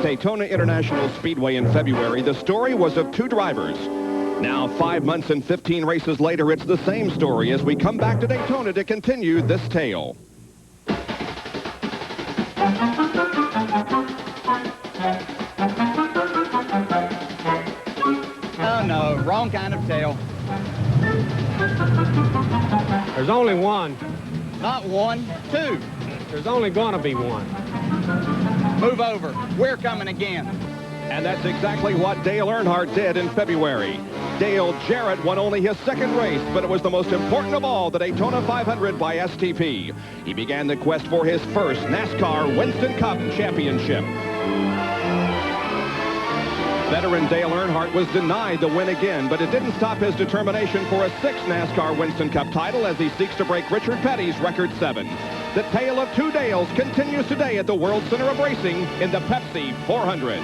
At Daytona International Speedway in February, the story was of two drivers. Now, 5 months and 15 races later, it's the same story as we come back to Daytona to continue this tale. Oh, no, wrong kind of tale. There's only one. Not one, two. There's only going to be one. Move over. We're coming again. And that's exactly what Dale Earnhardt did in February. Dale Jarrett won only his second race, but it was the most important of all, the Daytona 500 by STP. He began the quest for his first NASCAR Winston Cup championship. Veteran Dale Earnhardt was denied the win again, but it didn't stop his determination for a sixth NASCAR Winston Cup title as he seeks to break Richard Petty's record 7. The tale of two Dales continues today at the World Center of Racing in the Pepsi 400.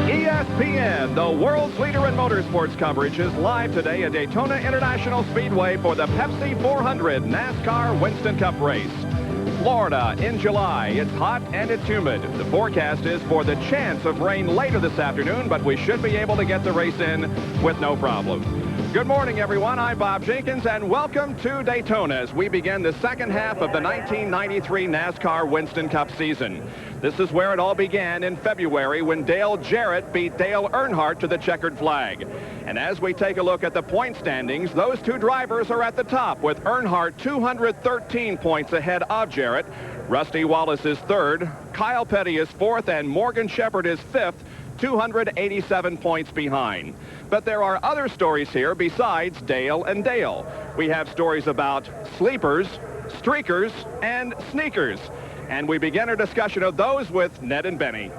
ESPN, the world's leader in motorsports coverage, is live today at Daytona International Speedway for the Pepsi 400 NASCAR Winston Cup race. Florida in July. It's hot and it's humid. The forecast is for the chance of rain later this afternoon, but we should be able to get the race in with no problem. Good morning, everyone. I'm Bob Jenkins, and welcome to Daytona as we begin the second half of the 1993 NASCAR Winston Cup season. This is where it all began in February when Dale Jarrett beat Dale Earnhardt to the checkered flag. And as we take a look at the point standings, those two drivers are at the top, with Earnhardt 213 points ahead of Jarrett. Rusty Wallace is third, Kyle Petty is fourth, and Morgan Shepherd is fifth, 287 points behind. But there are other stories here besides Dale and Dale. We have stories about sleepers, streakers, and sneakers. And we begin our discussion of those with Ned and Benny.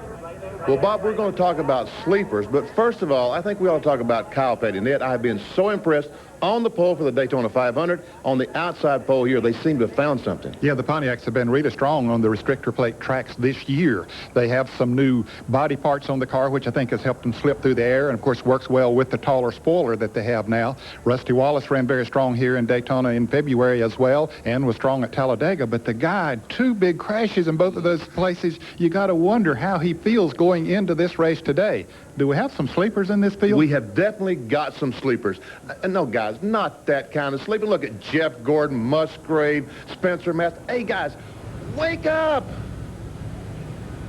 Well, Bob, we're going to talk about sleepers, but first of all, I think we ought to talk about Kyle Petty. Ned, I've been so impressed on the pole for the Daytona 500. On the outside pole here, they seem to have found something. Yeah, the Pontiacs have been really strong on the restrictor plate tracks this year. They have some new body parts on the car, which I think has helped them slip through the air, and of course works well with the taller spoiler that they have now. Rusty Wallace ran very strong here in Daytona in February as well, and was strong at Talladega, but the guy had two big crashes in both of those places. You got to wonder how he feels going into this race today. Do we have some sleepers in this field? We have definitely got some sleepers. No, guys, not that kind of sleeper. Look at Jeff Gordon, Musgrave, Spencer Master. Hey, guys, wake up.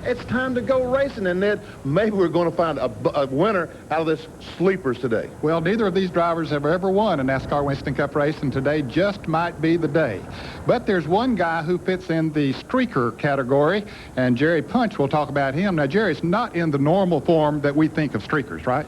It's time to go racing, and then maybe we're going to find a winner out of this sleepers today. Well, neither of these drivers have ever won a NASCAR Winston Cup race, and today just might be the day. But there's one guy who fits in the streaker category, and Jerry Punch will talk about him. Now, Jerry's not in the normal form that we think of streakers, right?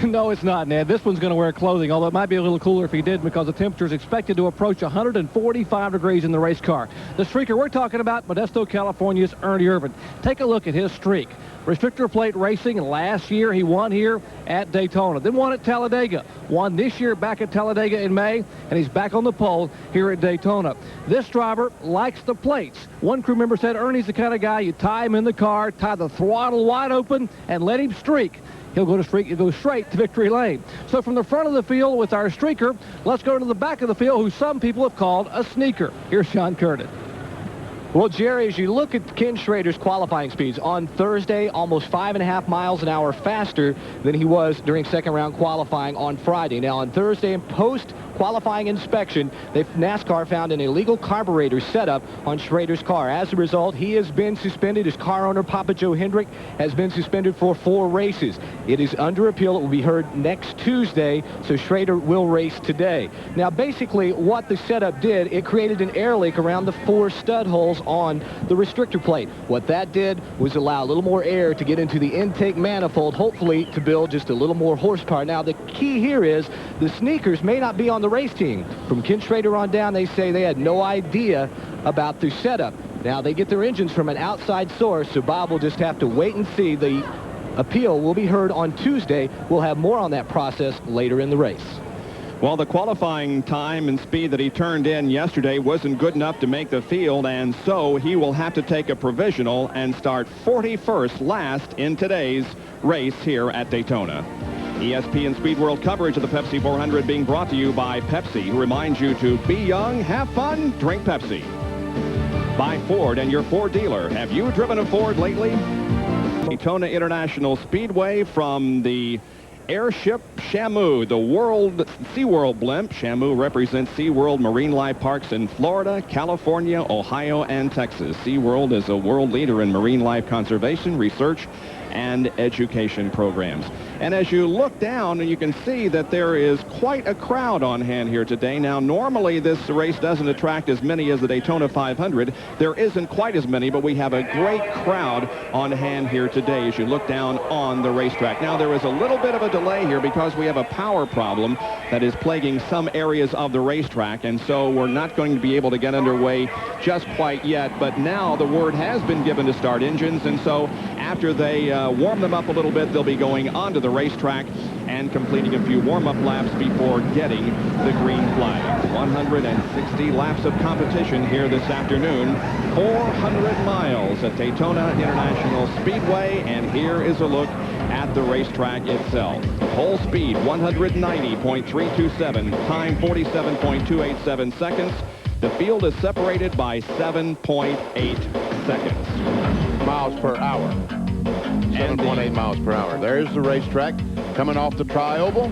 No, it's not, Ned. This one's going to wear clothing, although it might be a little cooler if he did, because the temperature is expected to approach 145 degrees in the race car. The streaker we're talking about, Modesto, California's Ernie Irvan. Take a look at his streak. Restrictor plate racing, and last year he won here at Daytona, then won at Talladega, won this year back at Talladega in May, and he's back on the pole here at Daytona. This driver likes the plates. One crew member said Ernie's the kind of guy you tie him in the car, tie the throttle wide open, and let him streak. He'll go straight to victory lane. So from the front of the field with our streaker, let's go to the back of the field, who some people have called a sneaker. Here's Sean Curtin. Well, Jerry, as you look at Ken Schrader's qualifying speeds, on Thursday, almost 5.5 miles an hour faster than he was during second-round qualifying on Friday. Now, on Thursday, in post-qualifying inspection, NASCAR found an illegal carburetor setup on Schrader's car. As a result, he has been suspended. His car owner, Papa Joe Hendrick, has been suspended for 4 races. It is under appeal. It will be heard next Tuesday, so Schrader will race today. Now, basically, what the setup did, it created an air leak around the 4 stud holes on the restrictor plate. What that did was allow a little more air to get into the intake manifold, hopefully to build just a little more horsepower. Now, the key here is the sneakers may not be on the race team. From Ken Schrader on down, they say they had no idea about the setup. Now, they get their engines from an outside source, so Bob will just have to wait and see. The appeal will be heard on Tuesday. We'll have more on that process later in the race. Well, the qualifying time and speed that he turned in yesterday wasn't good enough to make the field, and so he will have to take a provisional and start 41st last in today's race here at Daytona. ESPN Speed World coverage of the Pepsi 400 being brought to you by Pepsi, who reminds you to be young, have fun, drink Pepsi. By Ford and your Ford dealer. Have you driven a Ford lately? Daytona International Speedway from the airship Shamu, the SeaWorld blimp. Shamu represents SeaWorld marine life parks in Florida, California, Ohio, and Texas. SeaWorld is a world leader in marine life conservation, research, and education programs. And as you look down, you can see that there is quite a crowd on hand here today. Now, normally this race doesn't attract as many as the Daytona 500. There isn't quite as many, but we have a great crowd on hand here today as you look down on the racetrack. Now, there is a little bit of a delay here because we have a power problem that is plaguing some areas of the racetrack, and so we're not going to be able to get underway just quite yet. But now the word has been given to start engines, and so after they warm them up a little bit, they'll be going onto the racetrack and completing a few warm-up laps before getting the green flag. 160 laps of competition here this afternoon. 400 miles at Daytona International Speedway, and here is a look at the racetrack itself. Pole speed 190.327, time 47.287 seconds. The field is separated by 7.8 seconds. Miles per hour. 7.8 miles per hour. There's the racetrack coming off the tri-oval.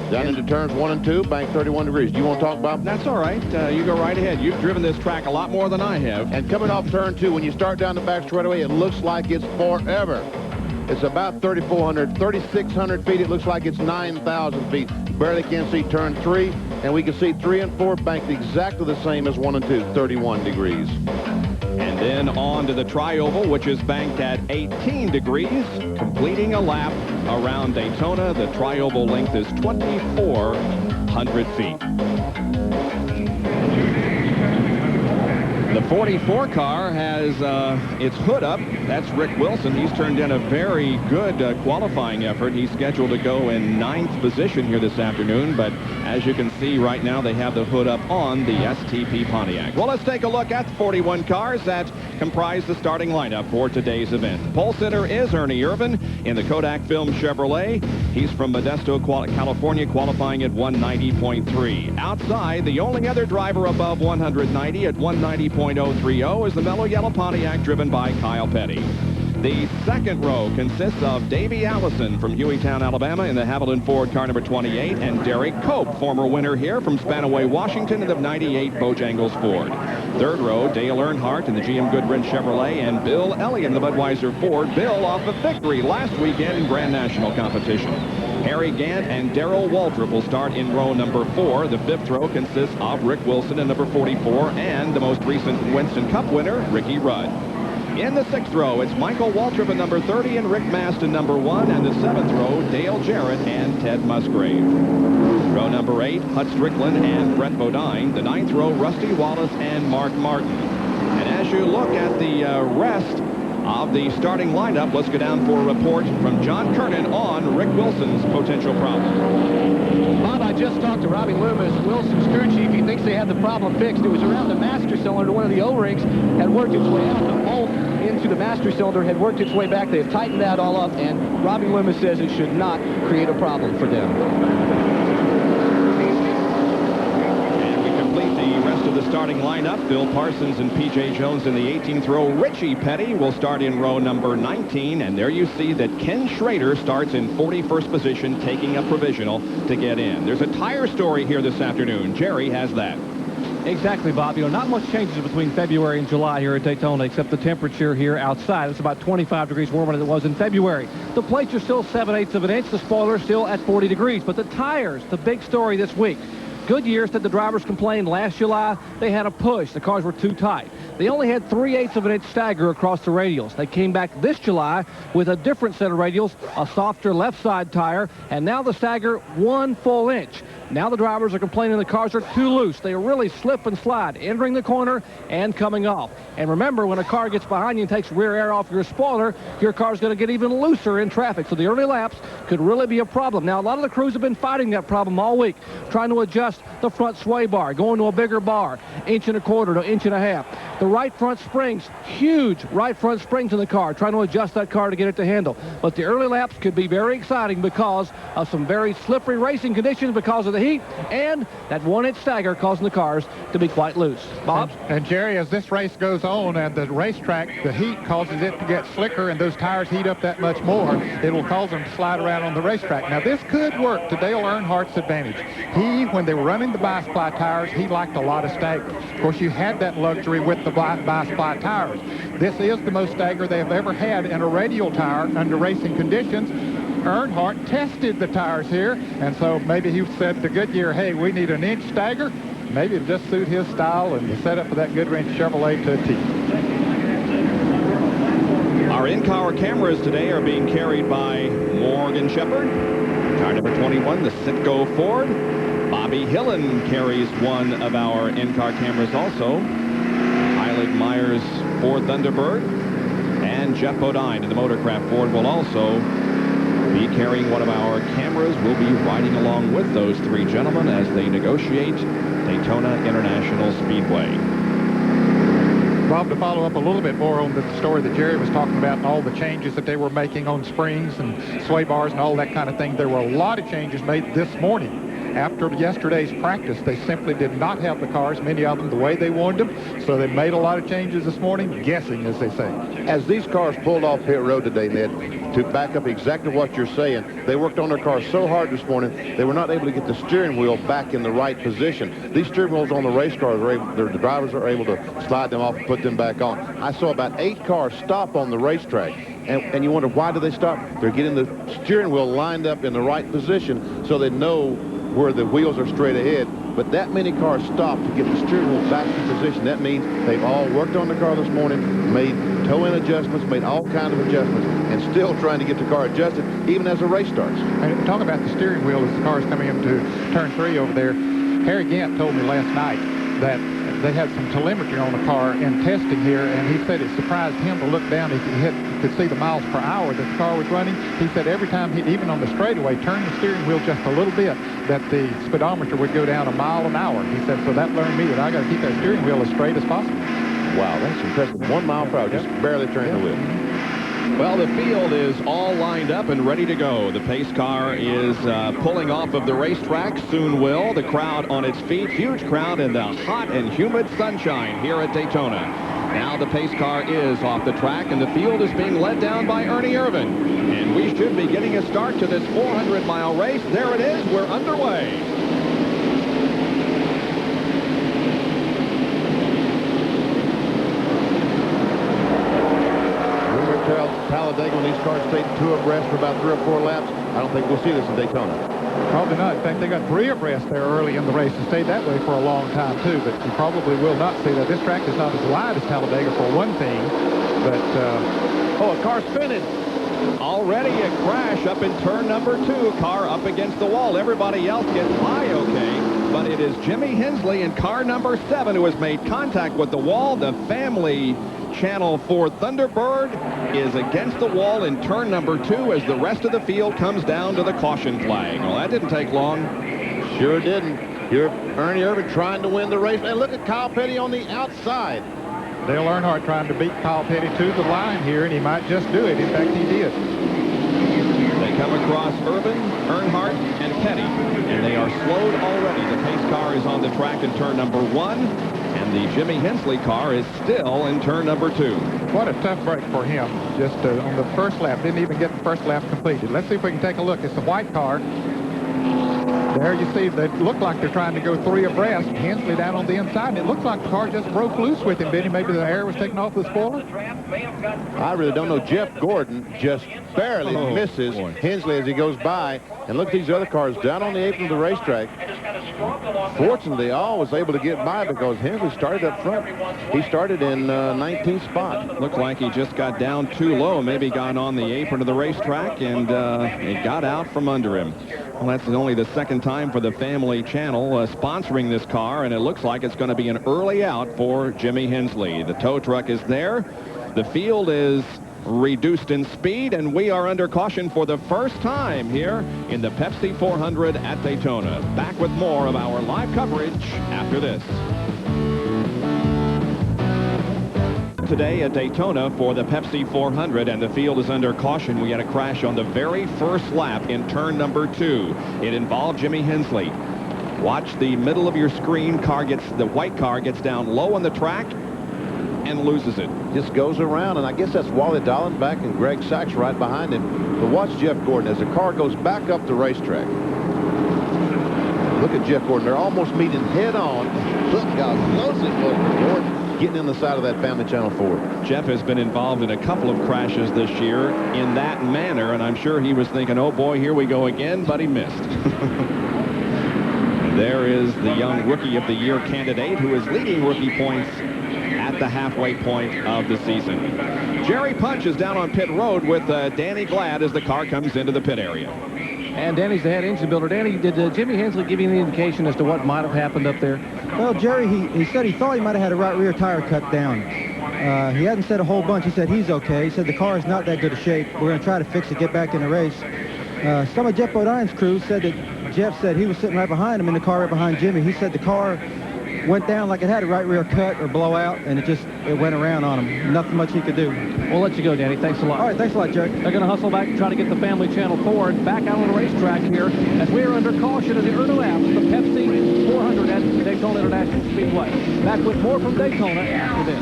Down into turns 1 and 2, bank 31 degrees. Do you want to talk about? That's all right. You go right ahead. You've driven this track a lot more than I have. And coming off turn 2, when you start down the back straightaway, it looks like it's forever. It's about 3,400, 3,600 feet. It looks like it's 9,000 feet. Barely can see turn 3, and we can see 3 and 4 banked exactly the same as 1 and 2, 31 degrees. And then on to the tri-oval, which is banked at 18 degrees, completing a lap around Daytona. The tri-oval length is 2,400 feet. The 44 car has its hood up. That's Rick Wilson. He's turned in a very good qualifying effort. He's scheduled to go in 9th position here this afternoon, but as you can see right now, they have the hood up on the STP Pontiac. Well, let's take a look at the 41 cars that comprise the starting lineup for today's event. Pole sitter is Ernie Irvin in the Kodak Film Chevrolet. He's from Modesto, California, qualifying at 190.3. Outside, the only other driver above 190 at 190.030 is the mellow yellow Pontiac driven by Kyle Petty. The second row consists of Davey Allison from Hueytown, Alabama in the Haviland Ford car number 28, and Derek Cope, former winner here from Spanaway, Washington in the 98 Bojangles Ford. Third row, Dale Earnhardt in the GM Goodwrench Chevrolet, and Bill Elliott in the Budweiser Ford. Bill off a victory last weekend in Grand National competition. Harry Gant and Darrell Waltrip will start in row number 4. The fifth row consists of Rick Wilson in number 44 and the most recent Winston Cup winner, Ricky Rudd. In the sixth row, it's Michael Waltrip in number 30 and Rick Mast in number 1. And the seventh row, Dale Jarrett and Ted Musgrave. Row number 8, Hut Strickland and Brett Bodine. The ninth row, Rusty Wallace and Mark Martin. And as you look at the rest of the starting lineup, let's go down for a report from John Kernan on Rick Wilson's potential problem. Bob, I just talked to Robbie Loomis, Wilson's crew chief. He thinks they have the problem fixed. It was around the master cylinder. One of the O-rings had worked its way out. The bolt into the master cylinder had worked its way back. They have tightened that all up, and Robbie Loomis says it should not create a problem for them. The starting lineup, Bill Parsons and P.J. Jones in the 18th row. Richie Petty will start in row number 19, and there you see that Ken Schrader starts in 41st position, taking a provisional to get in. There's a tire story here this afternoon. Jerry has that. Exactly, Bob. You know, not much changes between February and July here at Daytona, except the temperature here outside. It's about 25 degrees warmer than it was in February. The plates are still 7/8 of an inch. The spoiler's still at 40 degrees. But the tires, the big story this week. Goodyear said the drivers complained last July they had a push. The cars were too tight. they only had 3/8 of an inch stagger across the radials. They came back this July with a different set of radials, a softer left side tire, and now the stagger 1 full inch. Now the drivers are complaining the cars are too loose. They really slip and slide, entering the corner and coming off. And remember, when a car gets behind you and takes rear air off your spoiler, your car's going to get even looser in traffic. So the early laps could really be a problem. Now, a lot of the crews have been fighting that problem all week, trying to adjust the front sway bar, going to a bigger bar, 1.25 to 1.5 inches. The right front springs, huge right front springs in the car, trying to adjust that car to get it to handle. But the early laps could be very exciting because of some very slippery racing conditions because of the heat and that 1-inch stagger causing the cars to be quite loose. Bob? And Jerry, as this race goes on and the racetrack, the heat causes it to get slicker, and those tires heat up that much more, it will cause them to slide around on the racetrack. Now, this could work to Dale Earnhardt's advantage. When they were running the bi-supply tires, he liked a lot of stagger. Of course, you had that luxury with the bi-supply tires. This is the most stagger they have ever had in a radial tire under racing conditions. Earnhardt tested the tires here, and so maybe he said to Goodyear, hey, we need an inch stagger. Maybe it'll just suit his style and the setup for that Goodwrench Chevrolet to a T. Our in-car cameras today are being carried by Morgan Shepherd. Car number 21, the Citgo Ford. Bobby Hillen carries one of our in-car cameras also. Heilig Myers Ford Thunderbird. And Jeff Bodine in the Motorcraft Ford will also be carrying one of our cameras. We'll be riding along with those three gentlemen as they negotiate Daytona International Speedway. Bob, to follow up a little bit more on the story that Jerry was talking about and all the changes that they were making on springs and sway bars and all that kind of thing, there were a lot of changes made this morning. After yesterday's practice, they simply did not have the cars, many of them, the way they wanted them. So they made a lot of changes this morning, guessing, as they say. As these cars pulled off pit road today, Ned, to back up exactly what you're saying, they worked on their cars so hard this morning, they were not able to get the steering wheel back in the right position. These steering wheels on the race cars, the drivers are able to slide them off and put them back on. I saw about 8 cars stop on the racetrack. And you wonder, why do they stop? They're getting the steering wheel lined up in the right position so they know where the wheels are straight ahead. But that many cars stopped to get the steering wheel back in position. That means they've all worked on the car this morning, made toe-in adjustments, made all kinds of adjustments, and still trying to get the car adjusted, even as the race starts. And talk about the steering wheel as the car's coming into turn 3 over there. Harry Gant told me last night that they had some telemetry on the car in testing here, and he said it surprised him to look down. He could see the miles per hour that the car was running. He said every time he, even on the straightaway, turned the steering wheel just a little bit, that the speedometer would go down 1 mile an hour. He said, so that learned me that I got to keep that steering wheel as straight as possible. Wow, that's impressive. 1 mile per hour, just barely turning the wheel. Well, the field is all lined up and ready to go. The pace car is pulling off of the racetrack. Soon will. The crowd on its feet. Huge crowd in the hot and humid sunshine here at Daytona. Now the pace car is off the track, and the field is being led down by Ernie Irvin. And we should be getting a start to this 400-mile race. There it is. We're underway. Talladega, when these cars stayed 2 abreast for about 3 or 4 laps, I don't think we'll see this in Daytona. Probably not. In fact, they got 3 abreast there early in the race and stayed that way for a long time, too. But you probably will not see that. This track is not as wide as Talladega, for one thing. But, a car spinning. Already a crash up in turn number 2. Car up against the wall. Everybody else gets by okay. But it is Jimmy Hensley in car number 7 who has made contact with the wall. The family Channel Ford Thunderbird is against the wall in turn number 2 as the rest of the field comes down to the caution flag. Well, that didn't take long. Sure didn't. Here, Ernie Irvin trying to win the race. And look at Kyle Petty on the outside. Dale Earnhardt trying to beat Kyle Petty to the line here, and he might just do it. In fact, he did. They come across Irvin, Earnhardt, and Petty, and they are slowed already. The pace car is on the track in turn number 1, and the Jimmy Hensley car is still in turn number 2. What a tough break for him. Just on the first lap, didn't even get the first lap completed. Let's see if we can take a look. It's the white car. There you see, they look like they're trying to go 3 abreast. Hensley down on the inside, and it looks like the car just broke loose with him, didn't he? Maybe the air was taken off the spoiler? I really don't know. Jeff Gordon just barely misses Hensley as he goes by. And look at these other cars down on the apron of the racetrack. Fortunately, All was able to get by because Hensley started up front. He started in 19th spot. Looked like he just got down too low, maybe got on the apron of the racetrack, and it got out from under him. Well, that's only the second time for the Family Channel sponsoring this car, and it looks like it's going to be an early out for Jimmy Hensley. The tow truck is there. The field is reduced in speed, and we are under caution for the first time here in the Pepsi 400 at Daytona. Back with more of our live coverage after this. Today at Daytona for the Pepsi 400, and the field is under caution. We had a crash on the very first lap in turn number 2. It involved Jimmy Hensley. Watch the middle of your screen. The white car gets down low on the track and loses it. Just goes around, and I guess that's Wally Dallenbach and Greg Sachs right behind him. But watch Jeff Gordon as the car goes back up the racetrack. Look at Jeff Gordon. They're almost meeting head on. Look how close it was for Gordon getting in the side of that Family Channel Ford. Jeff has been involved in a couple of crashes this year in that manner, and I'm sure he was thinking, oh boy, here we go again, but he missed. There is the young Rookie of the Year candidate who is leading rookie points at the halfway point of the season. Jerry Punch is down on pit road with Danny Glad as the car comes into the pit area. And Danny's the head engine builder. Danny, did Jimmy Hensley give you any indication as to what might have happened up there? Well, Jerry, he said he thought he might have had a right rear tire cut down. He hadn't said a whole bunch. He said he's okay. He said the car is not that good a shape. We're going to try to fix it, get back in the race. Some of Jeff Bodine's crew said that Jeff said he was sitting right behind him in the car right behind Jimmy. He said the car went down like it had a right rear cut or blowout, and it went around on him. Nothing much he could do. We'll let you go, Danny. Thanks a lot. All right, thanks a lot, Jerry. They're going to hustle back and try to get the Family Channel Ford back out on the racetrack here as we are under caution in the early laps, the Pepsi 400 at Daytona International Speedway. Back with more from Daytona after this.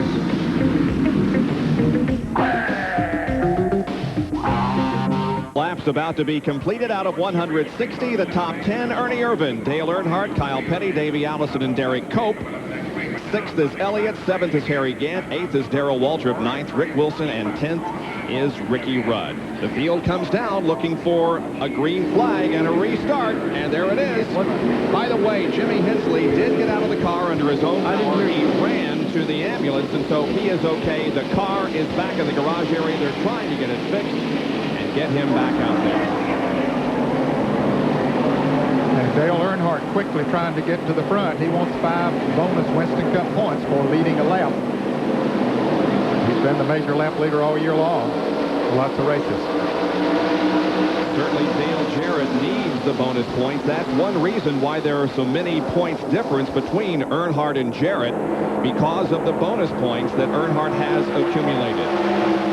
Laps about to be completed out of 160. The top 10, Ernie Irvan, Dale Earnhardt, Kyle Petty, Davey Allison, and Derek Cope. 6th is Elliott, 7th is Harry Gant, 8th is Darrell Waltrip, 9th Rick Wilson, and 10th is Ricky Rudd. The field comes down looking for a green flag and a restart, and there it is. By the way, Jimmy Hensley did get out of the car under his own power. He ran to the ambulance, and so he is okay. The car is back in the garage area. They're trying to get it fixed and get him back out there. And Dale Earnhardt quickly trying to get to the front. He wants 5 bonus Winston Cup points for leading a lap. He's been the major lap leader all year long. Lots of races. Certainly Dale Jarrett needs the bonus points. That's one reason why there are so many points difference between Earnhardt and Jarrett, because of the bonus points that Earnhardt has accumulated.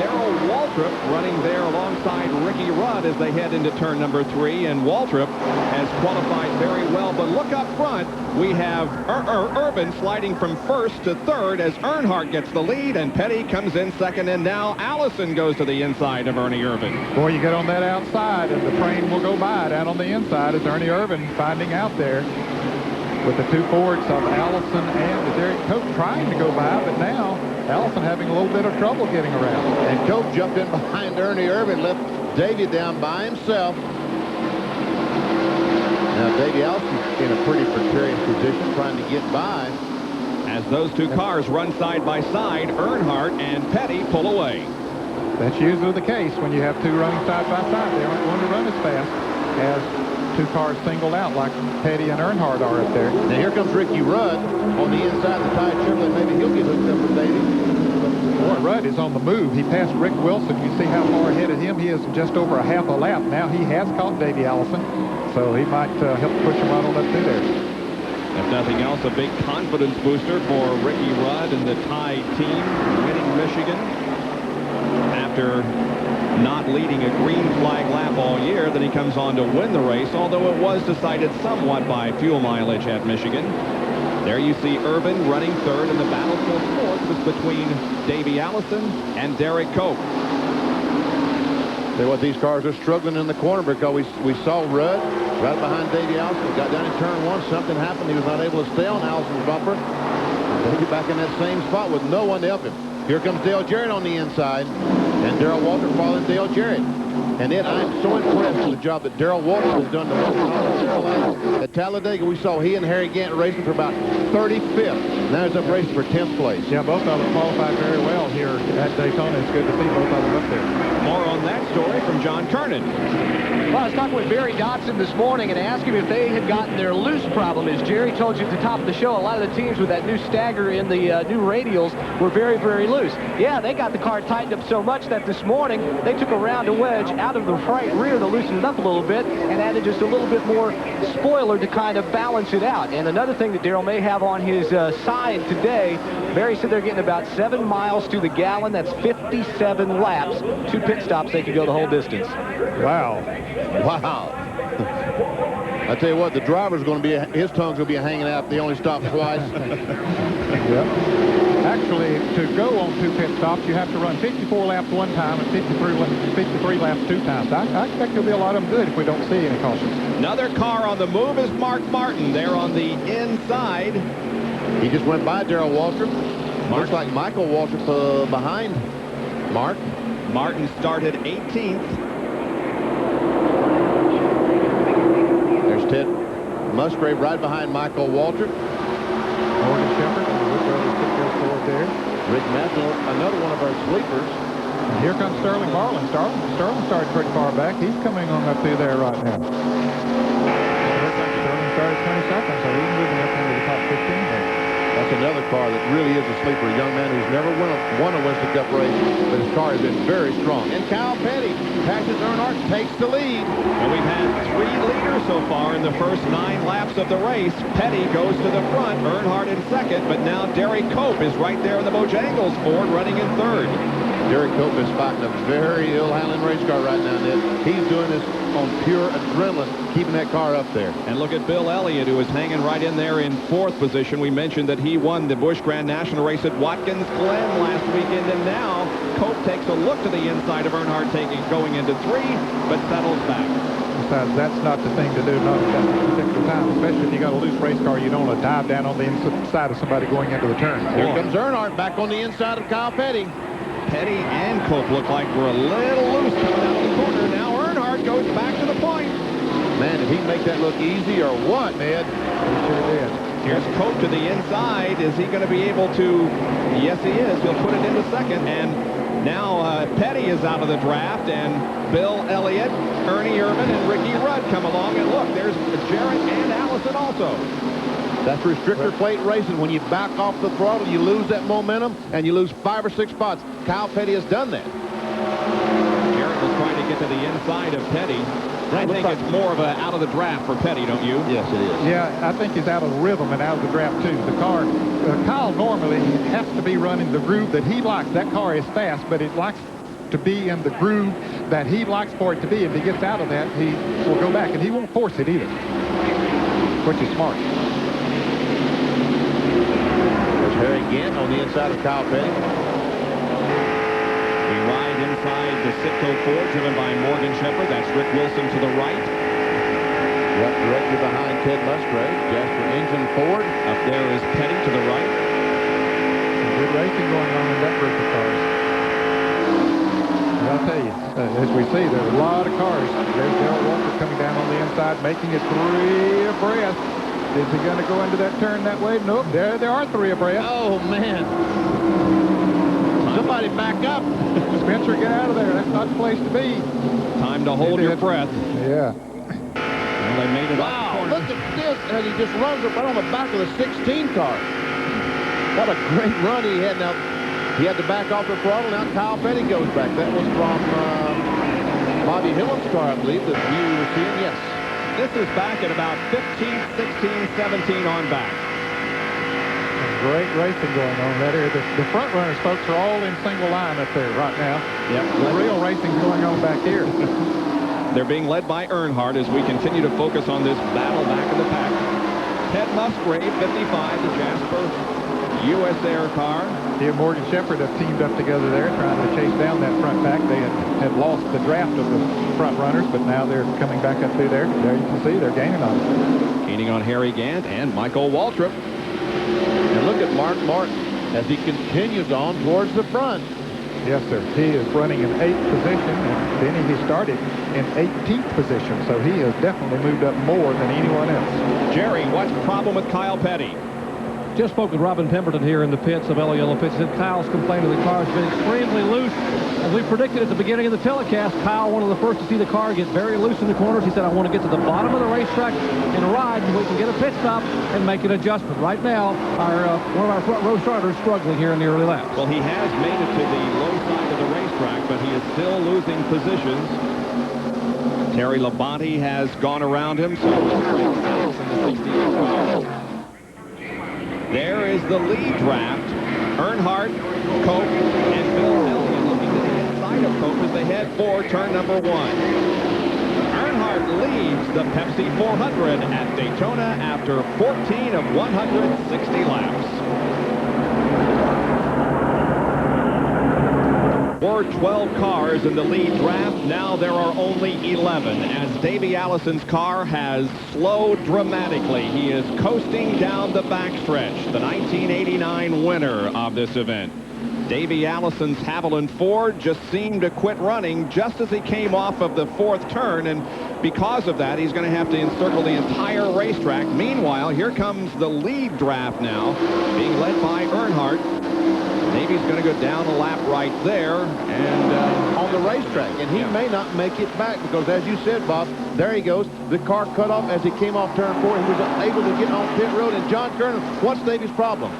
Darrell Waltrip running there alongside Ricky Rudd as they head into turn number 3, and Waltrip has qualified very well. But look up front, we have Irvan sliding from 1st to 3rd as Earnhardt gets the lead, and Petty comes in 2nd, and now Allison goes to the inside of Ernie Irvan. Boy, you get on that outside, and the train will go by down on the inside as Ernie Irvan finding out there with the 2 Fords of Allison and Derek Cope trying to go by, but now Allison having a little bit of trouble getting around. And Cope jumped in behind Ernie Irvan, left Davey down by himself. Now Davey Allison's in a pretty precarious position trying to get by. As those 2 cars run side by side, Earnhardt and Petty pull away. That's usually the case when you have 2 running side by side. They aren't going to run as fast as 2 cars singled out like Petty and Earnhardt are up there. Now here comes Ricky Rudd on the inside of the Tide Chevrolet. Maybe he'll get hooked up with Davey. Boy, Rudd is on the move. He passed Rick Wilson. You see how far ahead of him he is, just over a half a lap. Now he has caught Davey Allison, so he might help push him right on up through there. If nothing else, a big confidence booster for Ricky Rudd and the Tide team, winning Michigan after not leading a green flag lap all year. Then he comes on to win the race, although it was decided somewhat by fuel mileage at Michigan. There you see Irvan running 3rd, and the battle for 4th is between Davey Allison and Derek Cope. Say what, these cars are struggling in the corner because we saw Rudd right behind Davey Allison. Got down in turn 1. Something happened. He was not able to stay on Allison's bumper. Davey back in that same spot with no one to help him. Here comes Dale Jarrett on the inside, and Darrell Waltrip following Dale Jarrett. And then I'm so impressed with the job that Darrell Waltrip has done to North Carolina. At Talladega, we saw he and Harry Gant racing for about 35th. Now he's up racing for 10th place. Yeah, both of them qualified very well here at Daytona. It's good to see both of them up there. More on that story from John Kernan. Well, I was talking with Barry Dodson this morning and asked him if they had gotten their loose problem. As Jerry told you at the top of the show, a lot of the teams with that new stagger in the new radials were very, very loose. Yeah, they got the car tightened up so much that this morning they took a round and wedge out of the right rear to loosen it up a little bit and added just a little bit more spoiler to kind of balance it out. And another thing that Darrell may have on his side today, Barry said they're getting about 7 miles to the gallon. That's 57 laps. 2 pit stops, they could go the whole distance. Wow. Wow. I tell you what, the driver's going to be, his tongue's going to be hanging out. They only stopped twice. Yep. Actually, to go on 2 pit stops, you have to run 54 laps one time and 53 laps 2 times. I expect there'll be a lot of them good if we don't see any cautions. Another car on the move is Mark Martin. They're on the inside. He just went by Darrell Waltrip. Looks like Michael Waltrip behind Mark. Martin started 18th. There's Ted Musgrave right behind Michael Waltrip. Morgan Shepherd and the Wood Brothers took their forward there. Rick Matthew, another one of our sleepers. And here comes Sterling Marlin. Sterling started pretty far back. He's coming on up through there right now. Sterling started 22nd, so he's moving up into the top 15 there. That's another car that really is a sleeper. A young man who's never won a Winston Cup race, but his car has been very strong. And Kyle Petty passes Earnhardt, takes the lead. Well, we've had 3 leaders so far in the first 9 laps of the race. Petty goes to the front, Earnhardt in second, but now Derek Cope is right there in the Bojangles Ford running in third. Derek Cope is fighting a very ill-handling race car right now, Ned. He's doing this on pure adrenaline, keeping that car up there. And look at Bill Elliott, who is hanging right in there in 4th position. We mentioned that he won the Busch Grand National race at Watkins Glen last weekend, and now Cope takes a look to the inside of Earnhardt, going into 3, but settles back. Besides, that's not the thing to do, not at that particular time, especially if you got a loose race car. You don't want to dive down on the inside of somebody going into the turn. Here comes Earnhardt back on the inside of Kyle Petty. Petty and Cope look like we're a little loose coming out of the corner. Now Earnhardt goes back to the point. Man, did he make that look easy or what, Ned? He sure did. Here's Cope to the inside. Is he going to be able to? Yes, he is. He'll put it into second. And now Petty is out of the draft. And Bill Elliott, Ernie Irvin, and Ricky Rudd come along. And look, there's Jarrett and Allison also. That's restrictor plate racing. When you back off the throttle, you lose that momentum, and you lose 5 or 6 spots. Kyle Petty has done that. Jarrett was trying to get to the inside of Petty. I think it's more of a out of the draft for Petty, don't you? Yes, it is. Yeah, I think he's out of rhythm and out of the draft, too. The car, Kyle normally has to be running the groove that he likes. That car is fast, but it likes to be in the groove that he likes for it to be. If he gets out of that, he will go back, and he won't force it either, which is smart. Harry Gant on the inside of Kyle Petty. We ride inside the Citgo Ford, driven by Morgan Shepherd. That's Rick Wilson to the right. Yep, directly behind Ted Musgrave. Jasper Engine Ford. Up there is Petty to the right. Some good racing going on in that group of cars. And I'll tell you, as we see, there's a lot of cars. There's Darrell Waltrip coming down on the inside, making it 3 abreast. Is he going to go into that turn that way? Nope. There are 3 abreast. Oh, man. Somebody back up. Spencer, get out of there. That's not the place to be. Time to hold your breath. Yeah. Well, they made it off the corner. Look at this as he just runs up right on the back of the 16 car. What a great run he had. Now, he had to back off the throttle. Now Kyle Petty goes back. That was from Bobby Hillam's car, I believe, that you were seeing. Yes. This is back at about 15, 16, 17 on back. Great racing going on there. The front runners, folks, are all in single line up there right now. Yep. The real racing's going on back here. They're being led by Earnhardt as we continue to focus on this battle back in the pack. Ted Musgrave, 55, the Jasper U.S. Air car. He and Morgan Shepherd have teamed up together there trying to chase down that front pack. They had lost the draft of the front runners, but now they're coming back up through there. There you can see they're gaining on it. Gaining on Harry Gant and Michael Waltrip. And look at Mark Martin as he continues on towards the front. Yes, sir. He is running in 8th position, and Benny, he started in 18th position, so he has definitely moved up more than anyone else. Jerry, what's the problem with Kyle Petty? Just spoke with Robin Pemberton here in the pits of Yellow Yellow Pits. He said Kyle's complaining the car's been extremely loose. As we predicted at the beginning of the telecast, Kyle, one of the first to see the car get very loose in the corners. He said, I want to get to the bottom of the racetrack and ride so we can get a pit stop and make an adjustment. Right now, one of our front row starters struggling here in the early laps. Well, he has made it to the low side of the racetrack, but he is still losing positions. Terry Labonte has gone around him. There is the lead draft. Earnhardt, Cope, and Bill Elliott looking to the inside of Cope as they head for turn number 1. Earnhardt leads the Pepsi 400 at Daytona after 14 of 160 laps. Were 12 cars in the lead draft. Now there are only 11 as Davey Allison's car has slowed dramatically. He is coasting down the backstretch, the 1989 winner of this event. Davey Allison's Haviland Ford just seemed to quit running just as he came off of the 4th turn, and because of that, he's going to have to encircle the entire racetrack. Meanwhile, here comes the lead draft now, being led by Earnhardt. Davey's going to go down a lap right there and on the racetrack, and he may not make it back because, as you said, Bob, there he goes. The car cut off as he came off turn 4. He was able to get on pit road. And John Kernan, what's Davey's problem?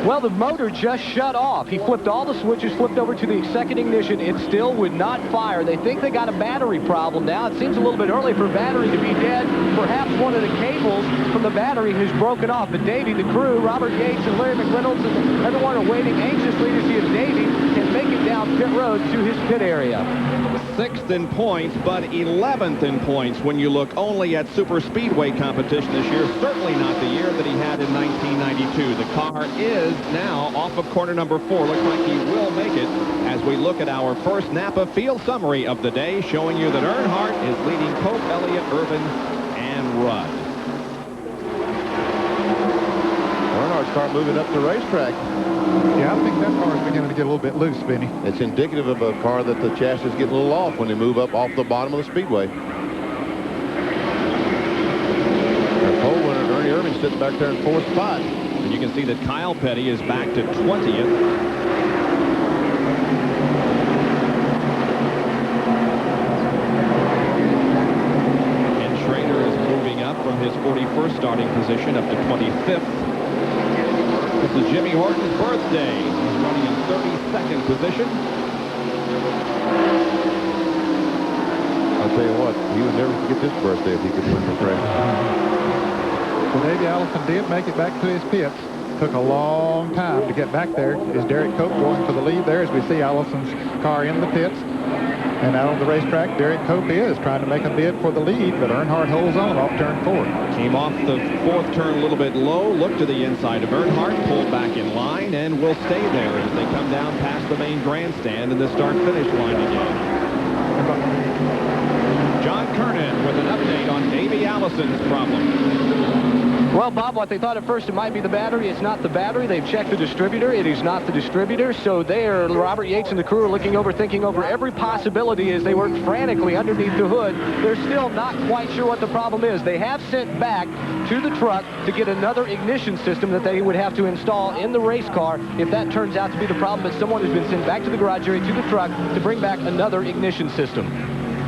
Well, the motor just shut off. He flipped all the switches, flipped over to the second ignition. It still would not fire. They think they got a battery problem now. It seems a little bit early for battery to be dead. Perhaps one of the cables from the battery has broken off. But Davey, the crew, Robert Yates and Larry McReynolds, and everyone are waiting anxiously to see if Davey can make it down pit road to his pit area. 6th in points, but 11th in points when you look only at super speedway competition this year. Certainly not the year that he had in 1992. The car is now off of corner number 4. Looks like he will make it as we look at our first Napa field summary of the day, showing you that Earnhardt is leading Cope, Elliott, Irvin, and Rudd. Earnhardt start moving up the racetrack. Yeah, I think that car is beginning to get a little bit loose, Benny. It's indicative of a car that the chassis get a little off when they move up off the bottom of the speedway. Our pole winner, Ernie Irving, sitting back there in 4th spot. And you can see that Kyle Petty is back to 20th. And Schrader is moving up from his 41st starting position up to 25th. This is Jimmy Horton's birthday. He's running in 32nd position. I'll tell you what, he would never forget this birthday if he could win this race. Well, Davey Allison did make it back to his pits. Took a long time to get back there. Is Derek Cope going for the lead there as we see Allison's car in the pits? And out on the racetrack, Derek Cope is trying to make a bid for the lead, but Earnhardt holds on off turn 4. Came off the 4th turn a little bit low, looked to the inside of Earnhardt, pulled back in line, and will stay there as they come down past the main grandstand and the start-finish line again. John Kernan with an update on Davey Allison's problem. Well, Bob, what they thought at first it might be the battery. It's not the battery. They've checked the distributor. It is not the distributor. So there, Robert Yates and the crew are looking over, thinking over every possibility as they work frantically underneath the hood. They're still not quite sure what the problem is. They have sent back to the truck to get another ignition system that they would have to install in the race car if that turns out to be the problem. But someone has been sent back to the garage area to the truck to bring back another ignition system.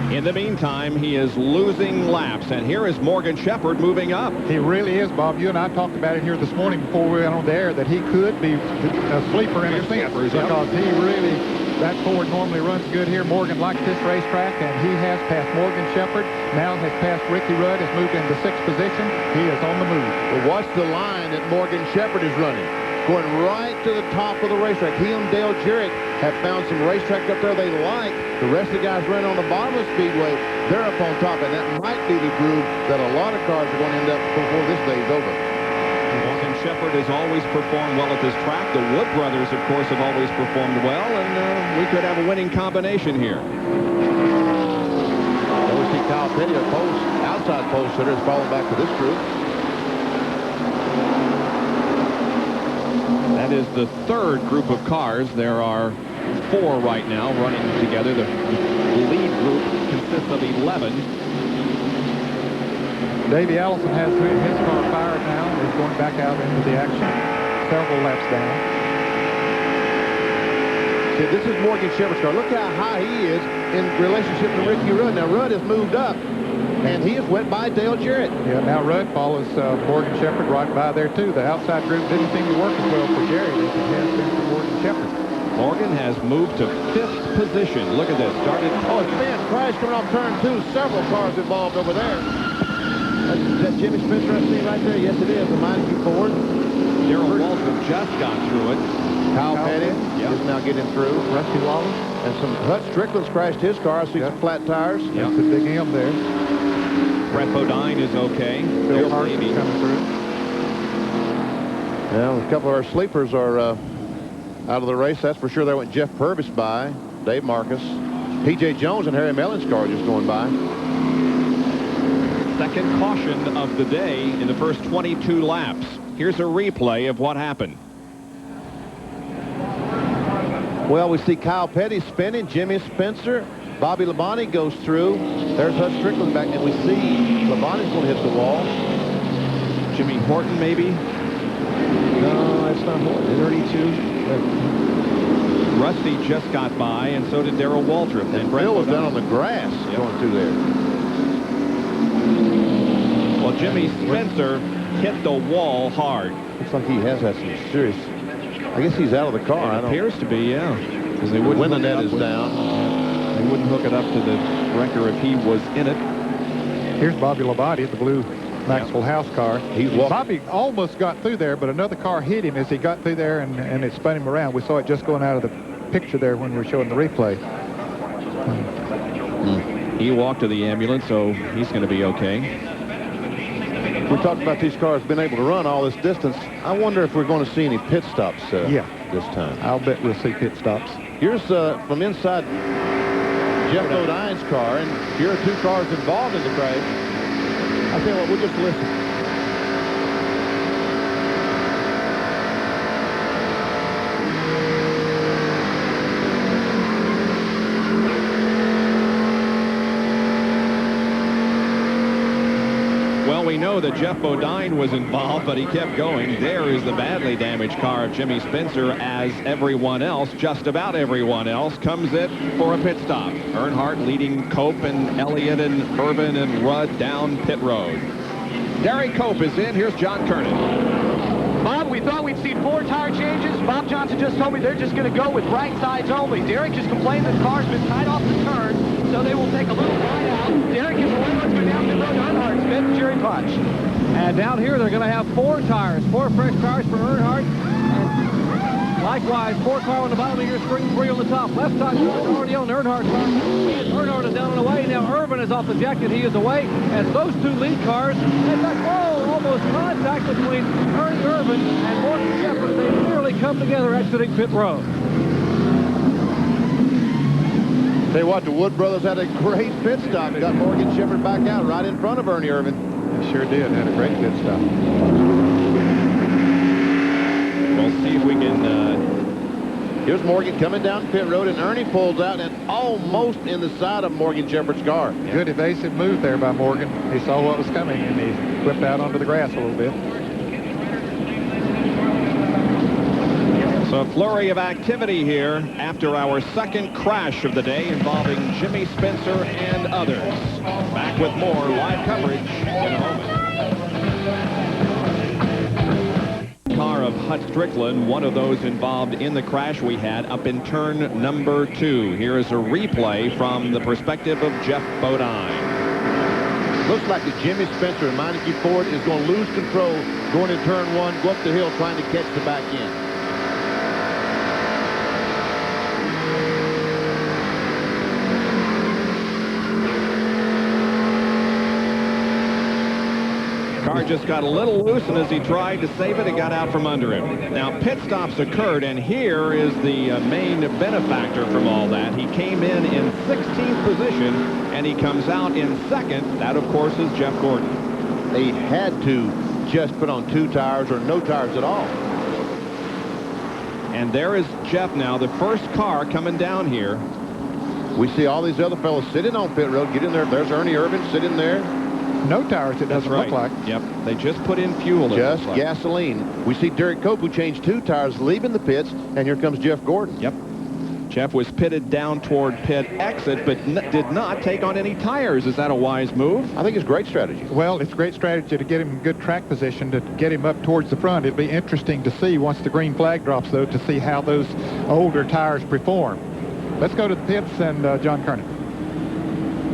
In the meantime, he is losing laps, and here is Morgan Shepherd moving up. He really is, Bob. You and I talked about it here this morning before we went on the air that he could be a sleeper in a sense because he really, that Ford normally runs good here. Morgan likes this racetrack, and he has passed Morgan Shepherd, now has passed Ricky Rudd, has moved into 6th position. He is on the move. Well, watch the line that Morgan Shepherd is running. Going right to the top of the racetrack. He and Dale Jarrett have found some racetrack up there they like. The rest of the guys running on the bottom of the speedway, they're up on top, and that might be the groove that a lot of cars are going to end up before this day is over. Morgan Shepherd has always performed well at this track. The Wood brothers, of course, have always performed well, and we could have a winning combination here. There we see Kyle Petty, a outside pole sitter, is falling back to this group. That is the 3rd group of cars. There are 4 right now running together. The lead group consists of 11. Davey Allison has his car fired now. He's going back out into the action. Several laps down. See, this is Morgan Shepherd's car. Look how high he is in relationship to Ricky Rudd. Now, Rudd has moved up, and he has went by Dale Jarrett. Yeah, now Rudd follows Morgan Shepherd right by there, too. The outside group didn't seem to work as well for Jerry as it has been for Morgan Shepherd. Morgan has moved to 5th position. Look at this. Started. Oh, man, crash coming off turn 2. Several cars involved over there. Is that Jimmy Spencer I see right there? Yes, it is. The Meineke Ford. Darrell Waltrip just got through it. Kyle Petty is now getting through. Rusty Wallace. And some Hut Strickland's crashed his car. I see some flat tires. That's a big M there. Brett Bodine is okay. Bill Hart is coming through. Well, a couple of our sleepers are out of the race. That's for sure. There went Jeff Purvis by. Dave Marcus. P.J. Jones and Harry Mellon's car just going by. Second caution of the day in the first 22 laps. Here's a replay of what happened. Well, we see Kyle Petty spinning, Jimmy Spencer, Bobby Labonte goes through. There's Hut Strickland back, and we see Labonte's going to hit the wall. Jimmy Horton, maybe? No, it's not Horton. 32. Rusty just got by, and so did Darrell Waltrip. And Bill was down on the grass going through there. Well, Jimmy Spencer hit the wall hard. Looks like he has had some serious. I guess he's out of the car. It appears to be, yeah. Because they wouldn't. When the net is down, they wouldn't hook it up to the wrecker if he was in it. Here's Bobby Labonte, the blue Maxwell House car. Bobby almost got through there, but another car hit him as he got through there, and it spun him around. We saw it just going out of the picture there when we were showing the replay. He walked to the ambulance, so he's going to be okay. We talked about these cars being able to run all this distance. I wonder if we're going to see any pit stops this time. I'll bet we'll see pit stops. Here's from inside Jeff Bodine's car, and here are 2 cars involved in the crash. I tell you what, we'll just listen. Well, we know that Jeff Bodine was involved, but he kept going. There is the badly damaged car of Jimmy Spencer, as everyone else, just about everyone else, comes in for a pit stop. Earnhardt leading Cope and Elliott and Irvin and Rudd down pit road. Derek Cope is in. Here's John Kernan. Bob, we thought we'd see 4 tire changes. Bob Johnson just told me they're just going to go with right sides only. Derek just complained that the car's been tied off the turn, so they will take a little ride out. Derek is away. Let's go down the road. Earnhardt, Smith, Jerry Punch. And down here, they're going to have 4 tires, 4 fresh tires for Earnhardt. And likewise, 4 car on the bottom of your screen, 3 on the top. Left side is already on Earnhardt's car. Earnhardt is down and away. Now Irvin is off the jack, and he is away as those 2 lead cars. In fact, almost contact between Ernie Irvin and Morgan Shepherd. They nearly come together exiting pit road. Tell you what, the Wood brothers had a great pit stop. Got Morgan Shepherd back out right in front of Ernie Irvin. They sure did. Had a great pit stop. We'll see if we can... Here's Morgan coming down pit road, and Ernie pulls out and almost in the side of Morgan Shepherd's car. Good evasive move there by Morgan. He saw what was coming, and he whipped out onto the grass a little bit. So a flurry of activity here after our second crash of the day involving Jimmy Spencer and others. Back with more live coverage in a moment. Car of Hut Strickland, one of those involved in the crash we had up in turn number 2. Here is a replay from the perspective of Jeff Bodine. Looks like the Jimmy Spencer and Meineke Ford is going to lose control going in turn 1, go up the hill trying to catch the back end. Car just got a little loose, and as he tried to save it, it got out from under him. Now, pit stops occurred, and here is the main benefactor from all that. He came in 16th position, and he comes out in 2nd. That, of course, is Jeff Gordon. They had to just put on 2 tires or no tires at all. And there is Jeff now, the first car coming down here. We see all these other fellows sitting on pit road. Get in there. There's Ernie Irvin sitting there. No tires, it doesn't look like. Yep, they just put in fuel. Just gasoline. We see Derek Cope, who changed 2 tires, leaving the pits, and here comes Jeff Gordon. Yep. Jeff was pitted down toward pit exit, but did not take on any tires. Is that a wise move? I think it's great strategy. Well, it's great strategy to get him in good track position, to get him up towards the front. It'll be interesting to see once the green flag drops, though, to see how those older tires perform. Let's go to the pits and John Kernan.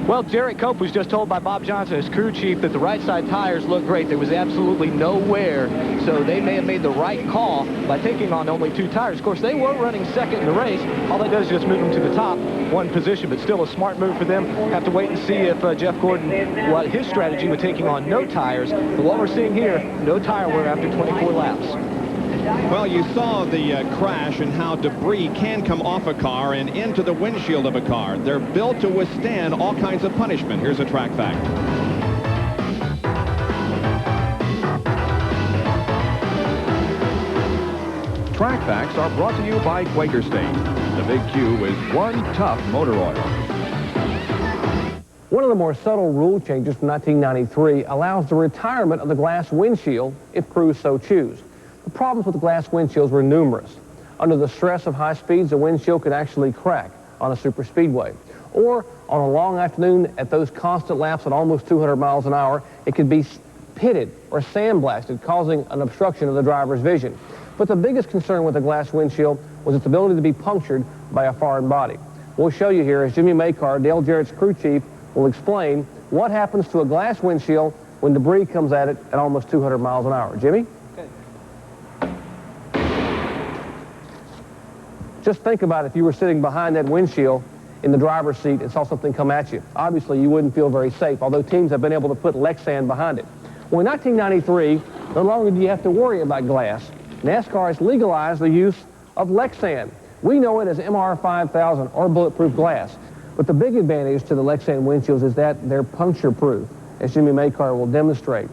Well, Derek Cope was just told by Bob Johnson, his crew chief, that the right side tires look great. There was absolutely no wear, so they may have made the right call by taking on only 2 tires. Of course, they were running second in the race. All they does is just move them to the top 1 position, but still a smart move for them. Have to wait and see if Jeff Gordon, what his strategy with taking on no tires. But what we're seeing here, no tire wear after 24 laps. Well, you saw the crash and how debris can come off a car and into the windshield of a car. They're built to withstand all kinds of punishment. Here's a track fact. Track facts are brought to you by Quaker State. The Big Q is one tough motor oil. One of the more subtle rule changes from 1993 allows the retirement of the glass windshield if crews so choose. The problems with the glass windshields were numerous. Under the stress of high speeds, the windshield could actually crack on a super speedway. Or on a long afternoon at those constant laps at almost 200 miles an hour, it could be pitted or sandblasted, causing an obstruction of the driver's vision. But the biggest concern with the glass windshield was its ability to be punctured by a foreign body. We'll show you here as Jimmy Makar, Dale Jarrett's crew chief, will explain what happens to a glass windshield when debris comes at it at almost 200 miles an hour. Jimmy? Just think about if you were sitting behind that windshield in the driver's seat and saw something come at you. Obviously, you wouldn't feel very safe, although teams have been able to put Lexan behind it. Well, in 1993, no longer do you have to worry about glass. NASCAR has legalized the use of Lexan. We know it as MR5000 or bulletproof glass. But the big advantage to the Lexan windshields is that they're puncture-proof, as Jimmy Makar will demonstrate.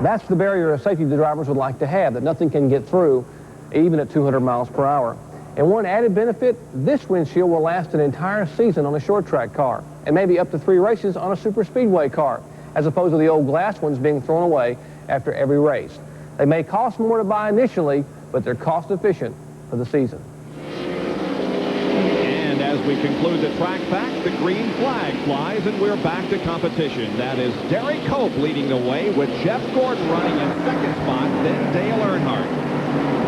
That's the barrier of safety the drivers would like to have, that nothing can get through, even at 200 miles per hour. And one added benefit, this windshield will last an entire season on a short track car, and maybe up to 3 races on a super speedway car, as opposed to the old glass ones being thrown away after every race. They may cost more to buy initially, but they're cost efficient for the season. As we conclude the track fact, the green flag flies and we're back to competition. That is Derek Cope leading the way with Jeff Gordon running in second spot, then Dale Earnhardt.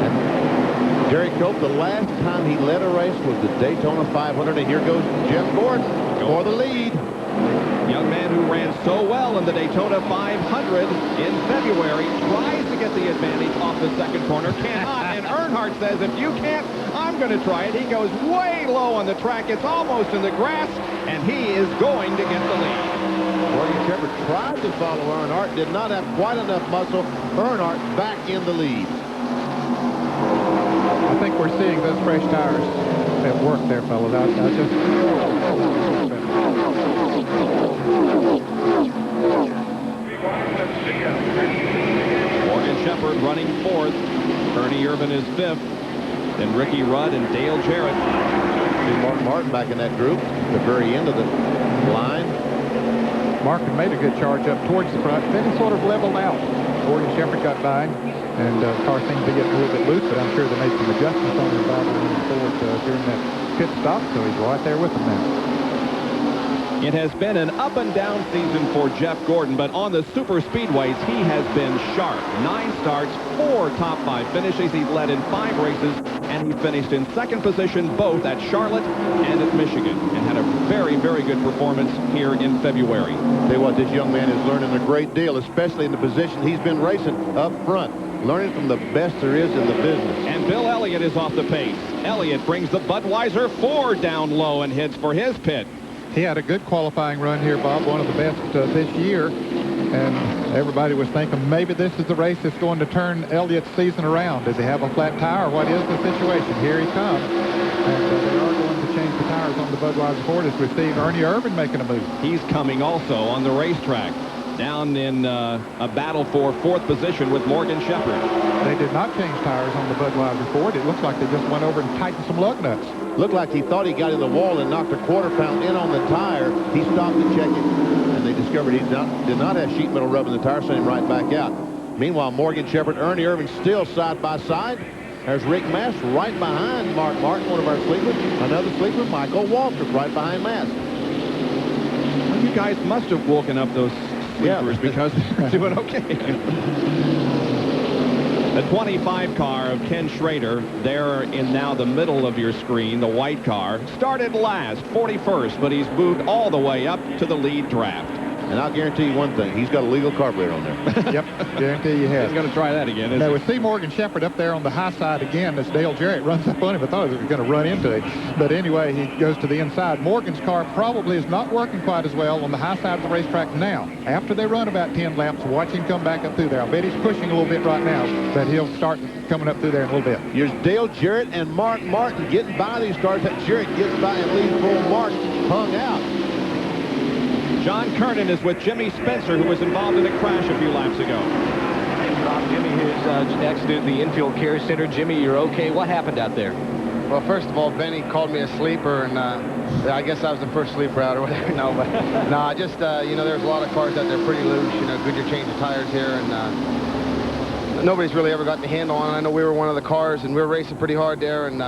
And Derek Cope, the last time he led a race was the Daytona 500, and here goes Jeff Gordon for the lead. Young man who ran so well in the Daytona 500 in February tries to get the advantage off the second corner, cannot, and Earnhardt says, if you can't, I'm going to try it. He goes way low on the track. It's almost in the grass, and he is going to get the lead. Morgan Shepherd tried to follow Earnhardt, did not have quite enough muscle. Earnhardt back in the lead. I think we're seeing those fresh tires at work there, fellas. Morgan Shepherd running fourth. Ernie Irvin is fifth. Then Ricky Rudd and Dale Jarrett. See Mark Martin back in that group at the very end of the line. Martin made a good charge up towards the front. Then he sort of leveled out. Morgan Shepherd got by him, and the car seemed to be getting a little bit loose, but I'm sure they made some adjustments on him during that pit stop, so he's right there with them now. It has been an up and down season for Jeff Gordon, but on the super speedways, he has been sharp. 9 starts, 4 top 5 finishes. He led in 5 races, and he finished in second position both at Charlotte and at Michigan, and had a very, very good performance here in February. Tell you what, this young man is learning a great deal, especially in the position he's been racing up front. Learning from the best there is in the business. And Bill Elliott is off the pace. Elliott brings the Budweiser 4 down low and hits for his pit. He had a good qualifying run here, Bob, one of the best this year. And everybody was thinking maybe this is the race that's going to turn Elliott's season around. Does he have a flat tire? What is the situation? Here he comes. And they are going to change the tires on the Budweiser Ford as we see Ernie Irvin making a move. He's coming also on the racetrack. down in a battle for 4th position with Morgan Shepherd. They did not change tires on the Budweiser Ford. It looks like they just went over and tightened some lug nuts. Looked like he thought he got in the wall and knocked a quarter pound in on the tire. He stopped to check it, and they discovered he did not have sheet metal rub in the tire, sent him right back out. Meanwhile, Morgan Shepherd, Ernie Irvin still side by side. There's Rick Mast right behind Mark Martin, one of our sleepers. Another sleeper, Michael Waltrip, right behind Mast. Well, you guys must have woken up those sleepers because they're doing okay. The 25 car of Ken Schrader, there in now the middle of your screen, the white car, started last, 41st, but he's moved all the way up to the lead draft. And I'll guarantee you one thing, he's got a legal carburetor on there. Yep, guarantee you have. He's going to try that again, Now, we see Morgan Shepherd up there on the high side again as Dale Jarrett runs up on him. I thought he was going to run into him. But anyway, he goes to the inside. Morgan's car probably is not working quite as well on the high side of the racetrack now. After they run about 10 laps, watch him come back up through there. I bet he's pushing a little bit right now, but he'll start coming up through there in a little bit. Here's Dale Jarrett and Mark Martin getting by these cars. Jarrett gets by and leaves poor Mark hung out. John Kernan is with Jimmy Spencer, who was involved in a crash a few laps ago. Bob, Jimmy, his accident at the infield care center. Jimmy, you're okay. What happened out there? Well, first of all, Benny called me a sleeper, and I guess I was the first sleeper out or whatever. No, but no, just you know, there's a lot of cars out there pretty loose. You know, Goodyear changed the tires here, and nobody's really ever gotten the handle on it. I know we were one of the cars, and we were racing pretty hard there, and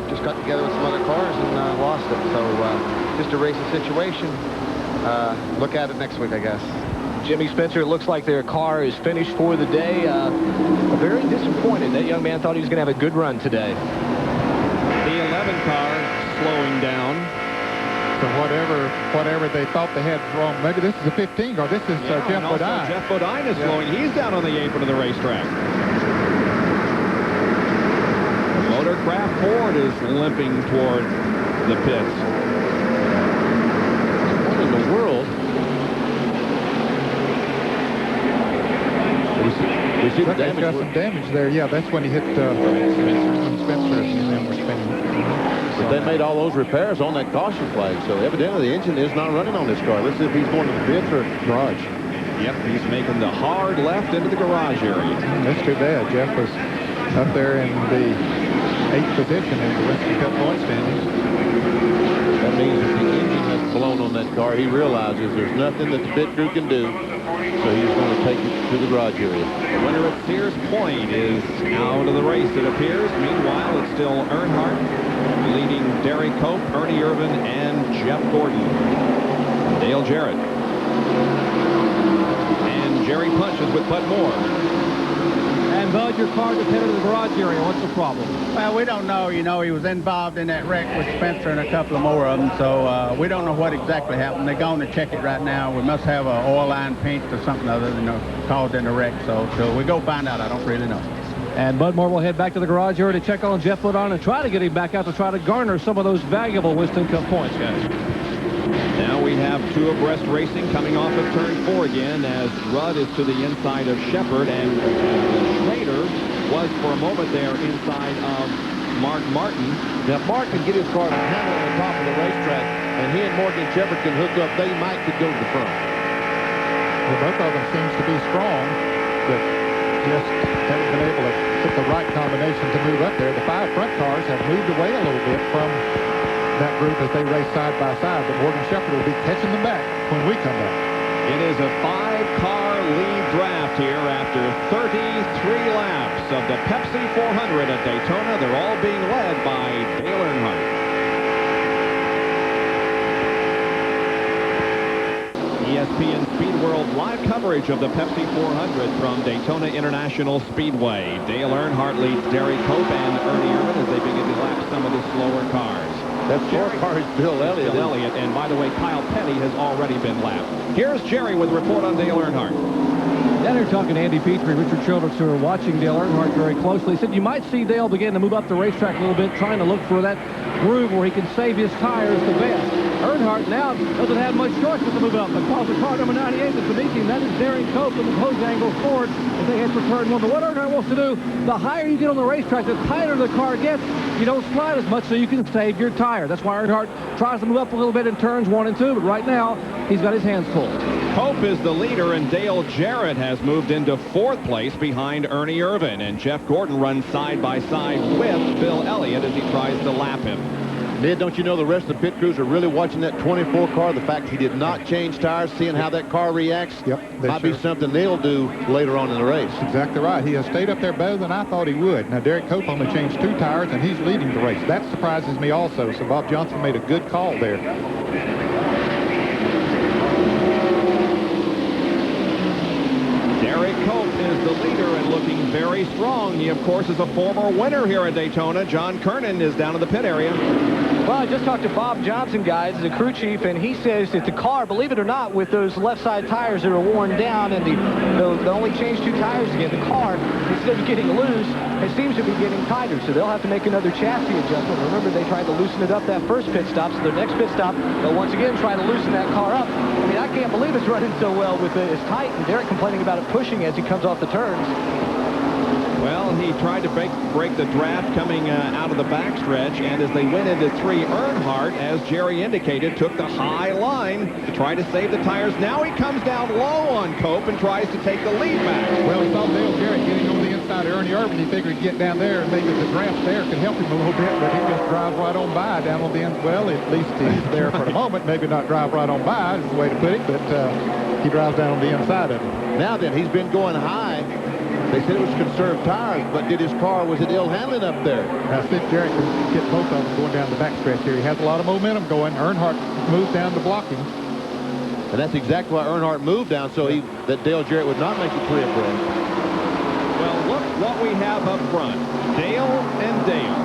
just got together with some other cars and lost it. So just a racing situation. Look at it next week, I guess. Jimmy Spencer, it looks like their car is finished for the day. Very disappointed. That young man thought he was going to have a good run today. The 11 car slowing down. So whatever they thought they had wrong, maybe this is a 15 car. This is Jeff Bodine. Jeff Bodine is slowing. He's down on the apron of the racetrack. Motorcraft Ford is limping toward the pits. What in the world? We see the Look, damage. got some damage there. Yeah, that's when he hit Spencer, and then we're spinning. But they made all those repairs on that caution flag, so evidently the engine is not running on this car. Let's see if he's going to the pits or garage. Yep, he's making the hard left into the garage area. That's too bad. Jeff was up there in the 8th position in the Winston Cup point standings. That means if the engine has blown on that car, he realizes there's nothing that the pit crew can do, so he's going to take it to the garage area. The winner at Sears Point is out of the race, it appears. Meanwhile, it's still Earnhardt leading Derry Cope, Ernie Irvin, and Jeff Gordon. Dale Jarrett. And Jerry Punch is with Bud Moore. And Bud, your car just headed to the garage area. What's the problem? Well, we don't know. You know, he was involved in that wreck with Spencer and a couple of more of them, so we don't know what exactly happened. They're going to check it right now. We must have an oil line paint or something other than caused in the wreck, so we go find out. I don't really know. And Bud Moore will head back to the garage area to check on Jeff Bodine and try to get him back out to try to garner some of those valuable Winston Cup points, guys. Now we have two abreast racing coming off of turn 4 again as Rudd is to the inside of Shepherd, and Schrader was for a moment there inside of Mark Martin. Now, Mark can get his car to handle on the top of the racetrack, and he and Morgan Shepherd can hook up. They could go to the front. Well, both of them seems to be strong, but just haven't been able to put the right combination to move up there. The 5 front cars have moved away a little bit from that group as they race side by side, but Morgan Shepherd will be catching them back when we come back. It is a 5-car lead draft here after 33 laps of the Pepsi 400 at Daytona. They're all being led by Dale Earnhardt. ESPN Speed World live coverage of the Pepsi 400 from Daytona International Speedway. Dale Earnhardt leads Derry Cope and Ernie Irvin as they begin to lap some of the slower cars. That 4 car is Bill Elliott. Bill Elliott, and by the way, Kyle Petty has already been lapped. Here's Jerry with a report on Dale Earnhardt. Then they're talking to Andy Petrie, Richard Childress, who are watching Dale Earnhardt very closely. He said you might see Dale begin to move up the racetrack a little bit, trying to look for that groove where he can save his tires the best. Earnhardt now doesn't have much choice but to move up because the car number 98 is beneath him. That is Derry Cope and the close angle Ford as they head for turn 1. But what Earnhardt wants to do, the higher you get on the racetrack, the tighter the car gets, you don't slide as much so you can save your tire. That's why Earnhardt tries to move up a little bit in turns 1 and 2, but right now he's got his hands full. Cope is the leader, and Dale Jarrett has moved into 4th place behind Ernie Irvin, and Jeff Gordon runs side by side with Bill Elliott as he tries to lap him. Ned, don't you know the rest of the pit crews are really watching that 24 car? The fact he did not change tires, seeing how that car reacts, might be something they'll do later on in the race. That's exactly right. He has stayed up there better than I thought he would. Now, Derek Cope only changed 2 tires, and he's leading the race. That surprises me also. So Bob Johnson made a good call there. Derek Cope is the leader and looking very strong. He, of course, is a former winner here at Daytona. John Kernan is down in the pit area. Well, I just talked to Bob Johnson, guys, the crew chief, and he says that the car, believe it or not, with those left side tires that are worn down and they only changed 2 tires again, the car, instead of getting loose, it seems to be getting tighter. So they'll have to make another chassis adjustment. Remember, they tried to loosen it up that first pit stop, so their next pit stop, they'll once again try to loosen that car up. I mean, I can't believe it's running so well with it. It's tight, and Derek complaining about it pushing as he comes off the turns. Well, he tried to break the draft coming out of the backstretch, and as they went into 3, Earnhardt, as Jerry indicated, took the high line to try to save the tires. Now he comes down low on Cope and tries to take the lead back. Well, he saw Dale Jarrett getting on the inside of Ernie Irvin. He figured he'd get down there and maybe the draft there could help him a little bit, but he just drives right on by down on the end. Well, at least he's there for the moment. Maybe not drive right on by is the way to put it, but he drives down on the inside of him. Now then, he's been going high. They said it was conserved tires, but was it ill handling up there? Now, Steve Jarrett can get both of them going down the backstretch here. He has a lot of momentum going. Earnhardt moved down to block him. And that's exactly why Earnhardt moved down, so that Dale Jarrett would not make the trip. Well, look what we have up front. Dale and Dale.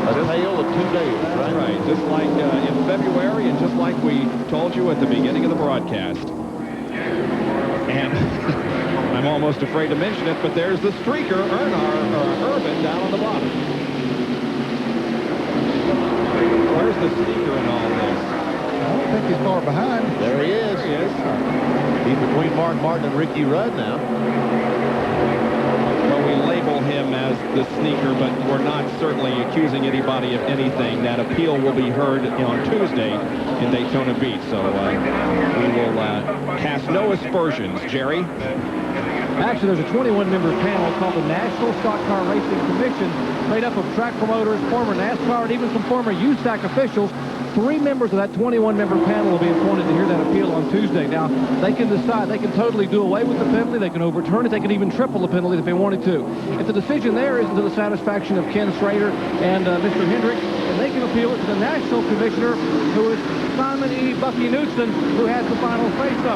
A tale of 2 days, right? That's right. Just like in February and just like we told you at the beginning of the broadcast. And I'm almost afraid to mention it, but there's the streaker, Irvin, down on the bottom. Where's the sneaker in all this? I don't think he's far behind. There he is. There he is. He's between Mark Martin and Ricky Rudd now. Well, we label him as the sneaker, but we're not certainly accusing anybody of anything. That appeal will be heard on Tuesday in Daytona Beach, so we will cast no aspersions. Jerry? Actually, there's a 21-member panel called the National Stock Car Racing Commission, made up of track promoters, former NASCAR, and even some former USAC officials. 3 members of that 21-member panel will be appointed to hear that appeal on Tuesday. Now, they can decide. They can totally do away with the penalty. They can overturn it. They can even triple the penalty if they wanted to. If the decision there isn't to the satisfaction of Ken Schrader and Mr. Hendrick, then they can appeal it to the national commissioner, who is Simon E. Bucky Knudsen, who has the final say-so.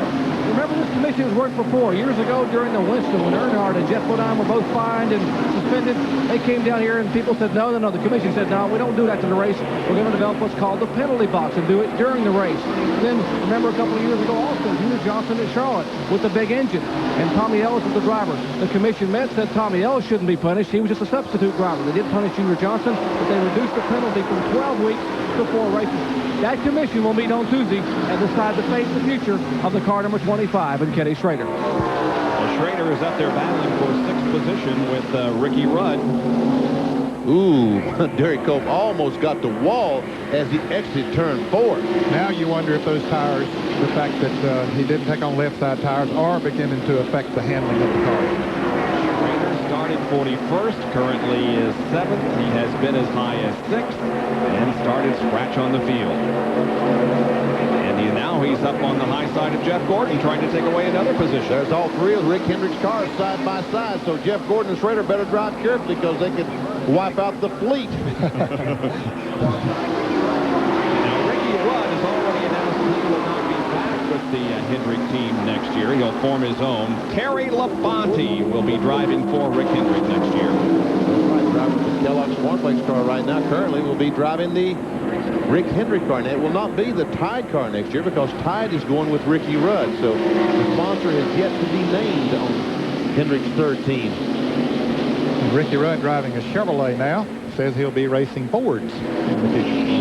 Remember, this commission has worked before. Years ago during the Winston, when Earnhardt and Jeff Bodine were both fined and suspended, they came down here and people said, no. The commission said, no, we don't do that to the race. We're going to develop what's called the penalty box and do it during the race. And then, remember a couple of years ago also, Junior Johnson at Charlotte with the big engine, and Tommy Ellis was the driver. The commission met, said Tommy Ellis shouldn't be punished. He was just a substitute driver. They did punish Junior Johnson, but they reduced the penalty from 12 weeks to 4 races. That commission will meet on Tuesday and decide the fate and the future of the car number 25 and Kenny Schrader. Well, Schrader is up there battling for 6th position with Ricky Rudd. Ooh, Derek Cope almost got the wall as he exited turn 4. Now you wonder if those tires, the fact that he didn't take on left side tires, are beginning to affect the handling of the car. Started 41st, currently is 7th. He has been as high as 6th and started scratch on the field. And now he's up on the high side of Jeff Gordon, trying to take away another position. There's all 3 of Rick Hendrick's cars side by side, so Jeff Gordon and Schrader better drive carefully because they could wipe out the fleet. Now, Ricky Rudd has already announced he will not be back with the Hendrick team next year. He'll form his own. Terry Labonte will be driving for Rick Hendrick next year. Right, driving the Kellogg's Cornflakes car right now. Currently will be driving the Rick Hendrick car. Now, it will not be the Tide car next year because Tide is going with Ricky Rudd. So the sponsor has yet to be named on Hendrick's 3rd team. And Ricky Rudd driving a Chevrolet now. Says he'll be racing Fords in the future.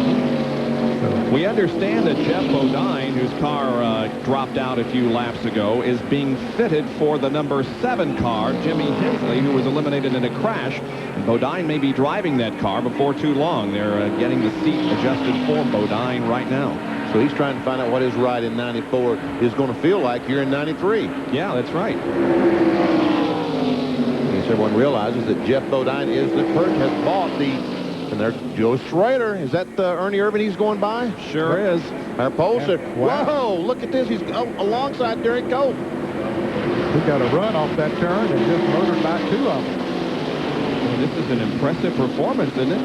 So We understand that Jeff Bodine, whose car dropped out a few laps ago, is being fitted for the number 7 car, Jimmy Hensley, who was eliminated in a crash. And Bodine may be driving that car before too long. They're getting the seat adjusted for Bodine right now. So he's trying to find out what his ride in 94 is going to feel like here in 93. Yeah, that's right. I guess everyone realizes that Jeff Bodine is the person has bought the. And there, Joe Schrader. Is that Ernie Irvin he's going by? Sure is. Our poll said, Wow. whoa, look at this. He's alongside Derek Cope. He got a run off that turn and just motored by 2 of them. This is an impressive performance, isn't it?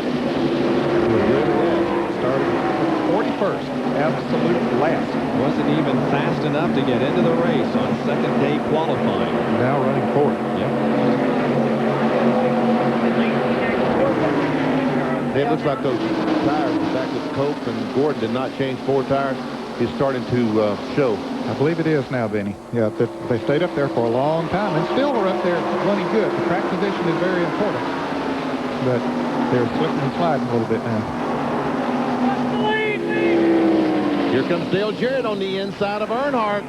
Started 41st, absolute last. Wasn't even fast enough to get into the race on second day qualifying. Now running 4th. Yep. It looks like those tires, the fact that Cope and Gordon did not change 4 tires, is starting to show. I believe it is now, Benny. Yeah, they stayed up there for a long time and still are up there running good. The track position is very important, but they're slipping and sliding a little bit now. Here comes Dale Jarrett on the inside of Earnhardt.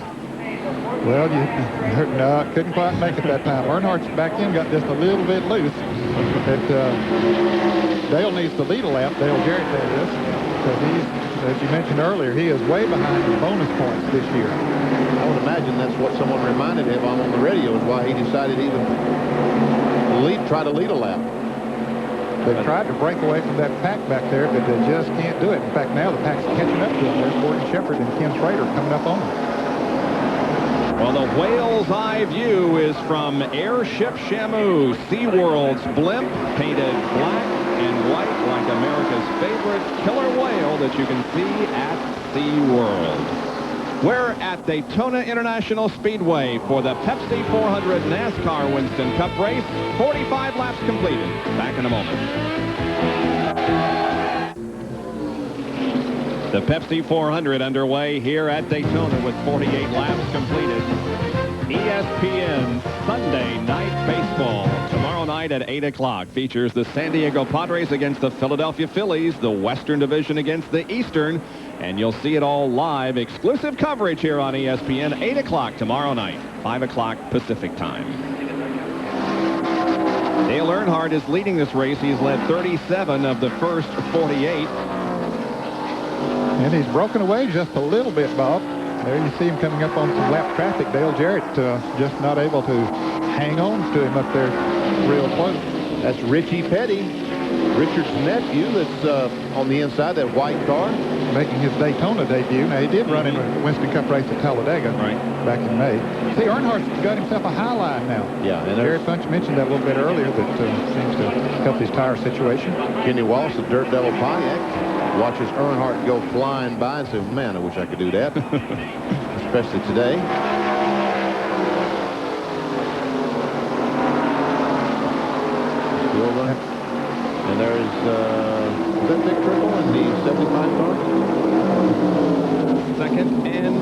Well, no, couldn't quite make it that time. Earnhardt's back in, got just a little bit loose. But Dale needs to lead a lap, Dale Jarrett that is, because he's, as you mentioned earlier, he is way behind the bonus points this year. I would imagine that's what someone reminded him on the radio, is why he decided he would try to lead a lap. They tried to break away from that pack back there, but they just can't do it. In fact, now the pack's catching up to them. There's Gordon Shepherd and Ken Schrader coming up on them. Well, the whale's eye view is from Airship Shamu, SeaWorld's blimp, painted black and white like America's favorite killer whale that you can see at SeaWorld. We're at Daytona International Speedway for the Pepsi 400 NASCAR Winston Cup race. 45 laps completed. Back in a moment. The Pepsi 400 underway here at Daytona with 48 laps completed. ESPN Sunday Night Baseball tomorrow night at 8 o'clock features the San Diego Padres against the Philadelphia Phillies, the Western Division against the Eastern, and you'll see it all live, exclusive coverage here on ESPN, 8 o'clock tomorrow night, 5 o'clock Pacific time. Dale Earnhardt is leading this race. He's led 37 of the first 48. And he's broken away just a little bit, Bob. There you see him coming up on some lap traffic. Dale Jarrett just not able to hang on to him up there real close. That's Richie Petty, Richard's nephew, that's on the inside, that white car. Making his Daytona debut. Now, he did run in a Winston Cup race at Talladega back in May. See, Earnhardt's got himself a high line now. Yeah, and Jerry Punch mentioned that a little bit earlier, that seems to help his tire situation. Kenny Wallace, the Dirt Devil Pontiac, watches Earnhardt go flying by and says, man, I wish I could do that. Especially today. And there's is that Dick Trickle in the 75 car? Second and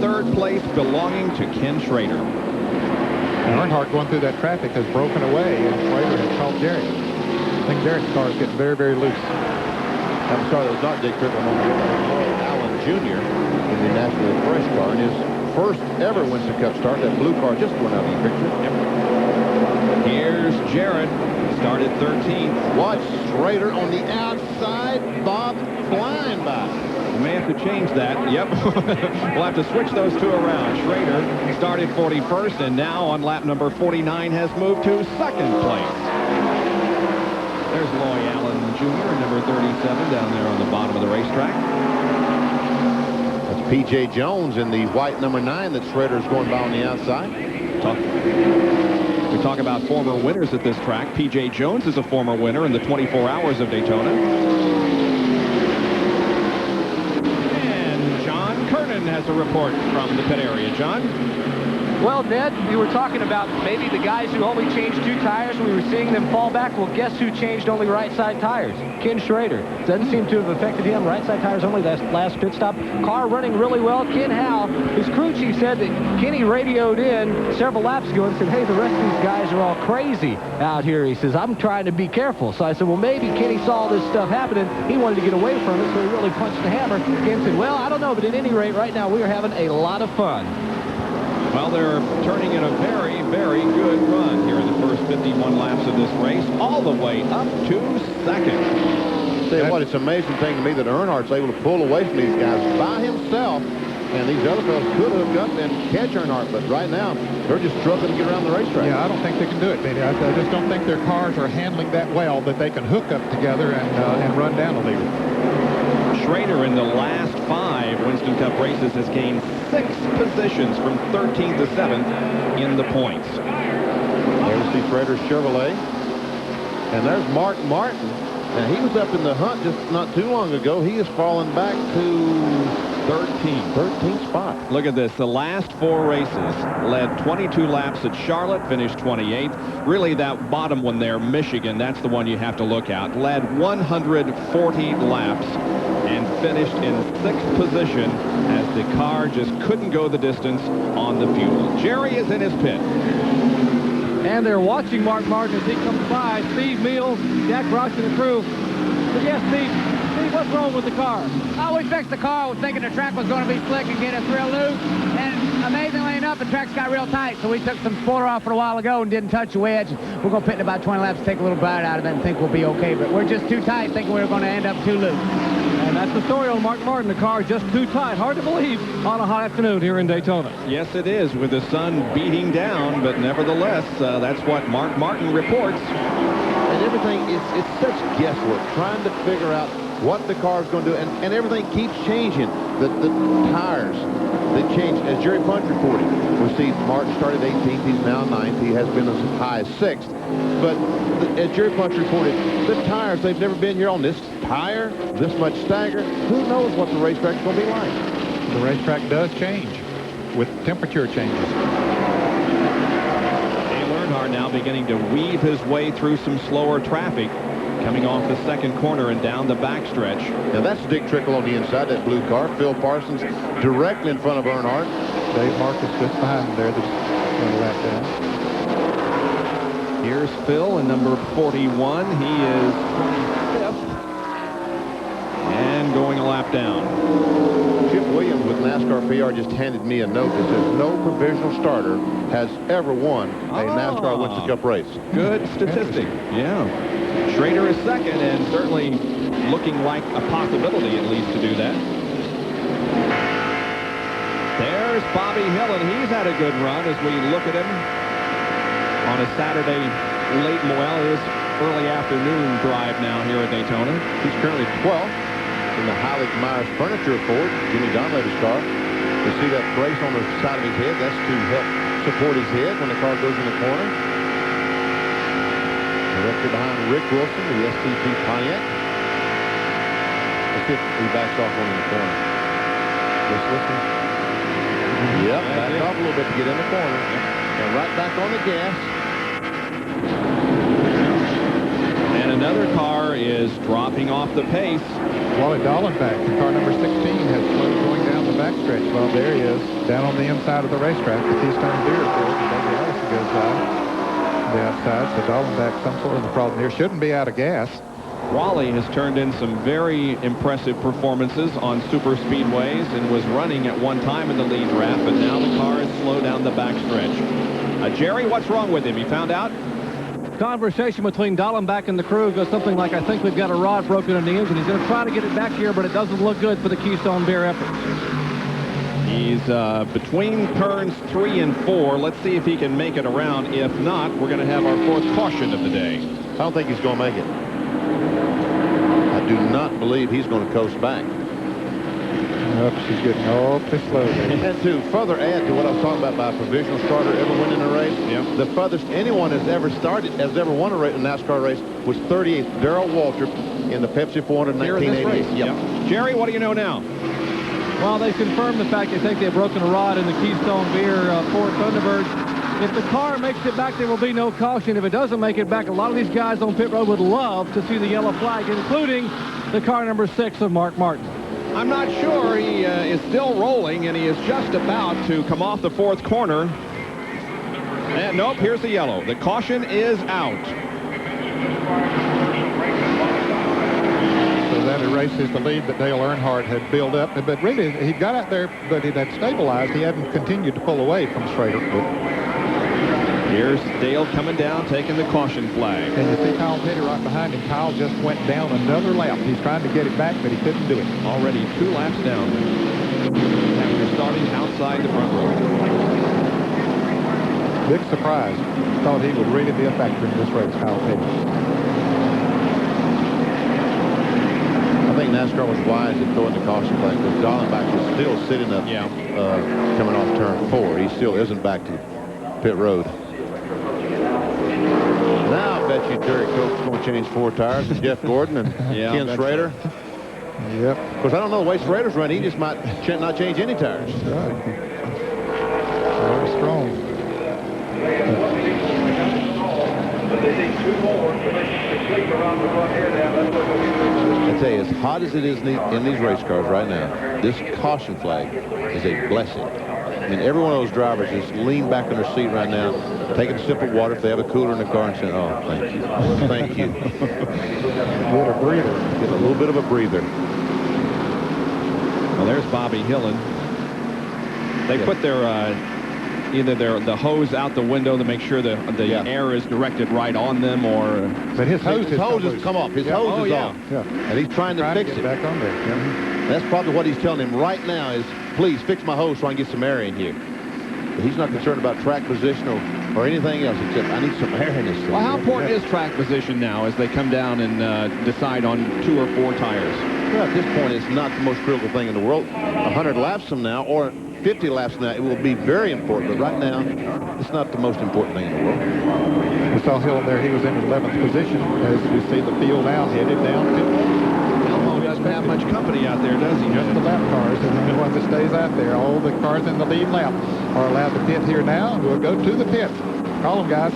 third place belonging to Ken Schrader. And Earnhardt going through that traffic has broken away, and Schrader has caught Jarrett. I think Jarrett's car is getting very, very loose. I'm sorry, that was not Dick Trickle. Allen Jr. in the National Fresh car in his first ever Winston Cup start. That blue car just went out of the picture. Yep. Here's Jarrett. Started 13th. Watch Schrader on the outside. Bob flying by. We may have to change that. Yep. We'll have to switch those two around. Schrader started 41st, and now on lap number 49 has moved to second place. There's Loy Allen Jr., number 37, down there on the bottom of the racetrack. That's P.J. Jones in the white number 9 that Schrader's going by on the outside. We talk about former winners at this track. P.J. Jones is a former winner in the 24 Hours of Daytona. And John Kernan has a report from the pit area. John? Well, Ned, you were talking about maybe the guys who only changed 2 tires, we were seeing them fall back. Well, guess who changed only right side tires? Ken Schrader. Doesn't seem to have affected him. Right side tires only last pit stop. Car running really well. Ken Howe, his crew chief, said that Kenny radioed in several laps ago and said, hey, the rest of these guys are all crazy out here. He says, I'm trying to be careful. So I said, well, maybe Kenny saw this stuff happening. He wanted to get away from it, so he really punched the hammer. Ken said, well, I don't know, but at any rate, right now, we are having a lot of fun. Well, they're turning in a very, very good run here in the first 51 laps of this race, all the way up to second. Tell you what, it's an amazing thing to me that Earnhardt's able to pull away from these guys by himself, and these other fellas could hook up and catch Earnhardt, but right now, they're just struggling to get around the racetrack. Yeah, I don't think they can do it, Benny. I just don't think their cars are handling that well that they can hook up together and run down a leader. Schrader in the last 5 Winston Cup races has gained 6 positions from 13th to 7th in the points. There we see Schrader's Chevrolet. And there's Mark Martin. Now, he was up in the hunt just not too long ago. He has fallen back to 13th spot. Look at this. The last 4 races led 22 laps at Charlotte, finished 28th. Really, that bottom one there, Michigan, that's the one you have to look at. Led 140 laps and finished in 6th position as the car just couldn't go the distance on the fuel. Jerry is in his pit. And they're watching Mark Martin as he comes by. Steve Mills, Jack Roush, and the crew. So yes, Steve, what's wrong with the car? Oh, we fixed the car. I was thinking the track was going to be slick and get us real loose. And amazingly enough, the track's got real tight. So we took some spoiler off for a while ago and didn't touch the wedge. We're going to pit in about 20 laps, take a little bite out of it, and think we'll be okay. But we're just too tight, thinking we were going to end up too loose. And that's the story on Mark Martin. The car just too tight. Hard to believe on a hot afternoon here in Daytona. Yes, it is, with the sun beating down, but nevertheless, that's what Mark Martin reports. And everything, it's such guesswork, trying to figure out what the car's going to do, and everything keeps changing. The tires, they change. As Jerry Punch reported, we see Martin started 18th, he's now 9th, he has been as high as 6th. But as Jerry Punch reported, the tires, they've never been here on this tire, this much stagger. Who knows what the racetrack's going to be like? The racetrack does change with temperature changes. Earnhardt now beginning to weave his way through some slower traffic, coming off the second corner and down the backstretch. Now that's Dick Trickle on the inside, that blue car. Phil Parsons directly in front of Earnhardt. Dave Marcus just behind him there, that's going to lap down. Here's Phil in number 41. He is 25th and going a lap down. Chip Williams with NASCAR PR just handed me a note that says no provisional starter has ever won a NASCAR Winston Cup race. Good statistic. Yeah. Schrader is second and certainly looking like a possibility at least to do that. There's Bobby Hill, and he's had a good run as we look at him on a Saturday late, well, it is early afternoon drive now here at Daytona. He's currently 12th in the Heilig Myers Furniture Ford, Jimmy Donlev's car. You see that brace on the side of his head? That's to help support his head when the car goes in the corner. Directly behind Rick Wilson, the STP Pontiac. Let's see if he backs off one in the corner. Just listen. Yep, back off a little bit to get in the corner. And right back on the gas. And another car is dropping off the pace. Wally Dallenbach, car number 16, has slowed going down the backstretch. Well, there he is, down on the inside of the racetrack. The Keystone Deerfield, and David Ellison goes by the outside. So Dallenbach, some sort of a problem here. Shouldn't be out of gas. Wally has turned in some very impressive performances on super speedways and was running at one time in the lead wrap, but now the car is slow down the backstretch. Jerry, what's wrong with him? You found out? Conversation between Dallenbach and the crew goes something like, I think we've got a rod broken in the engine. He's going to try to get it back here, but it doesn't look good for the Keystone Beer efforts. He's between turns 3 and 4. Let's see if he can make it around. If not, we're going to have our 4th caution of the day. I don't think he's going to make it. I do not believe he's going to coast back. Oops, he's getting awfully slow there. And to further add to what I was talking about by provisional starter ever winning a race, the furthest anyone has ever won a NASCAR race was 38th, Darrell Waltrip in the Pepsi 400 1988. Yep. Jerry, what do you know now? Well, they confirmed the fact they think they've broken a rod in the Keystone Beer Ford Thunderbird. If the car makes it back, there will be no caution. If it doesn't make it back, a lot of these guys on pit road would love to see the yellow flag, including the car number 6 of Mark Martin. I'm not sure. He is still rolling, and he is just about to come off the 4th corner. And nope, here's the yellow. The caution is out. So that erases the lead that Dale Earnhardt had built up. But really, he got out there, but it had stabilized. He hadn't continued to pull away from Schrader. Here's Dale coming down, taking the caution flag. And you see Kyle Petty right behind him. Kyle just went down another lap. He's trying to get it back, but he couldn't do it. Already 2 laps down after starting outside the front row. Big surprise. Thought he would really be a factor in this race, Kyle Petty. I think NASCAR was wise in throwing the caution flag because Dallenbach is still sitting up coming off turn 4. He still isn't back to pit road. Now I bet you Derek Cope's going to change 4 tires, and Jeff Gordon and Ken Schrader. Yep. Of course, I don't know the way Schrader's running. He just might not change any tires. That's right. Very strong. I tell you, as hot as it is in these race cars right now, this caution flag is a blessing. I mean, every one of those drivers is leaned back in their seat right now, taking a sip of water if they have a cooler in the car and saying, oh, thank you. Thank you. Get a breather. Get a little bit of a breather. Well, there's Bobby Hillen. They put their either the hose out the window to make sure the air is directed right on them, or but his hose has come off. His hose is off. Yeah. And he's trying to fix it. Back on there. Yeah. That's probably what he's telling him right now is, please fix my hose so I can get some air in here. But he's not concerned about track position or anything else except I need some air in this thing. Well, how important is track position now as they come down and decide on 2 or 4 tires? Well, at this point, it's not the most critical thing in the world. 100 laps from now or 50 laps from now, it will be very important. But right now, it's not the most important thing in the world. We saw Hill there. He was in 11th position. As you see the field now, headed down to Elmo doesn't have much company out there, does he? just the lap cars. And the one that stays out there. All the cars in the lead lap are allowed to pit here now. We'll go to the pit. Call them, guys.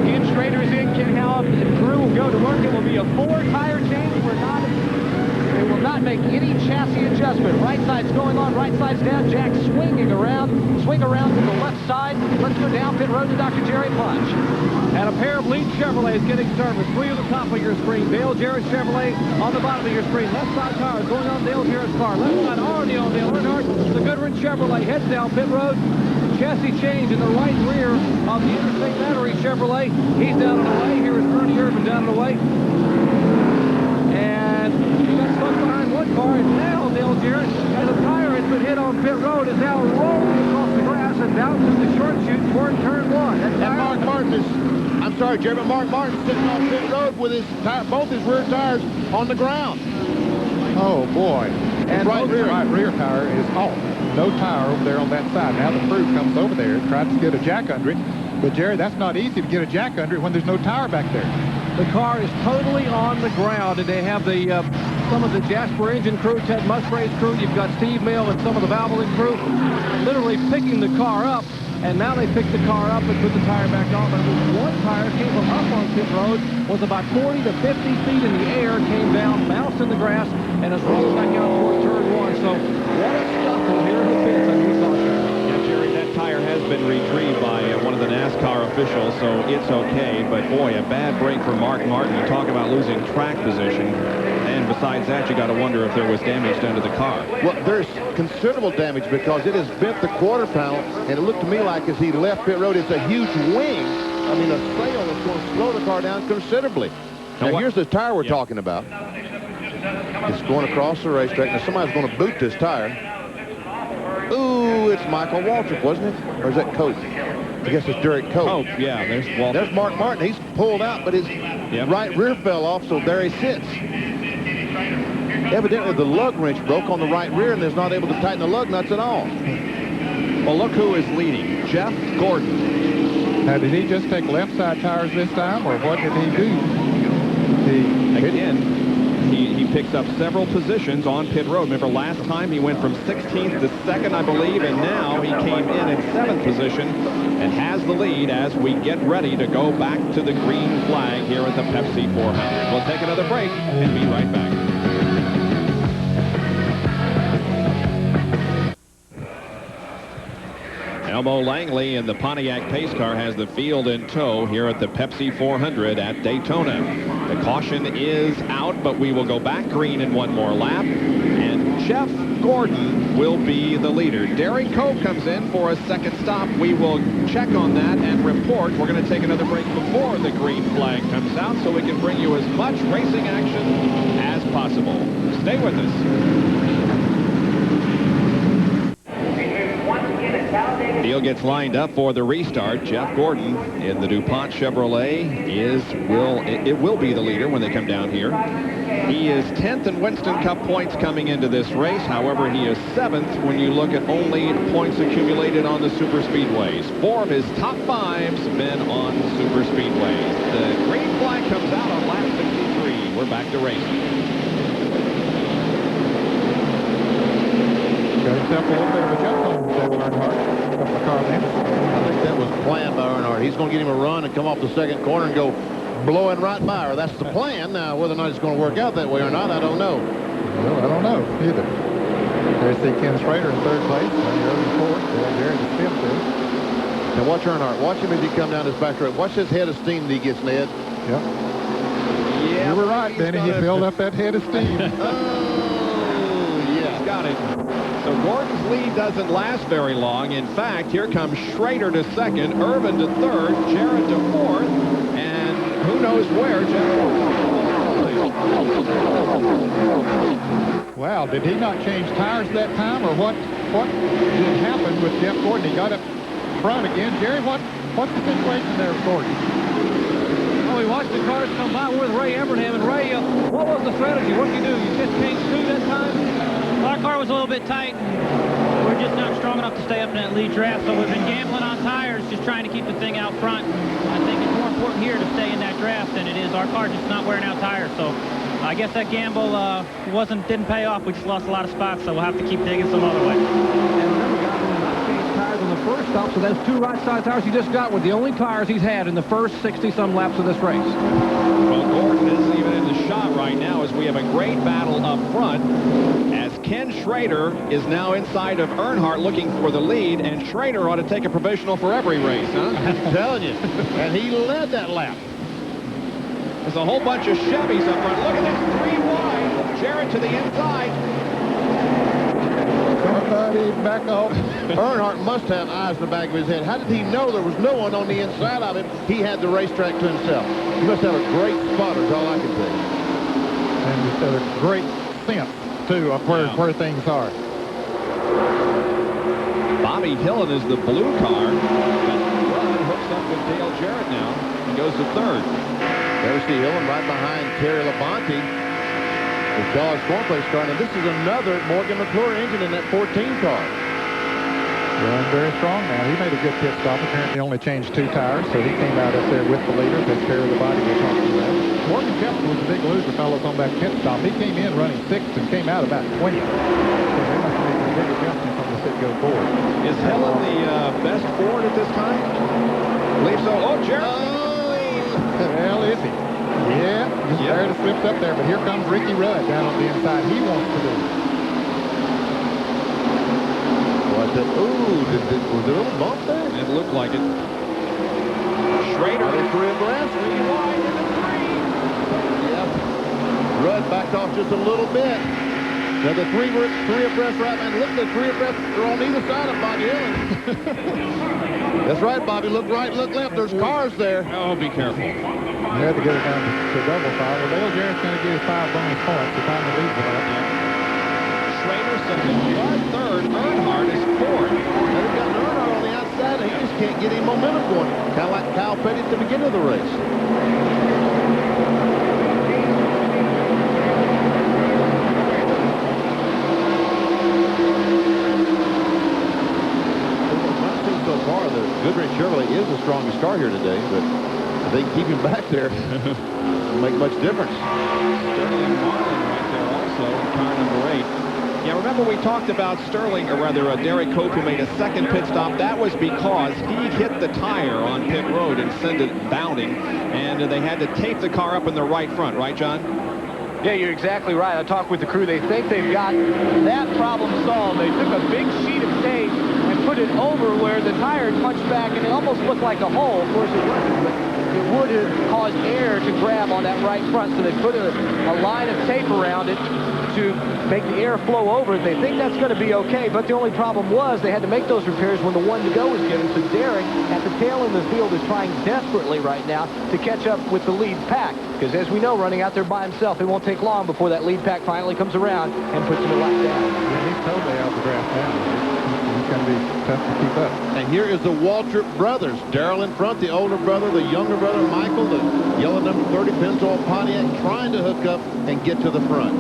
Ken Schrader is in. Ken Howell and crew will go to work. It will be a 4-tire change. It will not make any chassis adjustment. Right side's going on, right side's down. Jack swinging around. Swing around to the left side. Let's go down pit road to Dr. Jerry Punch. And a pair of lead Chevrolets getting service. 3 on the top of your screen. Dale Jarrett Chevrolet on the bottom of your screen. Left side tires going on Dale Jarrett's car. Left side already on Dale Earnhardt. The Goodwin Chevrolet heads down pit road. Chassis change in the right rear of the Interstate Battery Chevrolet. He's down and away. Here is Ernie Irvin down and away. And he got stuck behind one car, and now Dale Jarrett, as a tire has been hit on pit road, is now rolling across the grass and down to the short chute toward turn 1. And Mark Martin is, I'm sorry, Jerry, but Mark Martin's sitting on pit road with his both his rear tires on the ground. Oh, boy. And right rear tire is off. No tire over there on that side. Now the crew comes over there and tries to get a jack under it. But, Jerry, that's not easy to get a jack under it when there's no tire back there. The car is totally on the ground, and they have the some of the Jasper engine crew, Ted Musgrave's crew. You've got Steve Mill and some of the Valvoline crew literally picking the car up. And now they pick the car up and put the tire back on. But one tire came from up on pit road, was about 40 to 50 feet in the air, came down, bounced in the grass, and is rolling back out toward turn 1. So what a scuffle here in the pits on Utah Track. Yeah, Jerry, that tire has been retrieved by one of the NASCAR officials, so it's okay. But boy, a bad break for Mark Martin. You talk about losing track position. And besides that, you got to wonder if there was damage done to the car. Well, there's considerable damage because it has bent the quarter panel, and it looked to me like as he left pit road, it's a huge wing. I mean, a sail that's going to slow the car down considerably. Now here's the tire we're talking about. It's going across the racetrack. Now, somebody's going to boot this tire. Ooh, it's Michael Waltrip, wasn't it? Or is that Cope? I guess it's Derek Cope. Oh, yeah, there's Waltrip. There's Mark Martin. He's pulled out, but his right rear fell off, so there he sits. Evidently, the lug wrench broke on the right rear, and is not able to tighten the lug nuts at all. Well, look who is leading. Jeff Gordon. Now, did he just take left side tires this time, or what did he do? Again, he picks up several positions on pit road. Remember, last time he went from 16th to 2nd, I believe, and now he came in 7th position and has the lead as we get ready to go back to the green flag here at the Pepsi 400. We'll take another break and be right back. Elmo Langley in the Pontiac pace car has the field in tow here at the Pepsi 400 at Daytona. The caution is out, but we will go back green in one more lap, and Jeff Gordon will be the leader. Derek Coe comes in for a second stop. We will check on that and report. We're going to take another break before the green flag comes out so we can bring you as much racing action as possible. Stay with us. Field gets lined up for the restart. Jeff Gordon in the DuPont Chevrolet will be the leader when they come down here. He is 10th in Winston Cup points coming into this race. However, he is 7th when you look at only points accumulated on the super speedways. 4 of his top 5's been on super speedways. The green flag comes out on lap 63. We're back to racing. Got himself a little bit of a jump on Earnhardt. A couple of car lengths. I think that was planned by Earnhardt. He's going to get him a run and come off the second corner and go blowing right by her. That's the plan. Now, whether or not it's going to work out that way or not, I don't know. Well, I don't know either. There's the Ken Schrader in 3rd place. Irvin 4th. There's the 5th there. Now watch Earnhardt. Watch him as he come down this back road. Watch his head of steam that he gets, Ned. Yep. Yeah, you were right, Benny. He built up that head of steam. Oh, yeah. He's got it. So Gordon's lead doesn't last very long. In fact, here comes Schrader to 2nd, Irvin to 3rd, Jarrett to 4th, and who knows where Jeff Gordon. Wow, did he not change tires that time, or what did happen with Jeff Gordon? He got up front again. Jerry, what's the situation there with Gordon? Oh, we watched the cars come by with Ray Evernham, and Ray, what was the strategy? What did you do? You just changed 2 that time? Our car was a little bit tight. We're just not strong enough to stay up in that lead draft, so we've been gambling on tires, just trying to keep the thing out front. I think it's more important here to stay in that draft than it is our car just not wearing out tires. So I guess that gamble didn't pay off. We just lost a lot of spots, so we'll have to keep digging some other way. And remember, guys, we not changed tires on the first stop, so those 2 right side tires he just got were the only tires he's had in the first 60-some laps of this race. Well, Gordon isn't even in the shot right now as we have a great battle up front. As Ken Schrader is now inside of Earnhardt looking for the lead, and Schrader ought to take a provisional for every race, huh? I'm telling you. And he led that lap. There's a whole bunch of Chevys up front. Look at this, 3 wide. Jarrett to the inside. Somebody back off. Earnhardt must have eyes in the back of his head. How did he know there was no one on the inside of him? He had the racetrack to himself. He must have a great spotter, is all I can say. And he's got a great sense, too, of where things are. Bobby Hillin is the blue car. Rudd hooks up with Dale Jarrett now and goes to 3rd. There's the Hillin right behind Terry Labonte. The Kellogg's four-place car. And this is another Morgan McClure engine in that 14 car. Running very strong now. He made a good pit stop. Apparently only changed 2 tires, so he came out up there with the leader. Takes care of the body we're talking about. Morgan Kepler was a big loser, fellas, on that pit stop. He came in running 6th and came out about 20th. So they must make a big adjustment from the sit-go forward. Is Hillin the best Ford at this time? I believe so. Oh, Jarrett. Well, is he? Yeah, just barely slipped up there, but here comes Ricky Rudd down on the inside. He wants to do it. Was there a little bump there? It looked like it. Schrader. They're 3 abreast. 3 wide into 3. Yep. Rudd backed off just a little bit. Now the 3 abreast right man. Look, the 3 abreast are on either side of Bobby Hillin. That's right, Bobby. Look right, look left. There's cars there. Oh, be careful. You had to get it down to double 5. Well, Dale Jarrett's going to get his 5 bonus points to find the lead for that. Schrader 2nd, Rudd 3rd, Earnhardt is 4th. Now they've got Earnhardt on the outside, and he just can't get any momentum going. Kind of like Kyle Petty at the beginning of the race. So far, the Goodrich Chevrolet is the strongest car here today, but They keep him back there. Doesn't make much difference. Sterling Marlin right there also in car number 8. Yeah, remember we talked about Sterling, or rather Derek Cope, who made a second pit stop. That was because he hit the tire on pit road and sent it bounding, and they had to tape the car up in the right front, right, John? Yeah, you're exactly right. I talked with the crew. They think they've got that problem solved. They took a big sheet of tape and put it over where the tire had punched back, and it almost looked like a hole. Of course, it wasn't, but it would have caused air to grab on that right front. So they put a line of tape around it to make the air flow over it. They think that's going to be okay, but the only problem was they had to make those repairs when the one to go was given. So Derek, at the tail end of the field, is trying desperately right now to catch up with the lead pack. Because as we know, running out there by himself, it won't take long before that lead pack finally comes around and puts him a lap down. Yeah, he's totally out of the draft now. It's going to be tough to keep up. And here is the Waltrip brothers. Darrell in front, the older brother, the younger brother, Michael, the yellow number 30 Pennzoil Pontiac, trying to hook up and get to the front.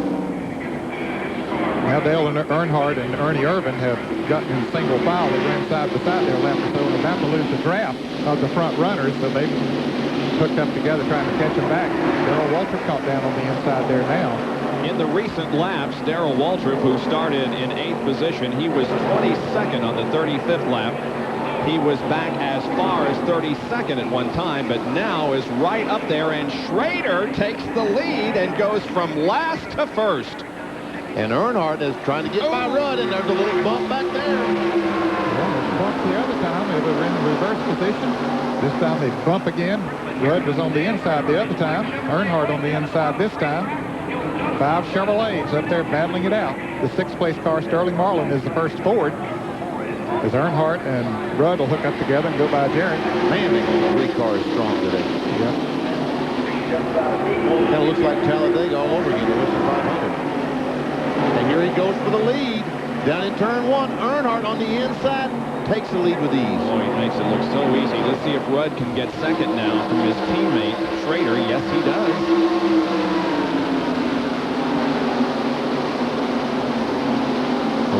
Now Dale and Earnhardt and Ernie Irvin have gotten in single file. They ran side by side there lap or so and about to lose the draft of the front runners, so they've hooked up together trying to catch them back. Darrell Waltrip caught down on the inside there now. In the recent laps, Darrell Waltrip, who started in 8th position, he was 22nd on the 35th lap. He was back as far as 32nd at one time, but now is right up there, and Schrader takes the lead and goes from last to first. And Earnhardt is trying to get by Rudd, and there's a little bump back there. Well, they bumped the other time. They were in the reverse position. This time they bump again. Rudd was on the inside the other time. Earnhardt on the inside this time. 5 Chevrolets up there battling it out. The 6th place car, Sterling Marlin, is the first forward. As Earnhardt and Rudd will hook up together and go by Jarrett. Man, the 3 car is strong today. Yeah. Kind of looks like Talladega all over again. It was the 500. And here he goes for the lead. Down in turn 1, Earnhardt on the inside takes the lead with ease. Oh, he makes it look so easy. Let's see if Rudd can get second now from his teammate, Schrader. Yes, he does.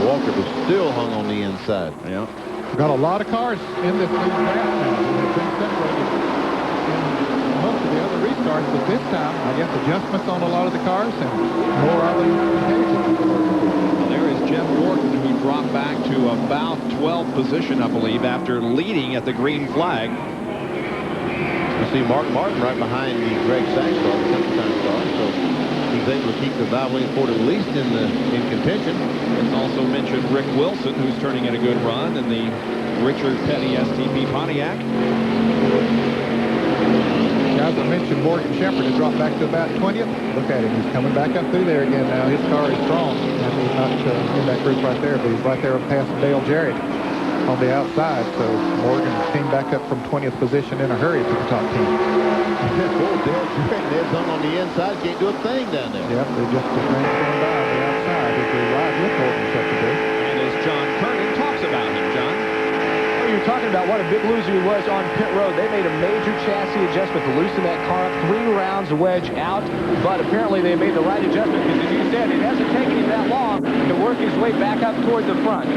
Walker was still hung on the inside. Yeah. We've got a lot of cars in this lead draft now. They've been separated in most of the other restarts, but this time, I guess adjustments on a lot of the cars and more of them. Well, there is Jeff Gordon, who dropped back to about 12th position, I believe, after leading at the green flag. You see Mark Martin right behind the Greg Sachs car, the Templeton car, so he's able to keep the Valvoline Ford at least in contention. Let's also mention Rick Wilson, who's turning in a good run in the Richard Petty STP Pontiac. Guys, I mentioned Morgan Shepherd has dropped back to about 20th. Look at him. He's coming back up through there again now. His car is strong. And he's not in that group right there, but he's right there past Dale Jarrett on the outside. So Morgan came back up from 20th position in a hurry to the top 10. Dale Jarrett, Ned's on the inside, can't do a thing down there. Yep, they just going by on the outside as they ride with Morgan Shepherd there. And as John Kernan talks about him, John. You're talking about what a big loser he was on pit road. They made a major chassis adjustment to loosen that car up, 3 rounds of wedge out, but apparently they made the right adjustment because, as you said, it hasn't taken him that long to work his way back up toward the front.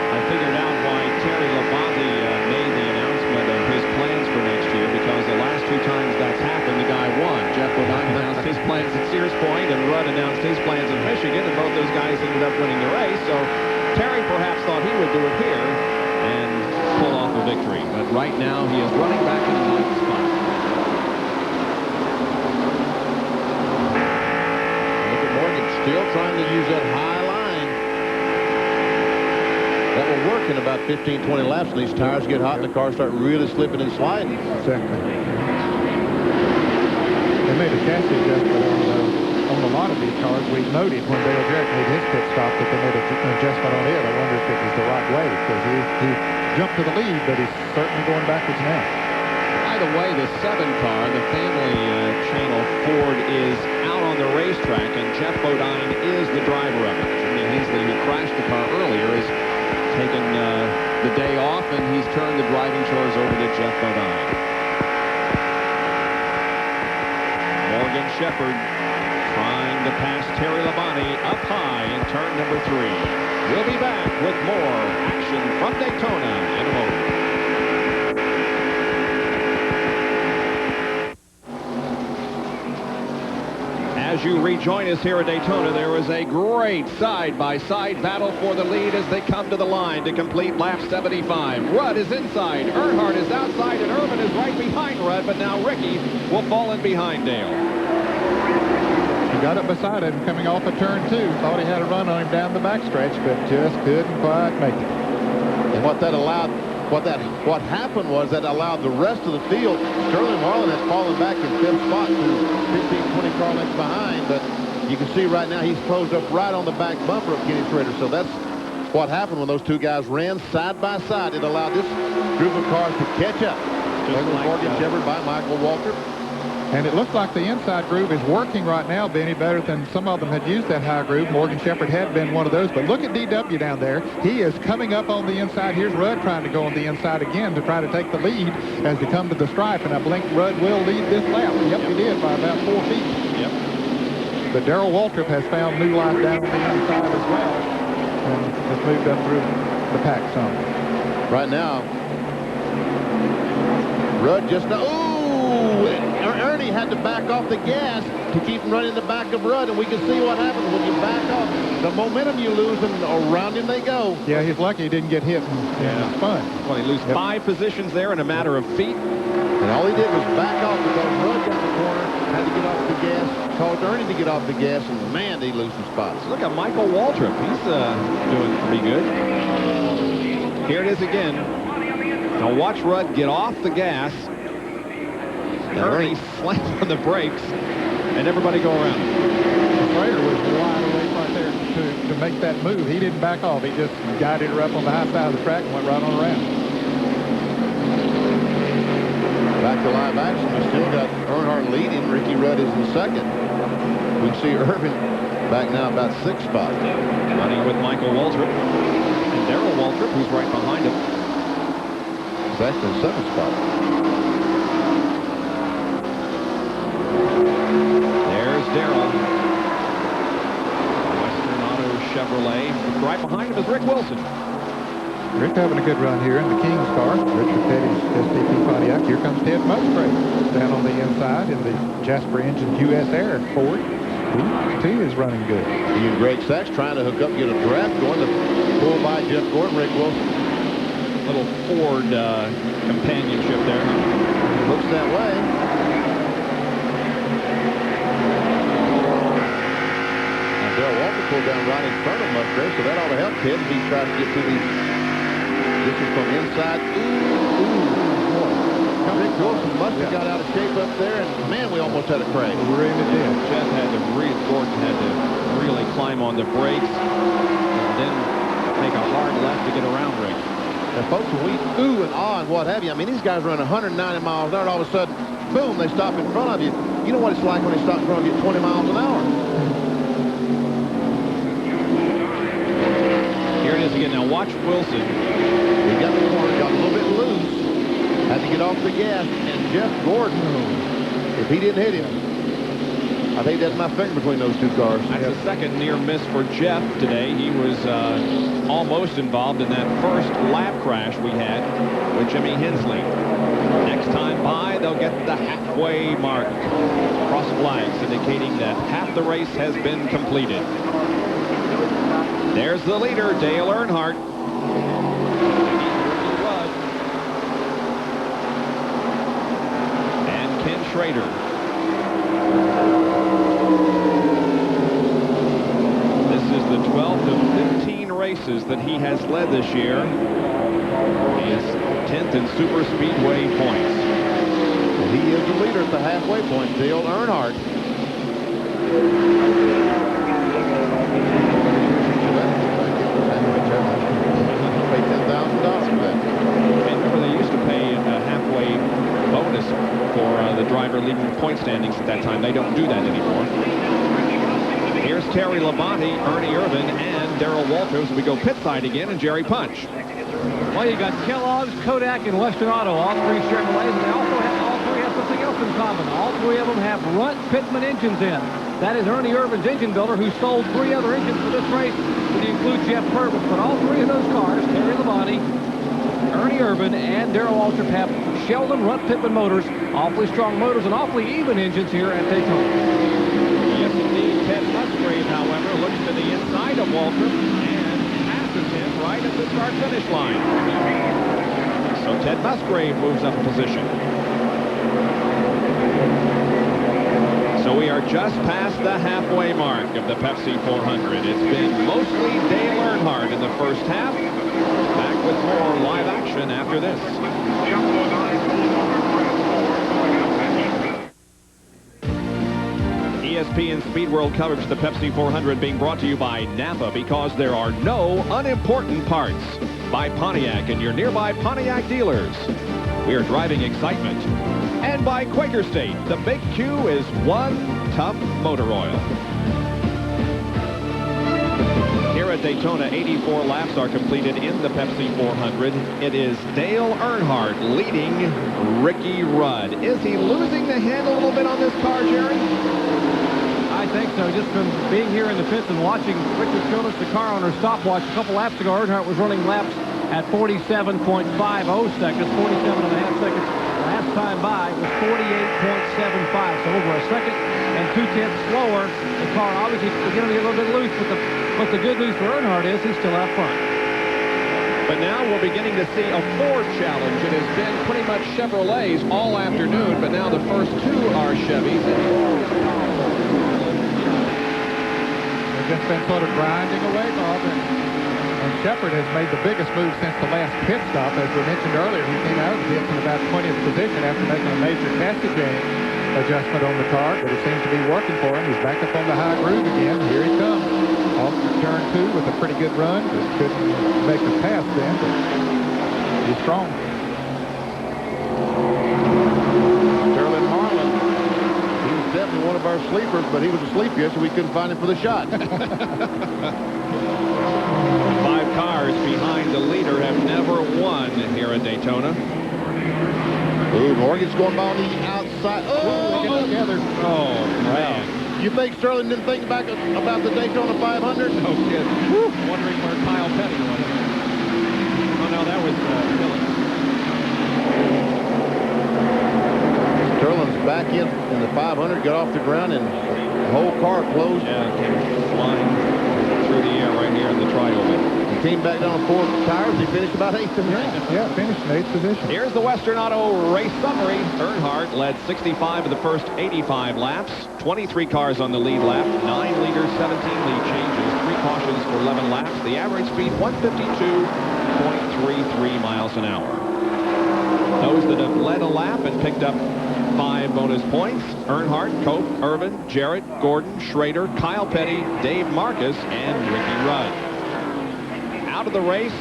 I figured out why Terry Labonte made the announcement of his plans for next year, because the last 2 times that's happened, the guy won. Jeff Bodine announced his plans at Sears Point, and Rudd announced his plans in Michigan, and both those guys ended up winning the race. So Terry perhaps thought he would do it here and pull off a victory. But right now, he is running back in the 9th spot. Look at Morgan still trying to use that high line. That will work in about 15, 20 laps, and these tires get hot and the cars start really slipping and sliding. Exactly. They made a chassis adjustment on a lot of these cars. We noted when Dale Jarrett made his pit stop that they made an adjustment on it. I wonder if it was the right way, because he jumped to the lead, but he's certainly going backwards now. By the way, the 7 car, the family channel Ford, is out on the racetrack, and Jeff Bodine is the driver of it. Jimmy Hensley, who crashed the car earlier, is taken the day off, and he's turned the driving chores over to Jeff Bodine. Morgan Shepherd trying to pass Terry Labonte up high in turn number 3. We'll be back with more action from Daytona in a moment. As you rejoin us here at Daytona, there is a great side-by-side battle for the lead as they come to the line to complete lap 75. Rudd is inside, Earnhardt is outside, and Irvin is right behind Rudd, but now Ricky will fall in behind Dale. He got up beside him coming off of turn 2. Thought he had a run on him down the backstretch, but just couldn't quite make it. And what happened was that allowed the rest of the field. Sterling Marlin has fallen back in 5th spot to 15-20 car lengths behind, but you can see right now he's closed up right on the back bumper of Kenny Schrader. So that's what happened when those two guys ran side by side. It allowed this group of cars to catch up. Just like Morgan Shepard by Michael Walker. And it looks like the inside groove is working right now, Benny, better than some of them had used that high groove. Morgan Shepard had been one of those. But look at DW down there. He is coming up on the inside. Here's Rudd trying to go on the inside again to try to take the lead as they come to the stripe. And I believe Rudd will lead this lap. Yep, he did by about 4 feet. Yep. But Darrell Waltrip has found new life down on the inside as well. And has moved up through the pack some. Right now, Rudd just... Ernie had to back off the gas to keep him running the back of Rudd, and we can see what happens when you back off. The momentum you lose, and around him they go. Yeah, he's lucky he didn't get hit in spun. Well, he loses 5 positions there in a matter of feet. And all he did was back off because Rudd got the corner, had to get off the gas, caused Ernie to get off the gas, and man, they lose some spots. Look at Michael Waltrip. He's doing pretty good. Here it is again. Now watch Rudd get off the gas. Ernie slams on the brakes, and everybody go around. Schrader was wide awake right there to make that move. He didn't back off. He just guided her up on the high side of the track and went right on around. Back to live action. We still got Earnhardt leading. Ricky Rudd is in second. We can see Irvin back now about 6 spots. Running with Michael Waltrip and Darrell Waltrip, who's right behind him. He's actually in 7th spot. There's Darrell. Western Auto Chevrolet. Right behind him is Rick Wilson. Rick having a good run here in the King's car. Richard Petty's SDP Pontiac. Here comes Ted Musgrave down on the inside in the Jasper Engine US Air Ford. He, too, is running good. He and Greg Sachs trying to hook up, get a draft going to pull by Jeff Gordon, Rick Wilson. Little Ford companionship there. Looks that way. Darrell Walker pulled down right in front of Musgrave, so that ought to help Ted as he tries to get to these. This is from inside. Rick Wilson must have got out of shape up there, and man, we almost had a crash. Really did. Jeff had to Gordon had to really climb on the brakes and then make a hard left to get around Rick. And folks, when we ooh and ah and what have you, I mean, these guys run 190 miles an hour, and all of a sudden, boom, they stop in front of you. You know what it's like when they stop in front of you at 20 miles an hour. Here it is again. Now watch Wilson. He got the corner, got a little bit loose. Had to get off the gas. And Jeff Gordon, if he didn't hit him, I think that's my finger between those two cars. That's the second near miss for Jeff today. He was almost involved in that first lap crash we had with Jimmy Hensley. Next time by, they'll get the halfway mark. Cross flags indicating that half the race has been completed. There's the leader, Dale Earnhardt. Rudd. And Ken Schrader. This is the 12th of 15 races that he has led this year. He is 10th in Super Speedway points. And he is the leader at the halfway point, Dale Earnhardt. Pay $10,000 for that. And remember, they used to pay a halfway bonus for the driver leading the point standings at that time. They don't do that anymore. Here's Terry Labonte, Ernie Irvin, and Darrell Walters. We go pit side again, and Jerry Punch. Well, you got Kellogg's, Kodak, and Western Auto, all 3 Chevrolets, and all 3 have something else in common. All 3 of them have Runt Pitman engines in. That is Ernie Irvin's engine builder, who sold 3 other engines for this race, when you include Jeff Purvis. But all 3 of those cars, Terry Labonte, Ernie Irvin, and Darrell Waltrip, have Sheldon Rutt Pittman motors. Awfully strong motors and awfully even engines here at Daytona. Yes, indeed. Ted Musgrave, however, looks to the inside of Waltrip and passes him right at the start-finish line. So Ted Musgrave moves up a position. So we are just past the halfway mark of the Pepsi 400. It's been mostly Dale Earnhardt in the first half. Back with more live action after this. ESPN Speed World coverage of the Pepsi 400 being brought to you by Napa, because there are no unimportant parts. By Pontiac and your nearby Pontiac dealers. We are driving excitement. And by Quaker State, the Big Q is one tough motor oil. Here at Daytona, 84 laps are completed in the Pepsi 400. It is Dale Earnhardt leading Ricky Rudd. Is he losing the handle a little bit on this car, Jerry? I think so. Just from being here in the pits and watching Richard showed us the car on her stopwatch a couple laps ago, Earnhardt was running laps at 47.50 seconds, 47.5 seconds. Last time by was 48.75, so over a second and 2/10 slower. The car obviously is going to be a little bit loose, but the good news for Earnhardt is he's still out front. But now we're beginning to see a Ford challenge. It has been pretty much Chevrolets all afternoon, but now the first 2 are Chevys. They've just been sort of grinding away, Bob, and Shepard has made the biggest move since the last pit stop. As we mentioned earlier, he came out of the pits in about 20th position after making a major chassis game adjustment on the car, but it seems to be working for him. He's back up on the high groove again. Here he comes. Off turn 2 with a pretty good run. Just couldn't make the pass then, but he's strong. Sterling Marlin. He was definitely one of our sleepers, but he was asleep yesterday, so we couldn't find him for the shot. 5 cars behind the leader have never won here at Daytona. Ooh, Morgan's going by on the outside. Oh, get together. Oh, man. You think Sterling didn't think back about the Daytona 500? No kidding. Wondering where Kyle Petty was. Oh, no, that was Phillips. Sterling's back in the 500, got off the ground, and the whole car closed. Yeah, it came flying through the air right here in the tri-oval. He came back down on 4 tires. He finished about 8th in the race. Yeah, finished in 8th position. Here's the Western Auto race summary. Earnhardt led 65 of the first 85 laps. 23 cars on the lead lap. 9 leaders, 17 lead changes. 3 cautions for 11 laps. The average speed, 152.33 miles an hour. Those that have led a lap and picked up 5 bonus points: Earnhardt, Cope, Irvin, Jarrett, Gordon, Schrader, Kyle Petty, Dave Marcus, and Ricky Rudd. Out of the race,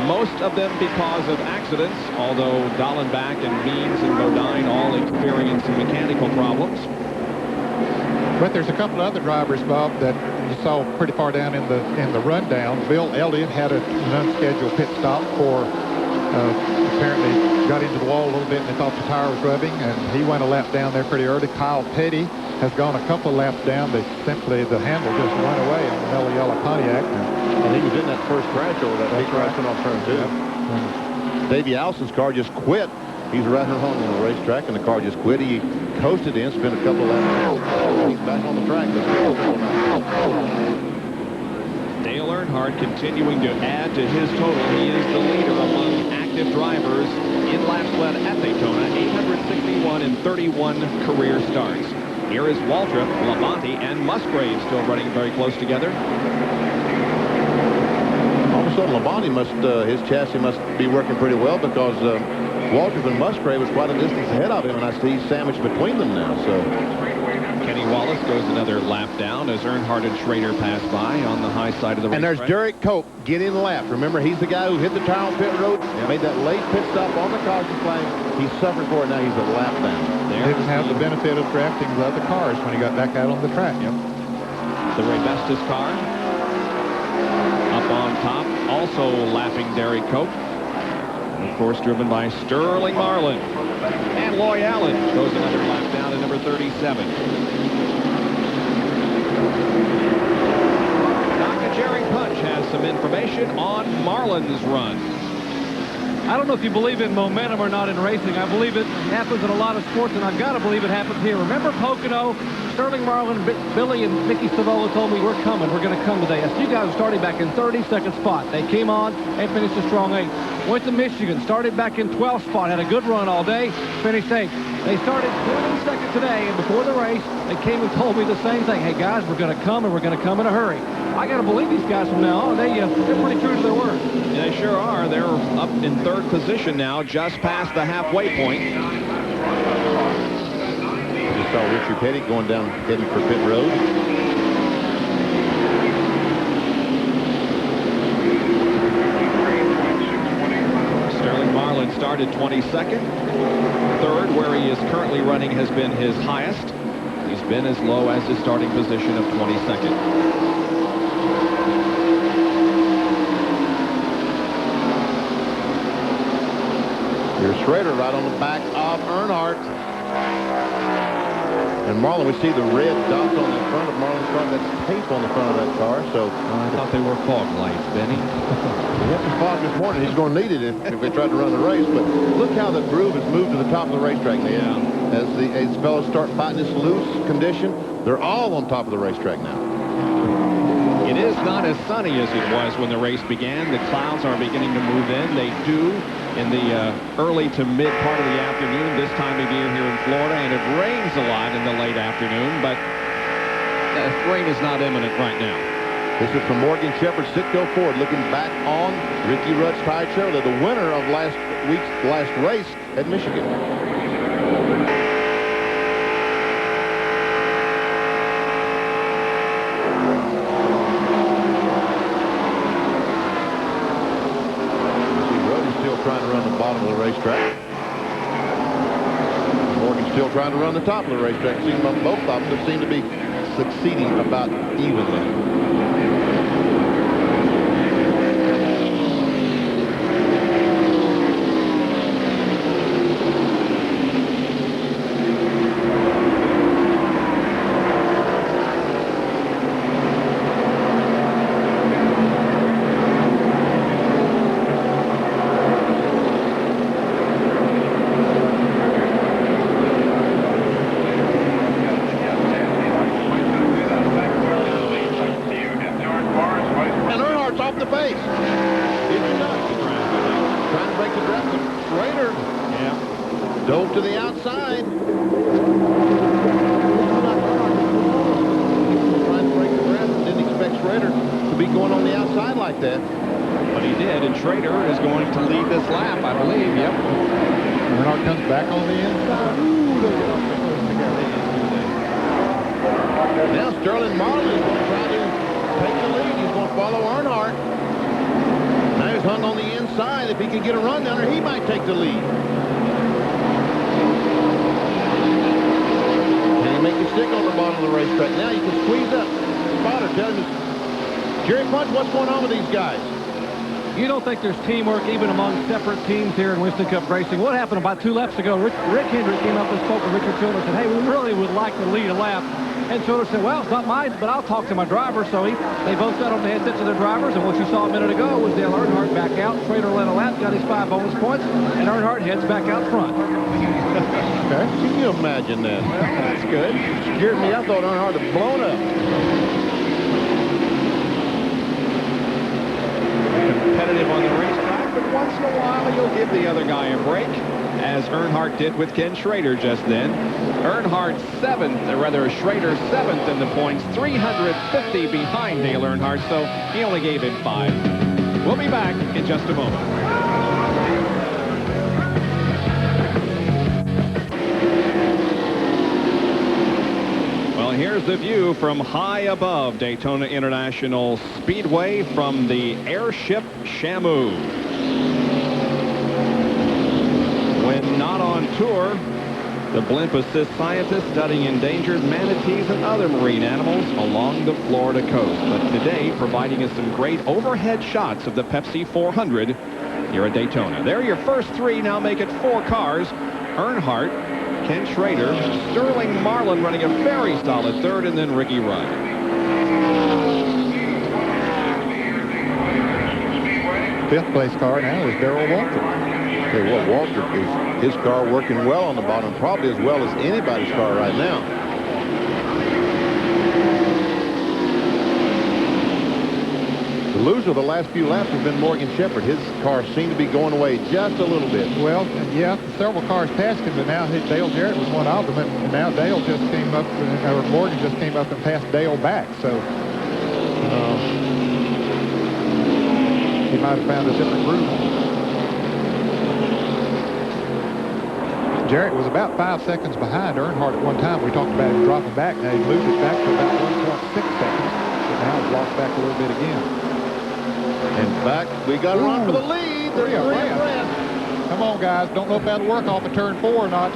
most of them because of accidents, although Dallenbach and Means and Bodine all experienced some mechanical problems. But there's a couple of other drivers, Bob, that you saw pretty far down in the rundown. Bill Elliott had an unscheduled pit stop for apparently got into the wall a little bit and they thought the tire was rubbing, and he went a lap down there pretty early. Kyle Petty has gone a couple of laps down. They simply, the handle just went away on the Mellow Yellow Pontiac. And he was in that first crash over that big crash coming off turn 2. Yep. Davey Allison's car just quit. He's riding along on the racetrack, and the car just quit. He coasted in, spent a couple of laps. He's back on the track. Dale Earnhardt continuing to add to his total. He is the leader among active drivers in laps led at Daytona. 861 and 31 career starts. Here is Waltrip, Labonte, and Musgrave still running very close together. All of a sudden, Labonte must, his chassis must be working pretty well, because Waltrip and Musgrave was quite a distance ahead of him, and I see he's sandwiched between them now. So Kenny Wallace goes another lap down as Earnhardt and Schrader pass by on the high side of the racetrack. And there's Derek Cope getting the lap. Remember, he's the guy who hit the tire on pit road, made that late pit stop on the caution flag. He suffered for it. Now he's a lap down. He didn't have the benefit of drafting the other cars when he got back out on the track. Yep. The Ray Bestis car up on top, also lapping Derek Cope. And of course, driven by Sterling Marlin. And Loy Allen goes another lap down to number 37. Dr. Jerry Punch has some information on Marlin's run. I don't know if you believe in momentum or not in racing. I believe it happens in a lot of sports, and I've got to believe it happens here. Remember Pocono? Sterling Marlin, Billy, and Mickey Stavola told me, we're coming. We're going to come today. I see you guys are starting back in 32nd spot. They came on and finished a strong 8th. Went to Michigan, started back in 12th spot, had a good run all day, finished 8th. They started 22nd today, and before the race, they came and told me the same thing. Hey, guys, we're going to come, and we're going to come in a hurry. I got to believe these guys from now on. They're pretty true to their word. Yeah, they sure are. They're up in 3rd position now, just past the halfway point. Just saw Richard Petty going down, heading for pit road. Sterling Marlin started 22nd. 3rd, where he is currently running, has been his highest. He's been as low as his starting position of 22nd. Here's Schrader right on the back of Earnhardt. And Marlin, we see the red dots on the front of Marlin's car. That's tape on the front of that car. So I thought they were fog lights, Benny. We have some fog this morning. He's going to need it if we tried to run the race. But look how the groove has moved to the top of the racetrack now. Yeah. As fellows start fighting this loose condition, they're all on top of the racetrack now. It is not as sunny as it was when the race began. The clouds are beginning to move in. They do in the early to mid part of the afternoon this time of year here in Florida, and it rains a lot in the late afternoon, but rain is not imminent right now. This is from Morgan Shepherd, Sitco Ford, looking back on Ricky Rudd's Tide Chevrolet, the winner of last race at Michigan. Trying to run the bottom of the racetrack. Morgan's still trying to run the top of the racetrack. Both of them seem to be succeeding about evenly. Dove to the outside. Trying to break the grass. Didn't expect Schrader to be going on the outside like that. But he did, and Schrader is going to lead this lap, I believe. Yep. Earnhardt comes back on the inside. Now Sterling Marlin is going to try to take the lead. He's going to follow Earnhardt. Now he's hung on the inside. If he can get a run down there, he might take the lead. Make the stick on the bottom of the racetrack. Now you can squeeze up. Spotter, tell him, Jerry Punch, what's going on with these guys? You don't think there's teamwork even among separate teams here in Winston Cup racing? What happened about 2 laps ago? Rick Hendrick came up and spoke to Richard Childress and said, hey, we really would like to lead a lap. And Childress said, well, it's not mine, but I'll talk to my driver. So they both got on the headsets of their drivers, and what you saw a minute ago was Dale Earnhardt back out. Schrader led a lap, got his 5 bonus points, and Earnhardt heads back out front. Okay. Can you imagine that? Well, that's good. Scared me. I thought Earnhardt had blown up. Competitive on the racetrack, but once in a while you'll give the other guy a break, as Earnhardt did with Ken Schrader just then. Earnhardt 7th, or rather Schrader 7th in the points, 350 behind Dale Earnhardt, so he only gave him 5. We'll be back in just a moment. Well, here's the view from high above Daytona International Speedway from the airship Shamu. When not on tour, the blimp assists scientists studying endangered manatees and other marine animals along the Florida coast. But today, providing us some great overhead shots of the Pepsi 400 here at Daytona. There are your first 3. Now make it 4 cars. Earnhardt, Ken Schrader, Sterling Marlin running a very solid 3rd, and then Ricky Rudd. Fifth place car now is Darrell Waltrip. Tell you what, Waltrip is his car working well on the bottom, probably as well as anybody's car right now. The loser of the last few laps has been Morgan Shepherd. His car seemed to be going away just a little bit. Well, yeah, several cars passed him, but now Dale Jarrett was one of them, and now Dale just came up, or Morgan just came up and passed Dale back, so he might have found a different groove. Jarrett was about 5 seconds behind Earnhardt at one time. We talked about him dropping back. Now he's moved it back to about 1.6 seconds, but now he's lost back a little bit again. In fact, we got a run for the lead. There's three abreast. Come on, guys. Don't know if that'll work off of turn 4 or not.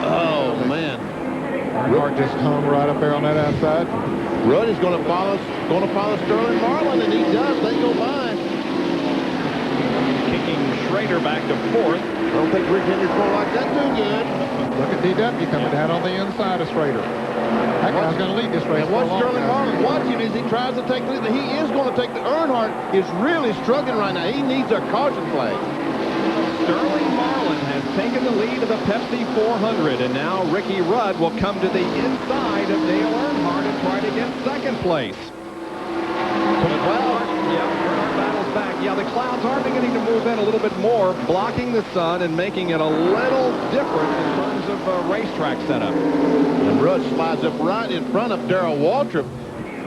Oh, man. Earnhardt just hung right up there on that outside. Rudd is going to follow Sterling Marlin, and he does. They go by. Kicking Schrader back to 4th. I don't think Rick Henry's going to like that too good. Look at DW coming down on the inside of Schrader. That guy's going to lead this race. And what Sterling Marlin watching as he tries to take the lead. He is going to take the Earnhardt is really struggling right now. He needs a caution flag. Sterling Marlin has taken the lead of the Pepsi 400, and now Ricky Rudd will come to the inside of Dale Earnhardt and try to get second place. Earnhardt battles back. Yeah, the clouds are beginning to move in a little bit more, blocking the sun and making it a little different in terms of racetrack setup. And Rudd slides up right in front of Darrell Waltrip.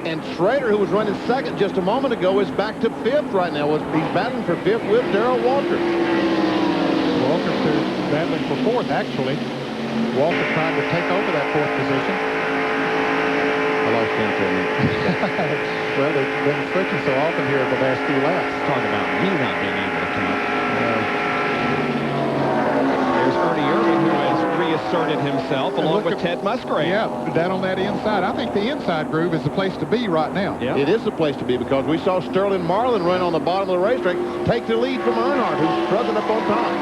And Schrader, who was running second just a moment ago, is back to 5th right now. He's battling for 5th with Darrell Waltrip. Waltrip is battling for 4th, actually. Waltrip trying to take over that 4th position. I lost count for a minute. Well, they've been switching so often here the last few laps. Talk about me not being able to count. There's Ernie Irvin, who has reasserted himself along with Ted Musgrave. Yeah, down on that inside. I think the inside groove is the place to be right now. Yep. It is the place to be because we saw Sterling Marlin run on the bottom of the racetrack, take the lead from Earnhardt, who's struggling up on top.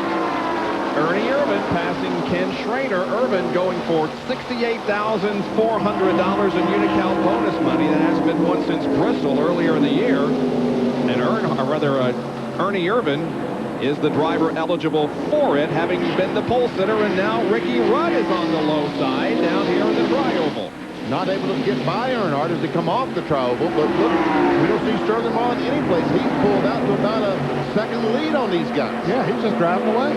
Ernie Irvin passing Ken Schrader. Irvin going for $68,400 in Unocal bonus money. That hasn't been won since Bristol earlier in the year. And Ernie Irvin is the driver eligible for it, having been the pole sitter, and now Ricky Rudd is on the low side down here in the tri-oval. Not able to get by Earnhardt as they come off the tri-oval, but look, we don't see Sterling Marlin any place. He's pulled out to about a second lead on these guys. Yeah, he's just driving away.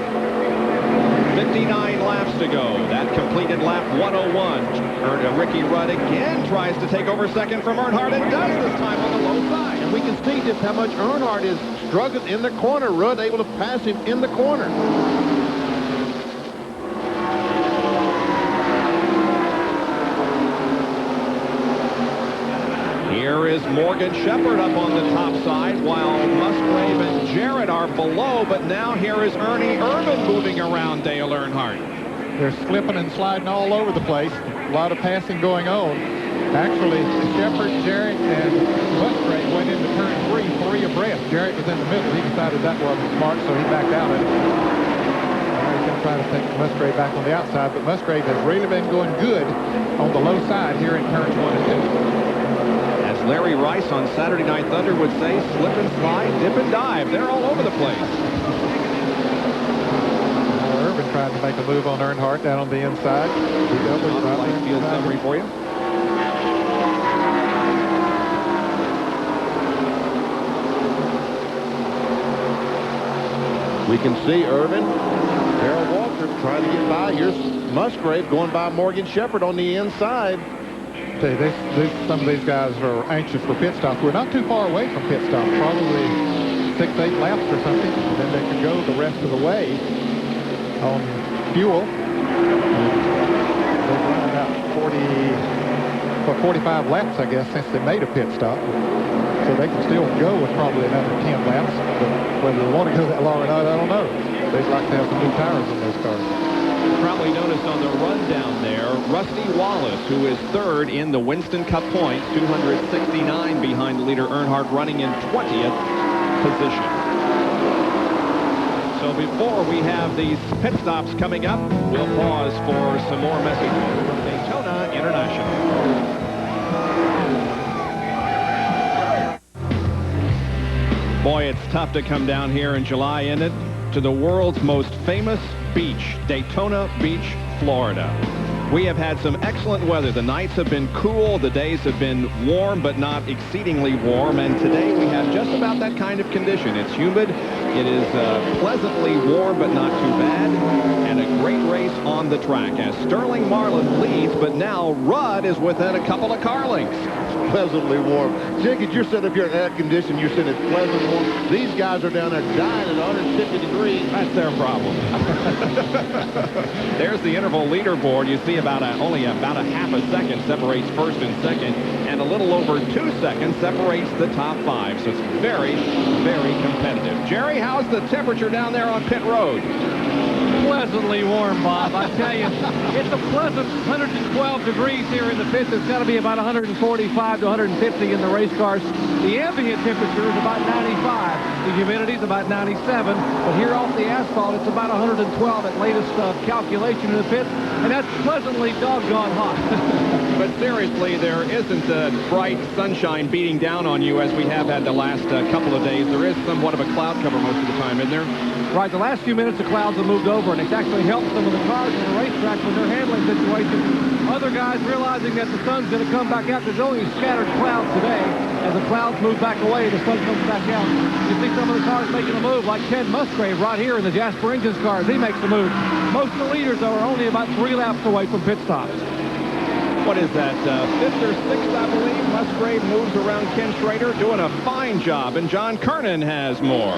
59 laps to go. That completed lap 101. Ricky Rudd again tries to take over second from Earnhardt and does this time on the low side. And we can see just how much Earnhardt is struggling in the corner. Rudd able to pass him in the corner. Here is Morgan Shepherd up on the top side while Musgrave and Jarrett are below, but now here is Ernie Irvin moving around Dale Earnhardt. They're slipping and sliding all over the place. A lot of passing going on. Actually, Shepherd, Jarrett, and Musgrave went into turn 3 abreast. Jarrett was in the middle. He decided that wasn't smart, so he backed out of it. Now he's going to try to take Musgrave back on the outside, but Musgrave has really been going good on the low side here in turns 1 and 2. Larry Rice on Saturday Night Thunder would say, slip and slide, dip and dive. They're all over the place. Irvin trying to make a move on Earnhardt down on the inside. Light field summary for you. We can see Irvin, Darrell Waltrip trying to get by. Here's Musgrave going by Morgan Shepherd on the inside. Some of these guys are anxious for pit stops. We're not too far away from pit stops, probably 6-8 laps or something. And then they can go the rest of the way on fuel. They've run about 45 laps, I guess, since they made a pit stop. So they can still go with probably another 10 laps. But whether they want to go that long or not, I don't know. They'd like to have some new tires on those cars. Probably noticed on the rundown there, Rusty Wallace, who is 3rd in the Winston Cup points, 269 behind the leader Earnhardt, running in 20th position. So before we have these pit stops coming up, we'll pause for some more messages from Daytona International. Boy, it's tough to come down here in July, isn't it? To the world's most famous beach, Daytona Beach, Florida. We have had some excellent weather. The nights have been cool. The days have been warm, but not exceedingly warm. And today we have just about that kind of condition. It's humid. It is pleasantly warm, but not too bad. And a great race on the track as Sterling Marlin leads, but now Rudd is within a couple of car lengths. Pleasantly warm. Jenkins, you're sitting up here in air conditioning. You're sitting at pleasantly warm. These guys are down there dying at 150 degrees. That's their problem. There's the interval leaderboard. You see only about a half a second separates first and second, and a little over 2 seconds separates the top 5. So it's very, very competitive. Jerry, how's the temperature down there on pit road? Pleasantly warm, Bob. I tell you, it's a pleasant 112 degrees here in the pits. It's got to be about 145 to 150 in the race cars. The ambient temperature is about 95. The humidity is about 97. But here off the asphalt, it's about 112 at latest calculation in the pits. And that's pleasantly doggone hot. But seriously, there isn't bright sunshine beating down on you as we have had the last couple of days. There is somewhat of a cloud cover most of the time, isn't there? Right, the last few minutes the clouds have moved over, and it's actually helped some of the cars on the racetrack with their handling situation. Other guys realizing that the sun's going to come back out. There's only scattered clouds today. As the clouds move back away, the sun comes back out. You see some of the cars making a move, like Ted Musgrave right here in the Jasper Engines cars. He makes a move. Most of the leaders, though, are only about 3 laps away from pit stops. What is that, 5th or 6th, I believe? Musgrave moves around Ken Schrader, doing a fine job, and John Kernan has more.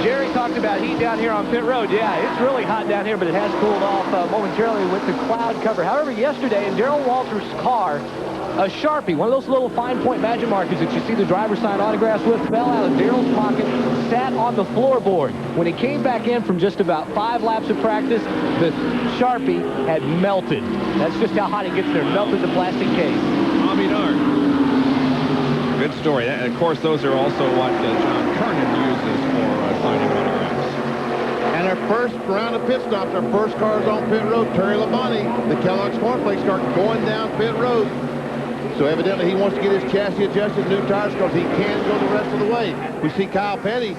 Jerry talked about heat down here on pit road. Yeah, it's really hot down here, but it has cooled off momentarily with the cloud cover. However, yesterday in Darrell Waltrip's car, a Sharpie, one of those little fine point magic markers that you see the driver's side autographs with, fell out of Darrell's pocket, sat on the floorboard. When he came back in from just about 5 laps of practice, the Sharpie had melted. That's just how hot it gets there. Melted the plastic case. I'll be darned. Good story. And of course, those are also what John Kernan uses for signing autographs. And our first round of pit stops, our first cars on pit road, Terry Labonte, the Kellogg's Cornflakes car, going down pit road. So evidently he wants to get his chassis adjusted, new tires, because he can go the rest of the way. We see Kyle Petty.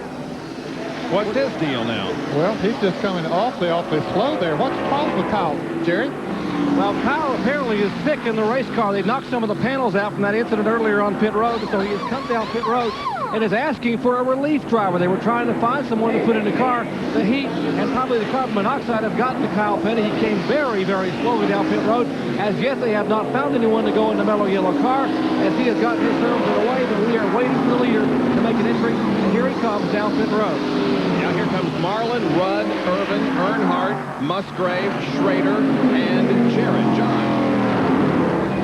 What's his deal now? Well, he's just coming awfully slow there. What's the problem with Kyle, Jerry? Well, Kyle apparently is sick in the race car. They knocked some of the panels out from that incident earlier on pit road, so he has come down pit road and is asking for a relief driver. They were trying to find someone to put in the car. The heat and probably the carbon monoxide have gotten to Kyle Petty. He came very, very slowly down pit road. As yet, they have not found anyone to go in the mellow yellow car as he has gotten his terms in the way, but we are waiting for the leader to make an entry, and here he comes down pit road. Now here comes Marlin, Rudd, Irvin, Earnhardt, Musgrave, Schrader, and Jared John.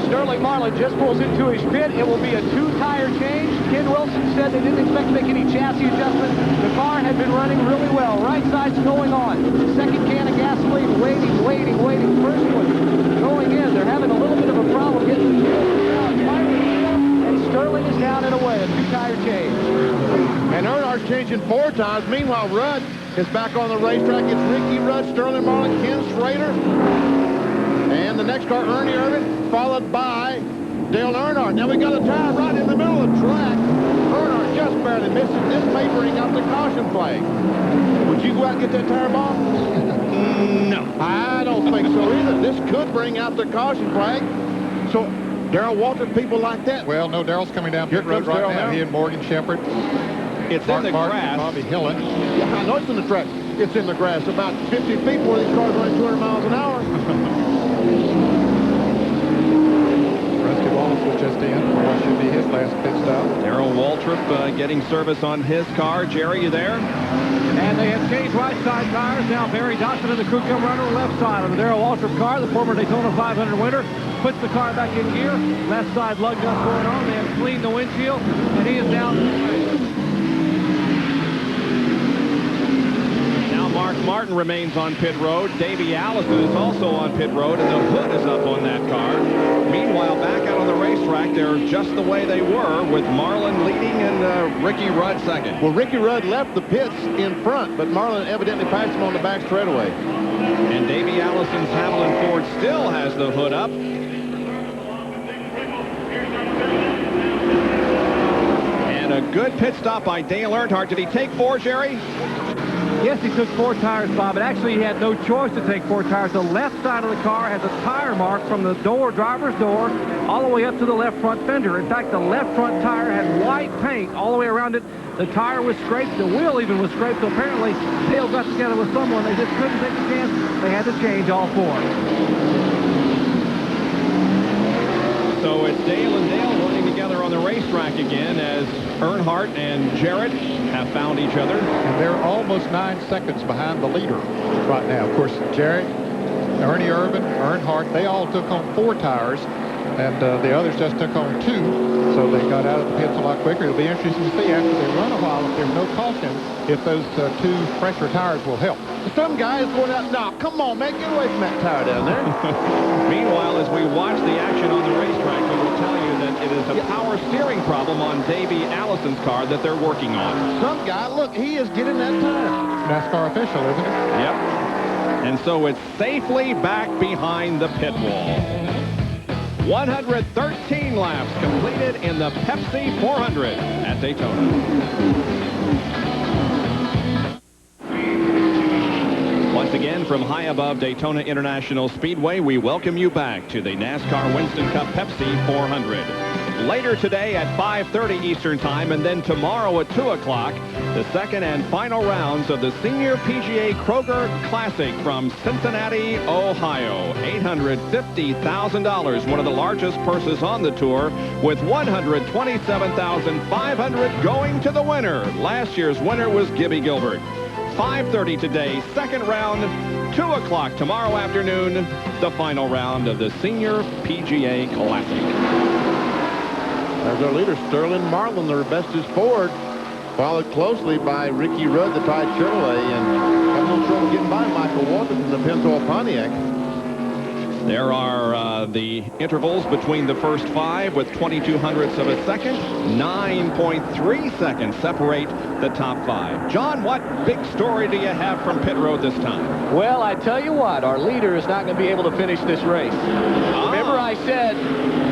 Sterling Marlin just pulls into his pit. It will be a 2-tire change. Ken Wilson said they didn't expect to make any chassis adjustments. The car had been running really well. Right side's going on. Second can of gasoline, waiting. First one going in. They're having a little bit of a problem getting the and Sterling is down and away. A 2-tire change. And Earnhardt's changing 4 times. Meanwhile, Rudd is back on the racetrack. It's Ricky Rudd, Sterling Marlin, Ken Schrader. And the next car, Ernie Irvin, followed by Dale Earnhardt. Now we got a tire right in the middle of the track. Earnhardt just barely misses. This may bring out the caution flag. Would you go out and get that tire, Bob? No. I don't think so either. This could bring out the caution flag. So Darrell Waltrip, people like that. Well, no, Darrell's coming down Here pit road comes right Darrell now. now. He and Morgan Shepherd. It's Mark in the Martin, grass. Bobby Hillin. Yeah, I know it's in the track. It's in the grass, about 50 feet where these cars running 200 miles an hour. Rusty Wallace was just in for what should be his last pit stop. Darrell Waltrip getting service on his car. Jerry, you there? And they have changed right side tires. Now Barry Dodson and the crew come running on the left side of the Darrell Waltrip car, the former Daytona 500 winner. Puts the car back in gear. Left side lug nut going on. They have cleaned the windshield, and he is down. Now Mark Martin remains on pit road. Davey Allison is also on pit road, and the hood is up on that car. Meanwhile, back out on the racetrack, they're just the way they were, with Marlin leading and Ricky Rudd second. Well, Ricky Rudd left the pits in front, but Marlin evidently passed him on the back straightaway. And Davey Allison's Hamlin Ford still has the hood up. And And a good pit stop by Dale Earnhardt. Did he take 4, Jerry? Yes, he took 4 tires, Bob, but actually he had no choice to take 4 tires. The left side of the car has a tire mark from the driver's door, all the way up to the left front fender. In fact, the left front tire had white paint all the way around it. The tire was scraped. The wheel even was scraped. So apparently, Dale got together with someone. They just couldn't take a chance. They had to change all 4. So it's Dale and Dale working together on the racetrack again as Earnhardt and Jarrett have found each other. And they're almost 9 seconds behind the leader right now. Of course, Jarrett, Ernie Irvan, Earnhardt, they all took on 4 tires, and the others just took on 2, so they got out of the pits a lot quicker. It'll be interesting to see after they run a while, if there's no caution, if those 2 fresher tires will help. Some guy is going out. No, come on, man. Get away from that tire down there. Meanwhile, as we watch the action on the racetrack, we will tell you that it is a power steering problem on Davey Allison's car that they're working on. Some guy, look, he is getting that tire. NASCAR official, isn't it? Yep. And so it's safely back behind the pit wall. 113 laps completed in the Pepsi 400 at Daytona. Once again, from high above Daytona International Speedway, we welcome you back to the NASCAR Winston Cup Pepsi 400. Later today at 5:30 Eastern Time, and then tomorrow at 2 o'clock, the second and final rounds of the Senior PGA Kroger Classic from Cincinnati, Ohio. $850,000, one of the largest purses on the tour, with $127,500 going to the winner. Last year's winner was Gibby Gilbert. 5:30 today, second round, 2 o'clock tomorrow afternoon, the final round of the Senior PGA Classic. There's our leader, Sterling Marlin, their bestest Ford, followed closely by Ricky Rudd, the Tide Chevrolet, and having a little trouble getting by Michael Waltrip in the Pinto Pontiac. There are the intervals between the first 5 with 0.22 of a second. 9.3 seconds separate the top 5. John, what big story do you have from pit road this time? Well, I tell you what, our leader is not going to be able to finish this race. Remember I said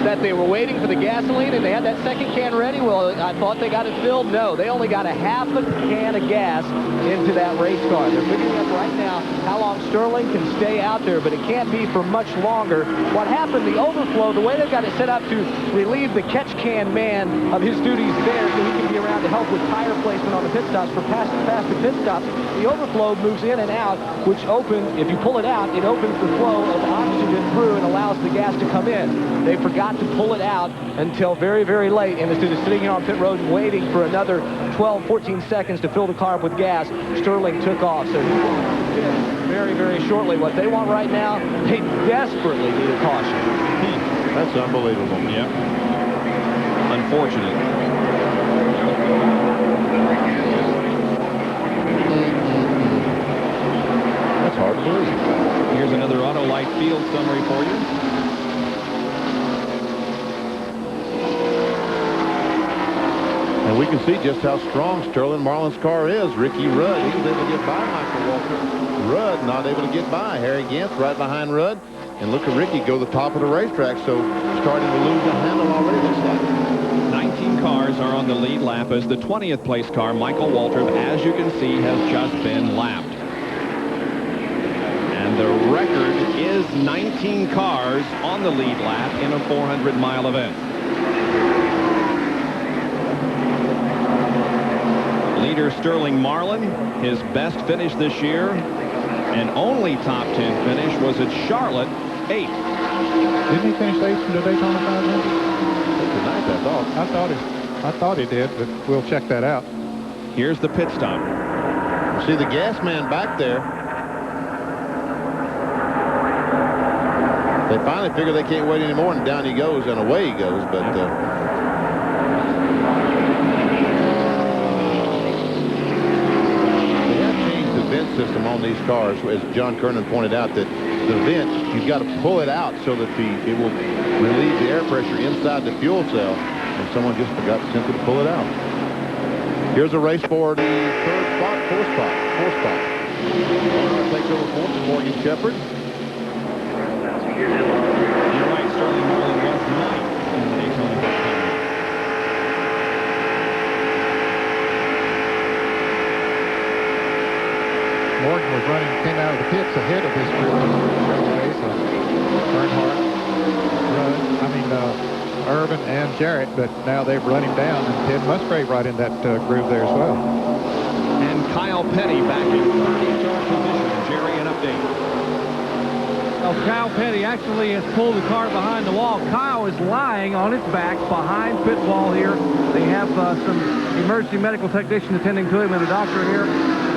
that they were waiting for the gasoline and they had that second can ready? Well, I thought they got it filled. No, they only got a half a can of gas into that race car. They're figuring out right now how long Sterling can stay out there, but it can't be for much longer. What happened, the overflow, the way they've got it set up to relieve the catch can man of his duties there so he can be around to help with tire placement on the pit stops for faster pit stops, the overflow moves in and out, which if you pull it out, it opens the flow of oxygen through and allows the gas to come in. They forgot to pull it out until very, very late, and instead of sitting here on pit road and waiting for another 12, 14 seconds to fill the car up with gas, Sterling took off. So very, very shortly. What they want right now, they desperately need a caution. That's unbelievable. Yep. Unfortunate. That's hard to believe. Here's another Autolite field summary for you. And we can see just how strong Sterling Marlin's car is. Ricky Rudd, he was able to get by Michael Waltrip. Rudd not able to get by. Harry Gantz right behind Rudd. And look at Ricky go to the top of the racetrack, so starting to lose the handle already, looks like. 19 cars are on the lead lap as the 20th place car, Michael Waltrip, as you can see, has just been lapped. And the record is 19 cars on the lead lap in a 400-mile event. Leader Sterling Marlin, his best finish this year, and only top 10 finish was at Charlotte, 8th. Didn't he finish 8th in the Daytona 500? Tonight, I thought he did, but we'll check that out. Here's the pit stop. See the gas man back there. They finally figure they can't wait anymore, and down he goes, and away he goes, but... system on these cars, as John Kernan pointed out, that the vent, you've got to pull it out so that it will relieve the air pressure inside the fuel cell, and someone just forgot simply to pull it out. Here's a race for the fourth spot. Takes over fourth to Morgan Shepherd. You're right, Sterling Marlin was 9th in the Daytona 500. Irvin and Jarrett, but now they've run him down, and Ted Musgrave right in that groove there as well. And Kyle Petty back in 33rd position. Jerry, an update. Well, Kyle Petty actually has pulled the car behind the wall. Kyle is lying on its back behind pit wall here. They have some emergency medical technician attending to him and a doctor here.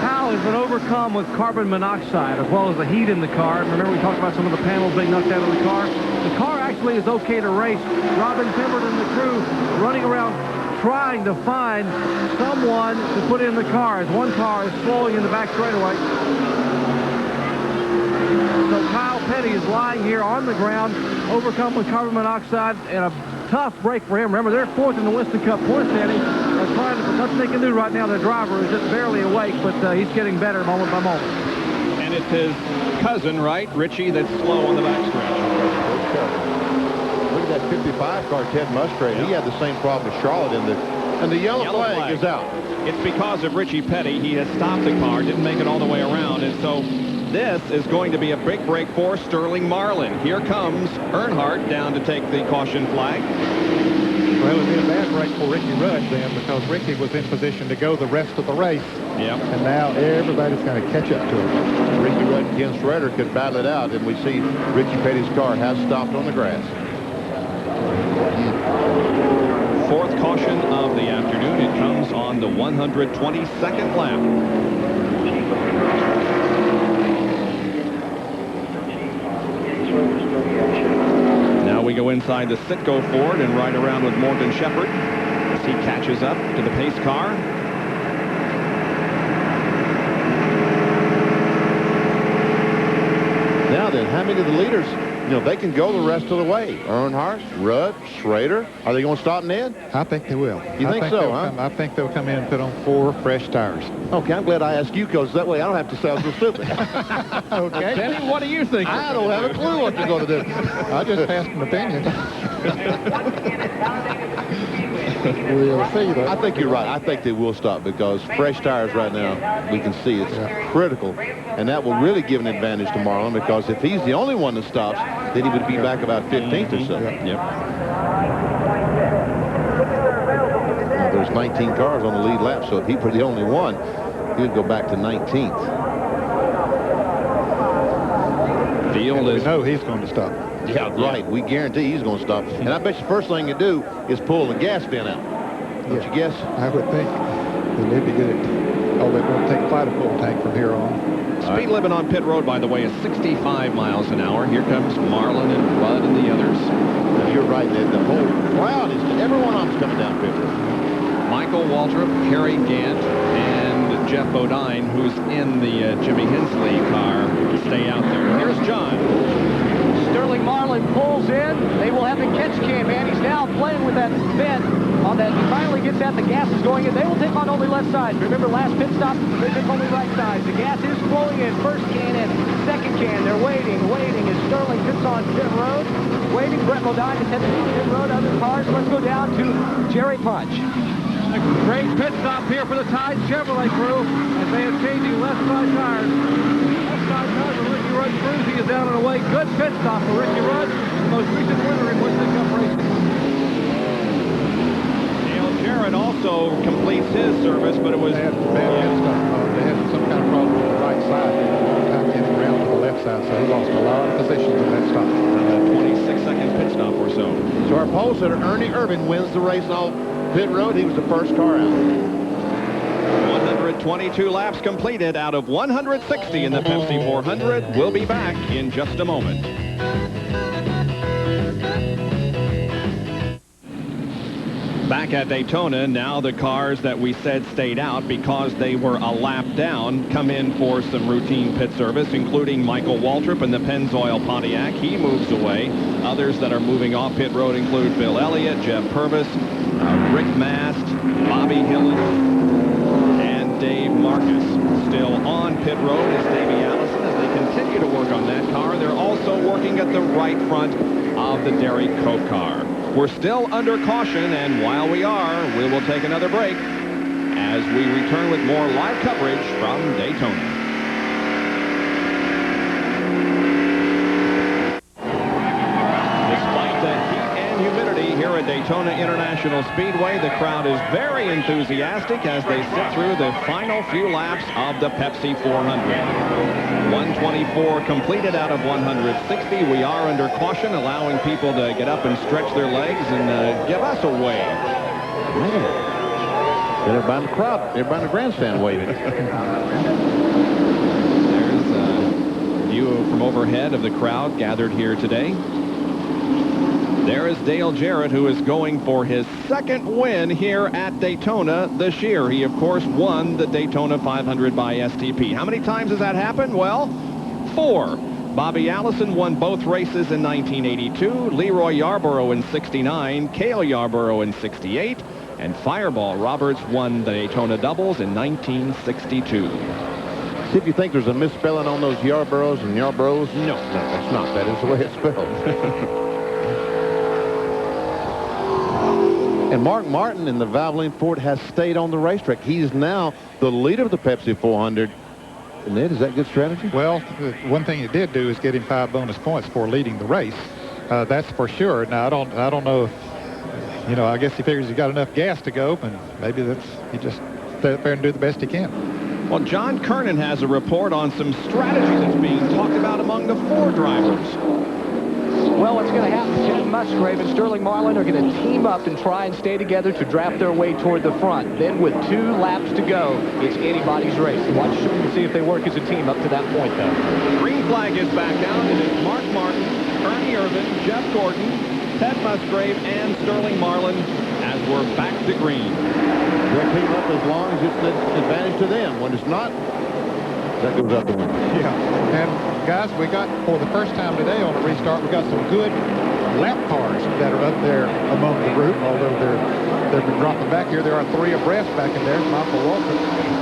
Kyle has been overcome with carbon monoxide as well as the heat in the car. Remember, we talked about some of the panels being knocked out of the car. The car actually is okay to race. Robin Pembert and the crew running around trying to find someone to put in the car as one car is slowing in the back straightaway. So Kyle Petty is lying here on the ground, overcome with carbon monoxide, and a tough break for him. Remember, they're fourth in the Winston Cup point standing. They're trying to, nothing they can do right now. Their driver is just barely awake, but he's getting better moment by moment. And it's his cousin, right, Richie, that's slow on the backstretch. Look at that 55 car, Ted Musgrave. He had the same problem as Charlotte and the yellow flag is out. It's because of Richie Petty. He has stopped the car, didn't make it all the way around, and so this is going to be a big break for Sterling Marlin. Here comes Earnhardt down to take the caution flag. Well, it would be a bad break for Ricky Rudd then, because Ricky was in position to go the rest of the race. Yep. And now everybody's going to catch up to him. Ricky Rudd and Ken Schrader could battle it out, and we see Richie Petty's car has stopped on the grass. Fourth caution of the afternoon. It comes on the 122nd lap. Now we go inside the Citgo Ford and ride around with Morgan Shepherd as he catches up to the pace car. Now then, how many of the leaders, they can go the rest of the way? Earnhardt, Rudd, Schrader. Are they going to stop Ned? I think they will. You think so, huh? I think they'll come in and put on 4 fresh tires. Okay, I'm glad I asked you, because that way I don't have to sound so stupid. Okay. Benny, what do you think? I don't have a clue what they're going to do. I just passed an opinion. We'll see, though. I think you're right. I think they will stop, because fresh tires right now, we can see it's critical. And that will really give an advantage to Marlin, because if he's the only one that stops, then he would be back about 15th or so. Yep. Now, there's 19 cars on the lead lap, so if he were the only one, he would go back to 19th. Field is... We know he's going to stop. Yeah, right. We guarantee he's going to stop. And I bet you the first thing you do is pull the gas bin out. Don't you guess? I would think they need to get it. Oh, they won't take quite a full tank from here on. Speed limit on pit road, by the way, is 65 miles an hour. Here comes Marlin and Rudd and the others. Now, you're right, Ned. The whole crowd is, every one of them's coming down pit road. Michael Waltrip, Harry Gant, and Jeff Bodine, who's in the Jimmy Hensley car, to stay out there. Here's John. Sterling Marlin pulls in. They will have the catch can, man. He's now playing with that vent on that. He finally gets out. The gas is going in. They will take on only left side. Remember, last pit stop, they took only right side. The gas is flowing in. First can in. Second can. They're waiting as Sterling pits on pit road. Waiting. Brett Bodine is heading to pit road. Other cars. Let's go down to Jerry Punch. A great pit stop here for the Tide Chevrolet crew as they are changing left side tires. Left side tires for Ricky Rudd cruising is down and away. Good pit stop for Ricky Rudd, the most recent winner in Winston Cup racing. Dale Jarrett also completes his service, but it was... They had bad pit stop. They had some kind of problem with the right side. They had a long time getting around to the left side, so he lost a lot of positions in that stop. 26-second pit stop or so. So our pole sitter, Ernie Irvin, wins the race off pit road. He was the first car out. 122 laps completed out of 160 in the Pepsi 400. We'll be back in just a moment. Back at Daytona, now the cars that we said stayed out because they were a lap down come in for some routine pit service, including Michael Waltrip in the Pennzoil Pontiac. He moves away. Others that are moving off pit road include Bill Elliott, Jeff Purvis, Rick Mast, Bobby Hillen, and Dave Marcus. Still on pit road is Davey Allison as they continue to work on that car. They're also working at the right front of the Derek Cope car. We're still under caution, and while we are, we will take another break as we return with more live coverage from Daytona. Despite the heat and humidity, here here at Daytona International Speedway. The crowd is very enthusiastic as they sit through the final few laps of the Pepsi 400. 124 completed out of 160. We are under caution, allowing people to get up and stretch their legs and give us a wave. Man. Everybody in the crowd, everybody in the grandstand waving. There's a view from overhead of the crowd gathered here today. There is Dale Jarrett, who is going for his second win here at Daytona this year. He, of course, won the Daytona 500 by STP. How many times has that happened? Well, 4. Bobby Allison won both races in 1982, Leroy Yarborough in 69, Cale Yarborough in 68, and Fireball Roberts won the Daytona doubles in 1962. See if you think there's a misspelling on those Yarboroughs and Yarboroughs. No, that's not. That is the way it's spelled. And Mark Martin in the Valvoline Ford has stayed on the racetrack. He's now the leader of the Pepsi 400. And Ned, is that good strategy? Well, one thing it did do is get him 5 bonus points for leading the race. That's for sure. Now, I don't know if, you know, I guess he figures he's got enough gas to go, and maybe he just stay up there and do the best he can. Well, John Kernan has a report on some strategy that's being talked about among the Ford drivers. Well, what's going to happen? Ken Musgrave and Sterling Marlin are going to team up and try and stay together to draft their way toward the front. Then with 2 laps to go, it's anybody's race. Watch and see if they work as a team up to that point, though. Green flag is back down. It is Mark Martin, Ernie Irvin, Jeff Gordon, Ted Musgrave, and Sterling Marlin as we're back to green. They'll team up as long as it's an advantage to them. When it's not, that goes up the window. Yeah. And guys, we got, for the first time today on the restart, we got some good lap cars that are up there among the group, although they've been dropping back here. There are 3 abreast back in there. Michael Walker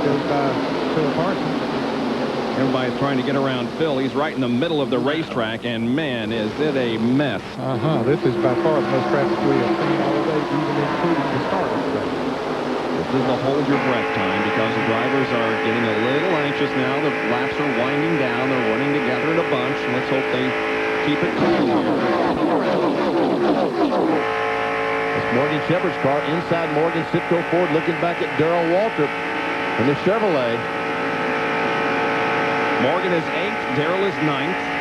goes by Phil Parsons. Everybody's trying to get around Phil. He's right in the middle of the racetrack, and man, is it a mess. This is by far the most traffic we have seen all day, even including the start of the day. This is the hold your breath time because the drivers are getting a little anxious now. The laps are winding down. They're running together in a bunch. Let's hope they keep it clean here. It's Morgan Shepherd's car inside Morgan Sitco Ford, looking back at Darrell Walter in the Chevrolet. Morgan is 8th. Darrell is 9th.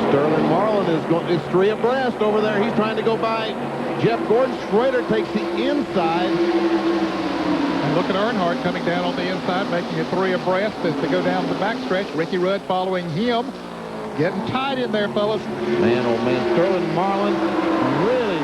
Sterling Marlin is 3 abreast over there. He's trying to go by Jeff Gordon. Schrader takes the inside. And look at Earnhardt coming down on the inside, making it 3 abreast as they go down the backstretch. Ricky Rudd following him. Getting tight in there, fellas. Man, oh man, Sterling Marlin really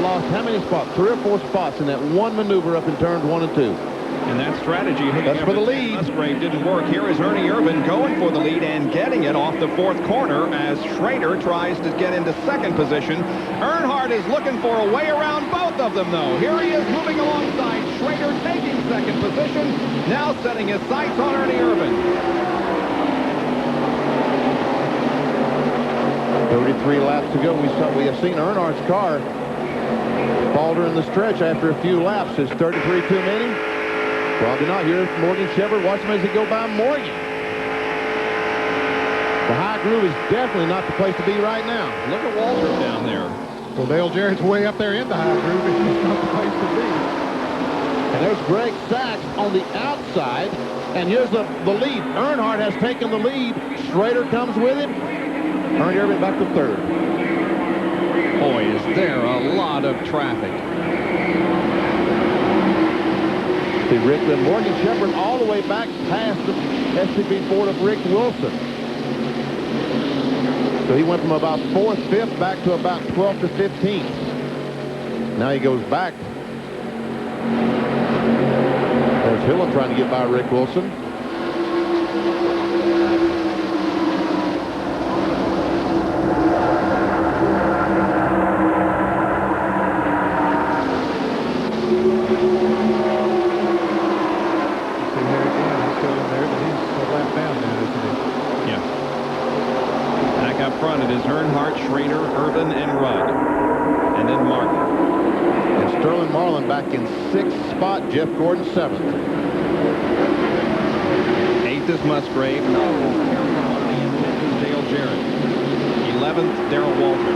lost how many spots? 3 or 4 spots in that one maneuver up in turns 1 and 2. And that strategy, that's for the lead. Musgrave didn't work. Here is Ernie Irvin going for the lead and getting it off the 4th corner as Schrader tries to get into 2nd position. Earnhardt is looking for a way around both of them, though. Here he is moving alongside Schrader, taking 2nd position, now setting his sights on Ernie Irvin. 33 laps to go. We have seen Earnhardt's car falter in the stretch after a few laps. Is 33 too many? Probably not. Here's Morgan Shepherd. Watch him as he go by Morgan. The high groove is definitely not the place to be right now. Look at Walter down there. Well, Dale Jarrett's way up there in the high groove. It's not the place to be. And there's Greg Sachs on the outside. And here's the lead. Earnhardt has taken the lead. Schrader comes with him. Ernie Irvin back to 3rd. Boy, is there a lot of traffic. See Rick and Morgan Shepherd all the way back past the STP Ford of Rick Wilson. So he went from about 4th, 5th back to about 12th to 15th. Now he goes back. There's Hilla trying to get by Rick Wilson. Up front, it is Earnhardt, Schrader, Irvin, and Rudd. And then Martin. And Sterling Marlin back in 6th spot. Jeff Gordon 7th. 8th is Musgrave. 7th, Darrell Walter.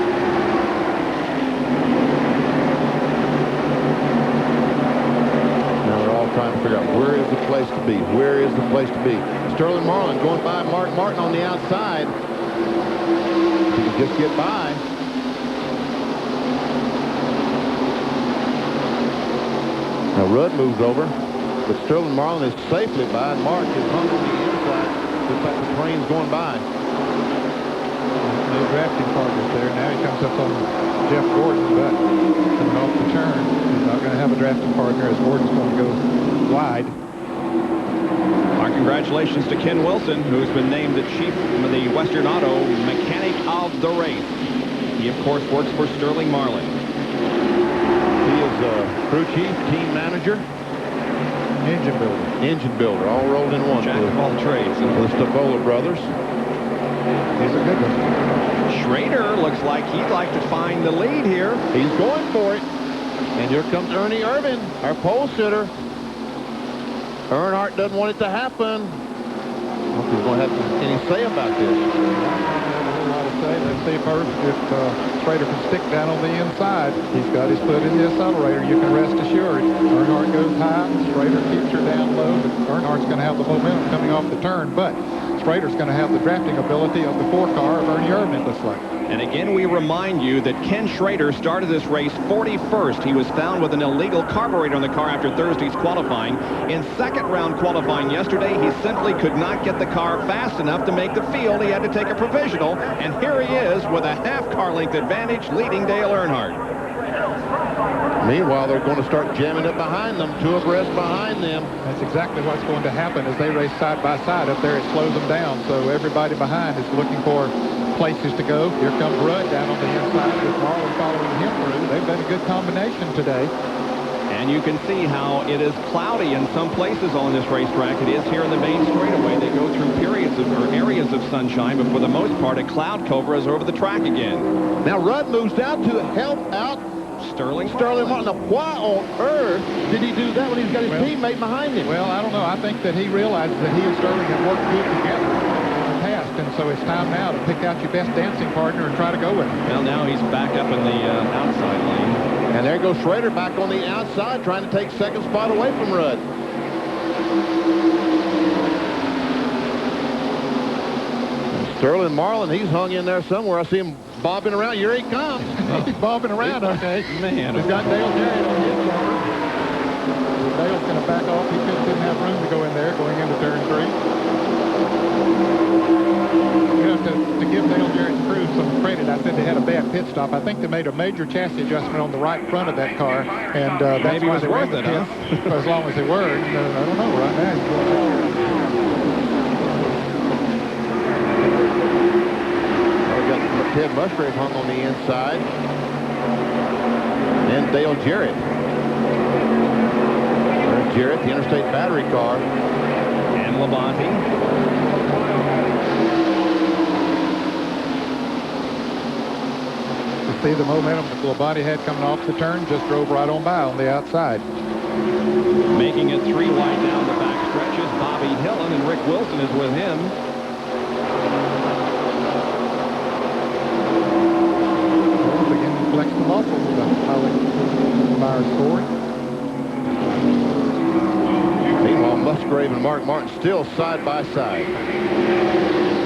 Now they're all trying to figure out where is the place to be. Where is the place to be? Sterling Marlin going by Mark Martin on the outside. He can just get by. Now Rudd moves over, but Sterling Marlin is safely by, and Mark is hung on the inside, just like the train's going by. No drafting partners there. Now he comes up on Jeff Gordon, but coming off the turn, he's not going to have a drafting partner as Gordon's going to go wide. Our congratulations to Ken Wilson, who's been named the chief of the Western Auto Mechanic of the race. He, of course, works for Sterling Marlin. He is crew chief, team manager, Engine builder. engine builder, all rolled in one. Jack of all trades. The Stavola brothers. He's a good one. Schrader looks like he'd like to find the lead here. He's going for it. And here comes Ernie Irvin, our pole sitter. Earnhardt doesn't want it to happen. I hope he's going to have any say about this. Let's see if Schrader can stick down on the inside. He's got his foot in the accelerator. You can rest assured. Earnhardt goes high. Schrader keeps her down low. But Earnhardt's going to have the momentum coming off the turn. But Schrader's going to have the drafting ability of the 4-car of Ernie Irvin, it looks like. And again, we remind you that Ken Schrader started this race 41st. He was found with an illegal carburetor on the car after Thursday's qualifying. In second-round qualifying yesterday, he simply could not get the car fast enough to make the field. He had to take a provisional, and here he is with a half-car length advantage leading Dale Earnhardt. Meanwhile, they're going to start jamming up behind them, 2 abreast behind them. That's exactly what's going to happen as they race side by side up there. It slows them down, so everybody behind is looking for places to go. Here comes Rudd down on the inside with Marlin following him through. They've done a good combination today. And you can see how it is cloudy in some places on this racetrack. It is here in the main straightaway. They go through periods of, or areas of sunshine, but for the most part, a cloud cover is over the track again. Now Rudd moves down to help out Sterling Marlin. Now, why on earth did he do that when he's got his teammate behind him? Well, I don't know. I think that he realizes that he and Sterling have worked good together in the past, and so it's time now to pick out your best dancing partner and try to go with him. Well, now he's back up in the outside lane. And there goes Schrader back on the outside, trying to take second spot away from Rudd. And Sterling Marlin, he's hung in there somewhere. I see him bobbing around. Here he comes. He's bobbing around, okay. Man. He's got Dale Jarrett on his corner. Dale's going to back off. He didn't have room to go in there going into turn 3. You have to give Dale Jarrett's crew some credit. I said they had a bad pit stop. I think they made a major chassis adjustment on the right front of that car, and that's Maybe why it was they were in worth the it, pit for as long as they were. I don't know right now. Ted Musgrave hung on the inside. And Dale Jarrett. There's Jarrett, the Interstate Battery car. And Labonte. To see the momentum that Labonte had coming off the turn, just drove right on by on the outside. Making it 3 wide down the back stretches. Bobby Hillen, and Rick Wilson is with him. Flex the muscles of the Holly Myers Ford. Meanwhile, Musgrave and Mark Martin still side by side.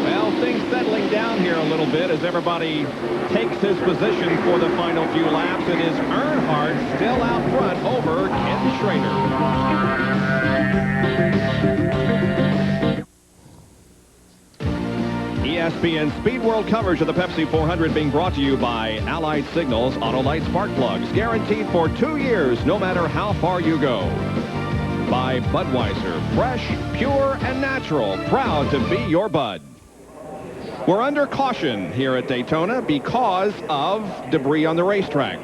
Well, things settling down here a little bit as everybody takes his position for the final few laps. It is Earnhardt still out front over Ken Schrader. ESPN Speed World coverage of the Pepsi 400 being brought to you by Allied Signals Autolite Spark Plugs. Guaranteed for 2 years, no matter how far you go. By Budweiser, fresh, pure, and natural. Proud to be your Bud. We're under caution here at Daytona because of debris on the racetrack.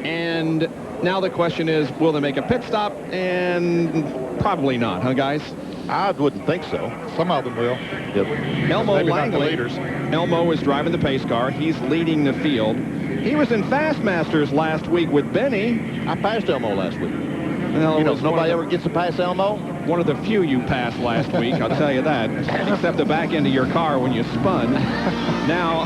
And now the question is, will they make a pit stop? And probably not, huh, guys? I wouldn't think so. Some of them will. Yep. Elmo Maybe not the Langley. leaders. Elmo is driving the pace car. He's leading the field. He was in Fastmasters last week with Benny. I passed Elmo last week. Well, You know, nobody ever gets to pass Elmo. One of the few you passed last week, I'll tell you that. Except the back end of your car when you spun. Now,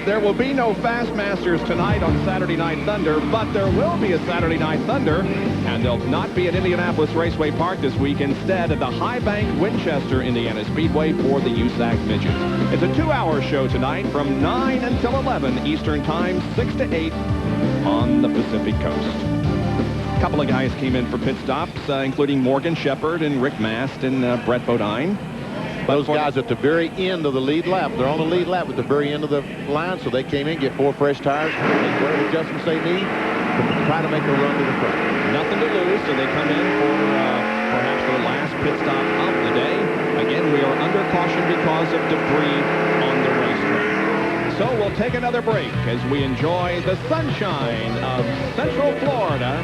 there will be no Fast Masters tonight on Saturday Night Thunder, but there will be a Saturday Night Thunder, and they'll not be at Indianapolis Raceway Park this week. Instead, at the High Bank Winchester, Indiana Speedway for the USAC Midgets. It's a 2-hour show tonight from 9 until 11 Eastern Time, 6 to 8 on the Pacific Coast. A couple of guys came in for pit stops, including Morgan Shepherd and Rick Mast and Brett Bodine. Those guys at the very end of the lead lap. They're on the lead lap at the very end of the line, so they came in, get 4 fresh tires, make whatever adjustments they need to try to make a run to the front. Nothing to lose, so they come in for perhaps their last pit stop of the day. Again, we are under caution because of debris on the racetrack. So we'll take another break as we enjoy the sunshine of Central Florida.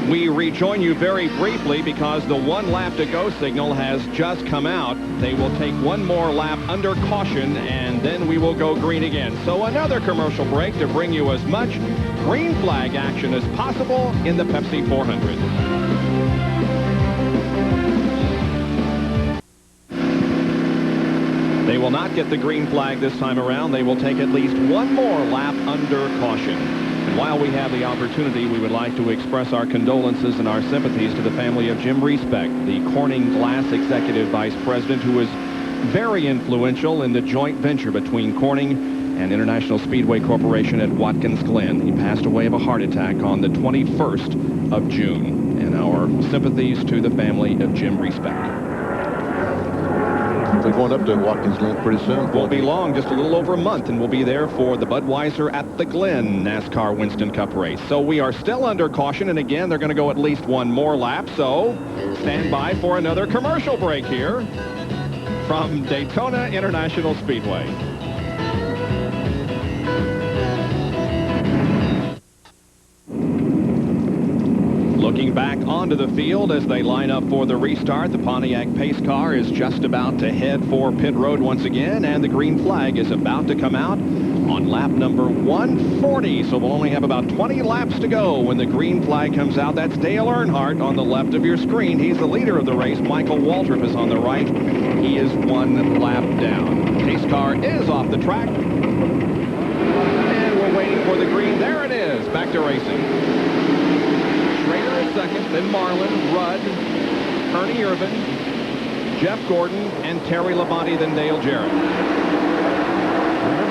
We rejoin you very briefly because the 1 lap to go signal has just come out. They will take 1 more lap under caution, and then we will go green again. So another commercial break to bring you as much green flag action as possible in the Pepsi 400. They will not get the green flag this time around. They will take at least 1 more lap under caution. And while we have the opportunity, we would like to express our condolences and our sympathies to the family of Jim Reespect, the Corning Glass Executive Vice President, who was very influential in the joint venture between Corning and International Speedway Corporation at Watkins Glen. He passed away of a heart attack on the 21st of June. And our sympathies to the family of Jim Reespect. We're going up to Watkins Glen pretty soon. Won't be long, just a little over a month, and we'll be there for the Budweiser at the Glen NASCAR Winston Cup race. So we are still under caution, and again, they're going to go at least 1 more lap. So stand by for another commercial break here from Daytona International Speedway. Looking back onto the field as they line up for the restart, the Pontiac pace car is just about to head for pit road once again, and the green flag is about to come out on lap number 140. So we'll only have about 20 laps to go when the green flag comes out. That's Dale Earnhardt on the left of your screen. He's the leader of the race. Michael Waltrip is on the right. He is 1 lap down. Pace car is off the track. And we're waiting for the green. There it is. Back to racing. Second, then Marlin, Rudd, Ernie Irvin, Jeff Gordon, and Terry Labonte, then Dale Jarrett. Remember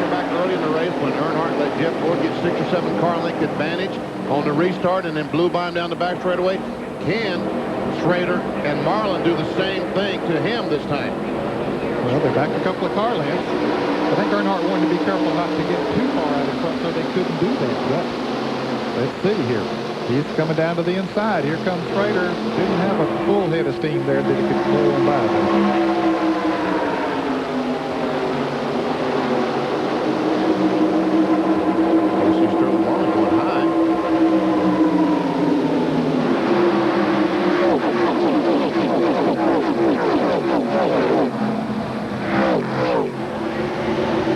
back early in the race when Earnhardt let Jeff Gordon get 6 or 7 car length advantage on the restart and then blew by him down the back straightaway? Can Schrader and Marlin do the same thing to him this time? Well, they're back a couple of car lengths. I think Earnhardt wanted to be careful not to get too far out in front so they couldn't do that. But let's see here. He's coming down to the inside. Here comes Schrader. Didn't have a full head of steam there that he could blow him by. Casey Sterling Marlin going high.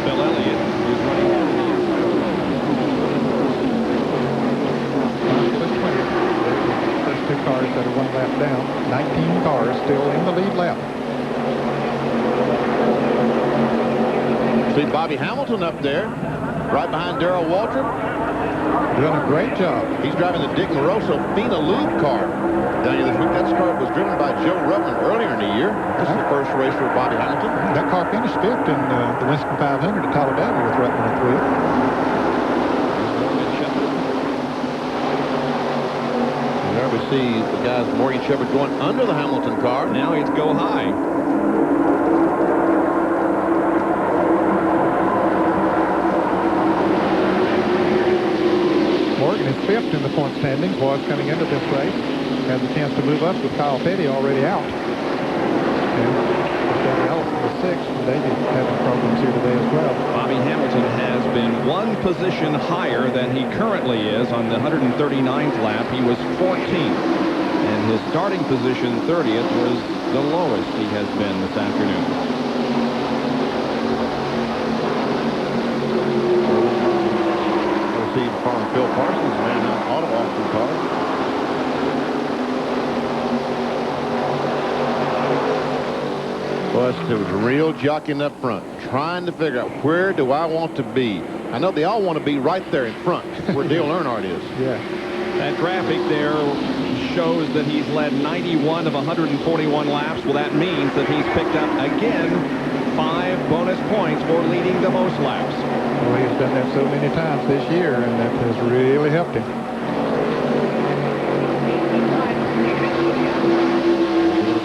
Bill Elliott is running down the Two cars that are 1 lap down. 19 cars still in the lead lap. See Bobby Hamilton up there, right behind Darrell Waltrip. Doing a great job. He's driving the Dick Moroso Fina Lube car down here this week. That car was driven by Joe Rutland earlier in the year. This is the first race for Bobby Hamilton. That car finished 5th in the Winston 500 at Talladega with Rutland at 3rd. There we see the guys, Morgan Shepherd going under the Hamilton car. Now he's go high. Morgan is 5th in the point standings, was coming into this race. Has a chance to move up with Kyle Petty already out. And David Ellison is 6th, and David having problems here today as well. Bobby Hamilton has been 1 position higher than he currently is. On the 139th lap, he was 14th. And his starting position, 30th, was the lowest he has been this afternoon. We'll see Phil Parsons, man, auto auction car. Rust was real jockeying up front, trying to figure out where do I want to be. I know they all want to be right there in front where Dale Earnhardt is. Yeah. That graphic there shows that he's led 91 of 141 laps. Well, that means that he's picked up, again, 5 bonus points for leading the most laps. Well, he's done that so many times this year, and that has really helped him.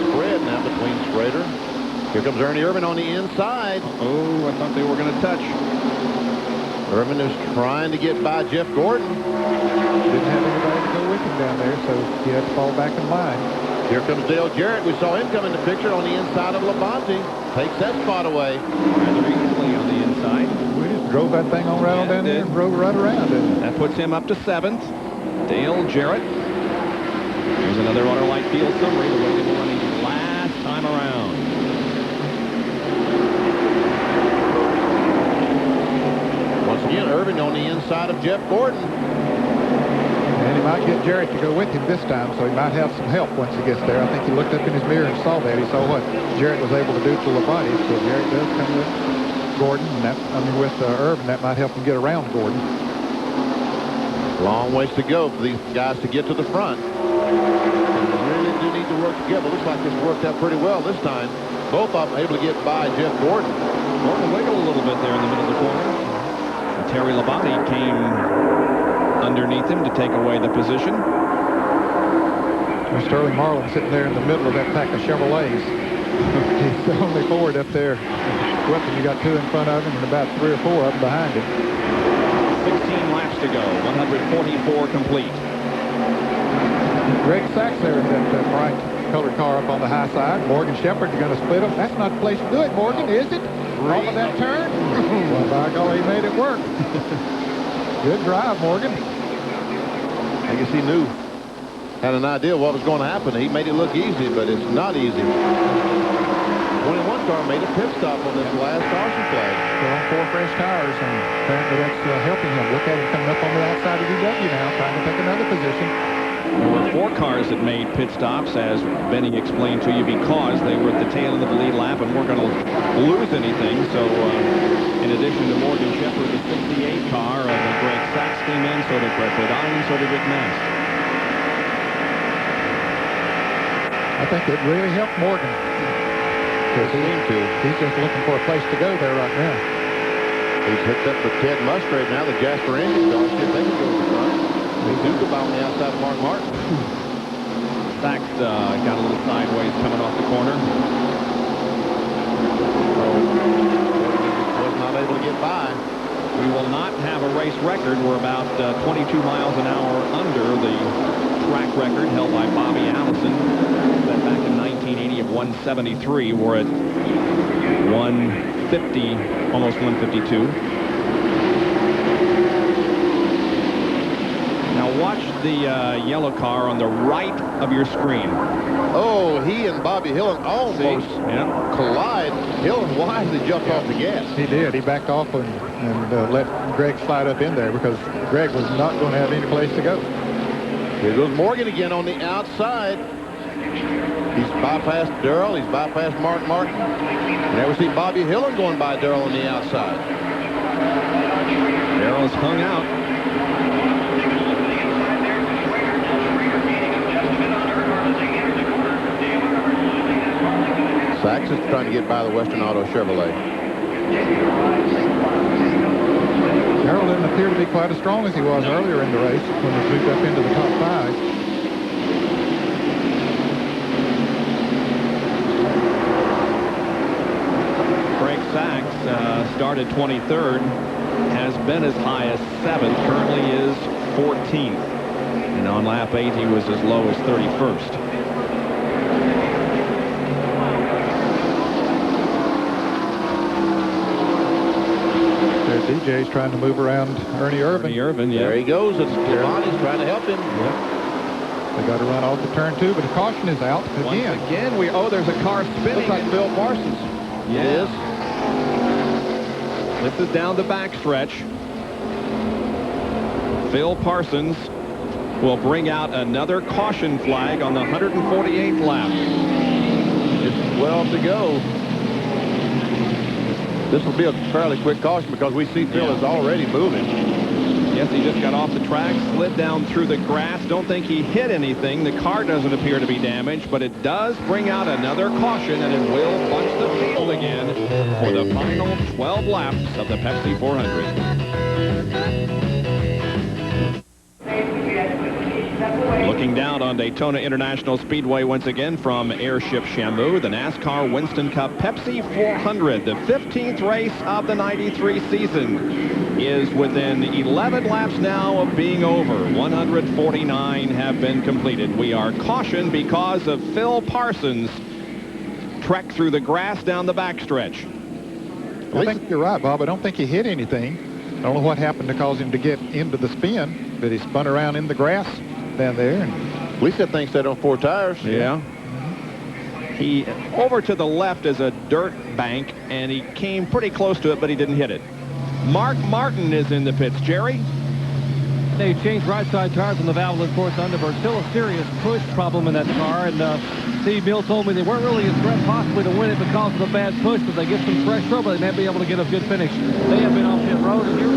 Spread now between Schrader. Here comes Ernie Irvan on the inside. Oh, I thought they were going to touch. Irvan is trying to get by Jeff Gordon. Didn't have anybody to go with him down there, so he had to fall back in line. Here comes Dale Jarrett. We saw him come in the picture on the inside of Labonte. Takes that spot away. Rather easily on the inside. We just drove that thing on around down there and drove right around it. That puts him up to 7th. Dale Jarrett. Here's another auto light field summary. The way they were running last time around. Once again, Irvin on the inside of Jeff Gordon. And he might get Jarrett to go with him this time, so he might have some help once he gets there. I think he looked up in his mirror and saw that. He saw what Jarrett was able to do to Labonte. So Jarrett does come with Gordon, and that, with Irvin, that might help him get around Gordon. Long ways to go for these guys to get to the front. They really do need to work together. Looks like this worked out pretty well this time. Both of them able to get by Jeff Gordon. Gordon wiggled a little bit there in the middle of the corner. And Terry Labonte came underneath him to take away the position. There's Sterling Marlin sitting there in the middle of that pack of Chevrolets. He's the only Ford up there. You got 2 in front of him and about 3 or 4 up behind him. 16 laps to go. 144 complete. Greg Sachs there in that bright colored car up on the high side. Morgan Shepherd's going to split up. That's not the place to do it, Morgan, is it? Off of that turn? Well, by golly, he made it work. Good drive, Morgan. I guess he knew, had an idea what was going to happen. He made it look easy, but it's not easy. 21 car made a pit stop on this last caution flag. They're on 4 fresh tires, and apparently that's helping him. Look at him coming up on the outside of UW now, trying to take another position. There were 4 cars that made pit stops, as Benny explained to you, because they were at the tail end of the lead lap and weren't going to lose anything. So, in addition to Morgan Shepherd, the 68 car of Greg Sachs came in, so did Brett Bodine, so did Rick Mast. I think it really helped Morgan. He's just looking for a place to go there right now. He's hooked up with Ted Musgrave now, the Jasper engine car. See if they can go to the front. They do go by on the outside of Mark Martin. Sachs got a little sideways coming off the corner. Was not able to get by. We will not have a race record. We're about 22 miles an hour under the track record held by Bobby Allison. That back in 1980 of 173, we're at 150, almost 152. Now watch the yellow car on the right of your screen. Oh, he and Bobby Hillen almost collide. Hillen wisely jumped off the gas. He did. He backed off and let Greg slide up in there because Greg was not going to have any place to go. Here goes Morgan again on the outside. He's bypassed Darrell. He's bypassed Mark Martin. And there we see Bobby Hillen going by Darrell on the outside. Darrell's hung out. Sachs is trying to get by the Western Auto Chevrolet. Darrell didn't appear to be quite as strong as he was earlier in the race when he moved up into the top 5. Greg Sachs started 23rd, has been as high as 7th, currently is 14th. And on lap 8, he was as low as 31st. DJ's trying to move around Ernie Irvan. Ernie Irvan, yeah. There he goes. It's Labonte's trying to help him. Yep. They got to run off the turn 2, but the caution is out again. Once again, there's a car spinning. Looks like Phil Parsons. Yeah. It is. This is down the backstretch. Phil Parsons will bring out another caution flag on the 148th lap. It's 12 to go. This will be a fairly quick caution because we see Phil is already moving. Yes, he just got off the track, slid down through the grass. Don't think he hit anything. The car doesn't appear to be damaged, but it does bring out another caution, and it will punch the field again for the final 12 laps of the Pepsi 400. Looking down on Daytona International Speedway once again from Airship Shamu, the NASCAR Winston Cup Pepsi 400, the 15th race of the 93 season, is within 11 laps now of being over. 149 have been completed. We are cautioned because of Phil Parsons' trek through the grass down the backstretch. I think you're right, Bob. I don't think he hit anything. I don't know what happened to cause him to get into the spin, but he spun around in the grass down there. At least that thing stayed on 4 tires. Yeah. He over to the left is a dirt bank, and he came pretty close to it, but he didn't hit it. Mark Martin is in the pits. Jerry? They changed right side tires on the Valvoline Ford Thunderbird. Still a serious push problem in that car, and Steve Mill told me they weren't really a threat possibly to win it because of the bad push, but they get some fresh trouble. They may be able to get a good finish. They have been on pit road, and here's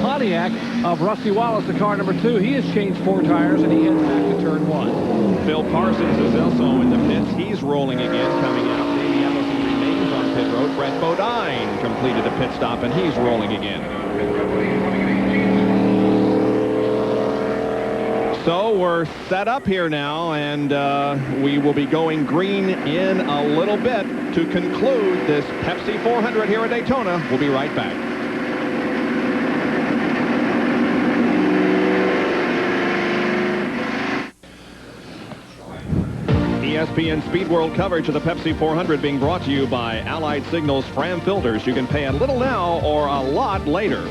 Pontiac of Rusty Wallace, the car number 2. He has changed 4 tires, and he heads back to turn 1. Phil Parsons is also in the pits. He's rolling again, coming out. Davey Ellison remains on pit road. Brett Bodine completed a pit stop, and he's rolling again. So we're set up here now, and we will be going green in a little bit to conclude this Pepsi 400 here at Daytona. We'll be right back. ESPN Speed World coverage of the Pepsi 400 being brought to you by Allied Signals Fram Filters. You can pay a little now or a lot later.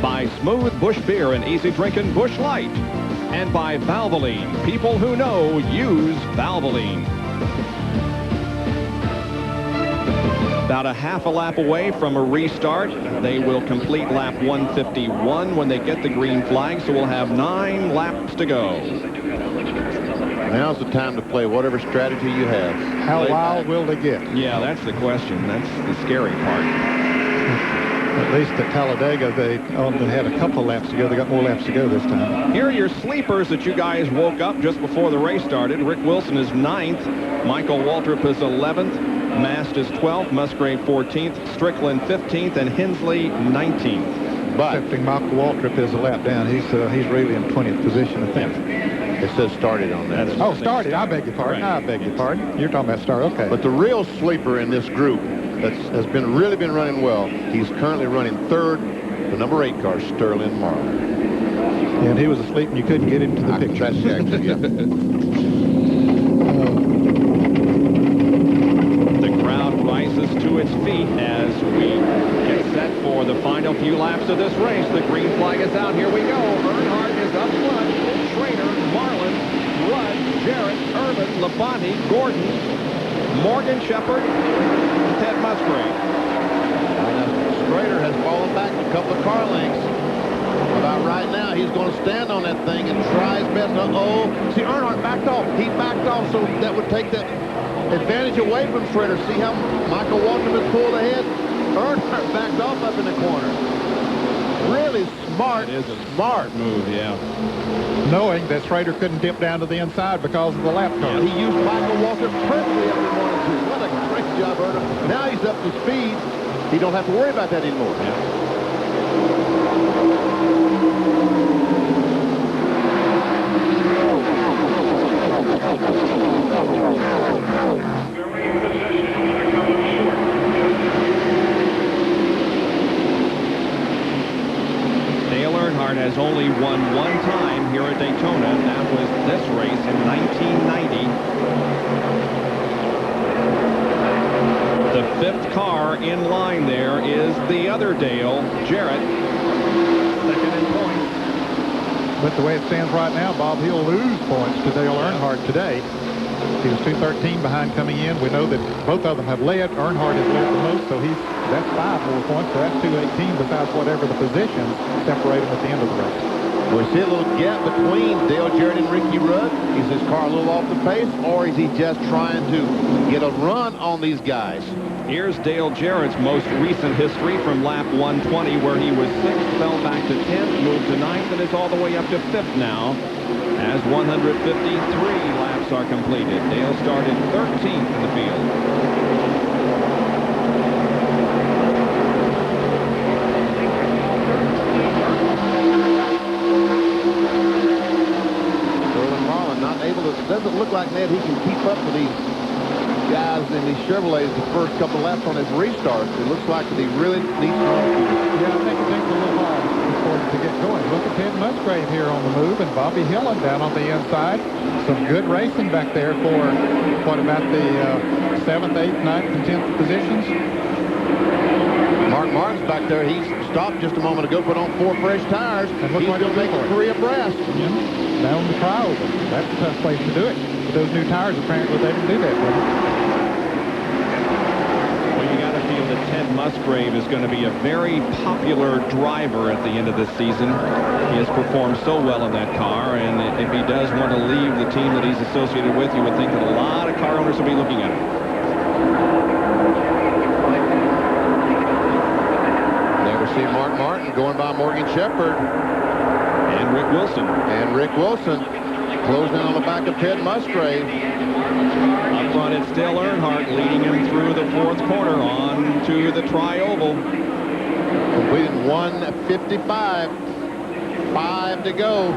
By Smooth Bush Beer and Easy Drinking Bush Light. And by Valvoline. People who know use Valvoline. About a half a lap away from a restart. They will complete lap 151 when they get the green flag, so we'll have 9 laps to go. Now's the time to play whatever strategy you have. How wild will they get? Yeah, that's the question. That's the scary part. At least at Talladega, they only had a couple of laps to go. They got more laps to go this time. Here are your sleepers that you guys woke up just before the race started. Rick Wilson is 9th. Michael Waltrip is 11th. Mast is 12th. Musgrave 14th. Strickland 15th. And Hensley 19th. But excepting Michael Waltrip is a lap down. He's really in 20th position, I think. It says started on that. Oh, started. I beg your pardon. Right. I beg your pardon. You're talking about start. Okay. But the real sleeper in this group has really been running well. He's currently running 3rd, the number 8 car, Sterling Marlin. And he was asleep and you couldn't get into the picture. That's actually, yeah. The crowd rises to its feet as we get set for the final few laps of this race. The green flag is out. Here we go. Earnhardt is up front. Schrader, Marlin, Rudd, Jarrett, Irvin, Labonte, Gordon, Morgan Shepherd, Ted Musgrave. Schrader has fallen back a couple of car lengths. About right now, he's going to stand on that thing and try his best. See, Earnhardt backed off. He backed off, so that would take that advantage away from Schrader. See how Michael Waltrip has pulled ahead? Earnhardt backed off up in the corner. Really smart. It is a smart move, yeah. Knowing that Schrader couldn't dip down to the inside because of the lap car. He used Michael Waltrip perfectly up in 1 and 2. What a great job, Earnhardt. Now he's up to speed. He don't have to worry about that anymore. Yeah. Dale Earnhardt has only won 1 time here at Daytona. That was this race in 1990. The 5th car in line there is the other Dale, Jarrett, 2nd in points. But the way it stands right now, Bob, he'll lose points to Dale Earnhardt today. He was 213 behind coming in. We know that both of them have led. Earnhardt has led the most, so that's 5 more points. So that's 218 besides whatever the positions separate them at the end of the race. We see a little gap between Dale Jarrett and Ricky Rudd. Is his car a little off the pace, or is he just trying to get a run on these guys? Here's Dale Jarrett's most recent history from lap 120, where he was 6th, fell back to 10th, moved to 9th, and is all the way up to 5th now, as 153 laps are completed. Dale started 13th in the field. Doesn't look like, Ned, he can keep up with these guys in these Chevrolets the first couple laps on his restarts. It looks like that he really needs to run. Yeah, I think it takes a little while for him to get going. Look at Ted Musgrave here on the move, and Bobby Hillen down on the inside. Some good racing back there for, what about the 7th, 8th, 9th, and 10th positions? Mark Martin's back there. He stopped just a moment ago, put on 4 fresh tires. And look he's what going to make 3 abreast. Yeah. Down the trioval. That's a tough place to do it. But those new tires, apparently, they can do that with them. Well, you got to feel that Ted Musgrave is going to be a very popular driver at the end of this season. He has performed so well in that car, and if he does want to leave the team that he's associated with, you would think that a lot of car owners will be looking at him. Never see Mark Martin going by Morgan Shepherd. And Rick Wilson. And Rick Wilson closing in on the back of Ted Musgrave. Up front, it's still Earnhardt leading him through the 4th corner on to the tri-oval. Completed 1:55. 5 to go.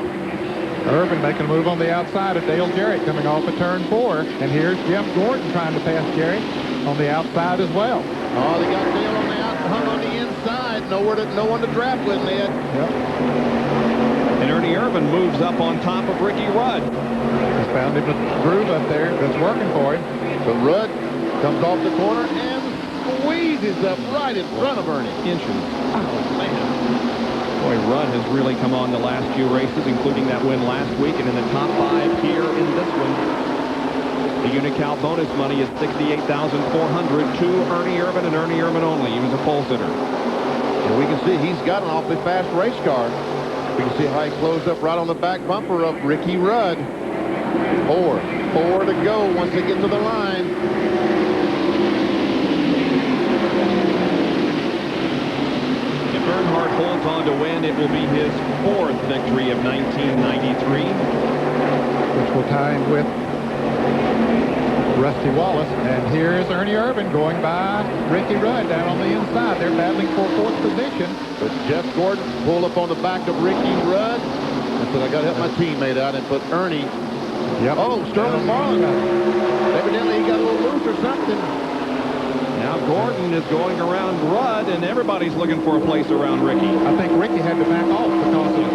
Irvin making a move on the outside of Dale Jarrett coming off of turn 4. And here's Jeff Gordon trying to pass Jarrett on the outside as well. Oh, they got Dale on the out, hung on the inside. No one to draft with, Ned. Yep. And Ernie Irvin moves up on top of Ricky Rudd. He's found him a groove up there that's working for him. But Rudd comes off the corner and squeezes up right in front of Ernie. Inches. Oh, man. Boy, Rudd has really come on the last few races, including that win last week, and in the top 5 here in this one. The Unocal bonus money is $68,400 to Ernie Irvin and Ernie Irvin only. He was a pole sitter. And we can see he's got an awfully fast race car. We can see how he closed up right on the back bumper of Ricky Rudd. 4 to go once they get to the line. If Earnhardt holds on to win, it will be his 4th victory of 1993. Which will tie in with Rusty Wallace. And here is Ernie Irvin going by Ricky Rudd down on the inside. They're battling for 4th position. But Jeff Gordon pulled up on the back of Ricky Rudd and said, I got to help my teammate out, and put Ernie. Yep. Oh, Sterling Marlin. Evidently he got a little loose or something. Now Gordon is going around Rudd, and everybody's looking for a place around Ricky. I think Ricky had to back off because of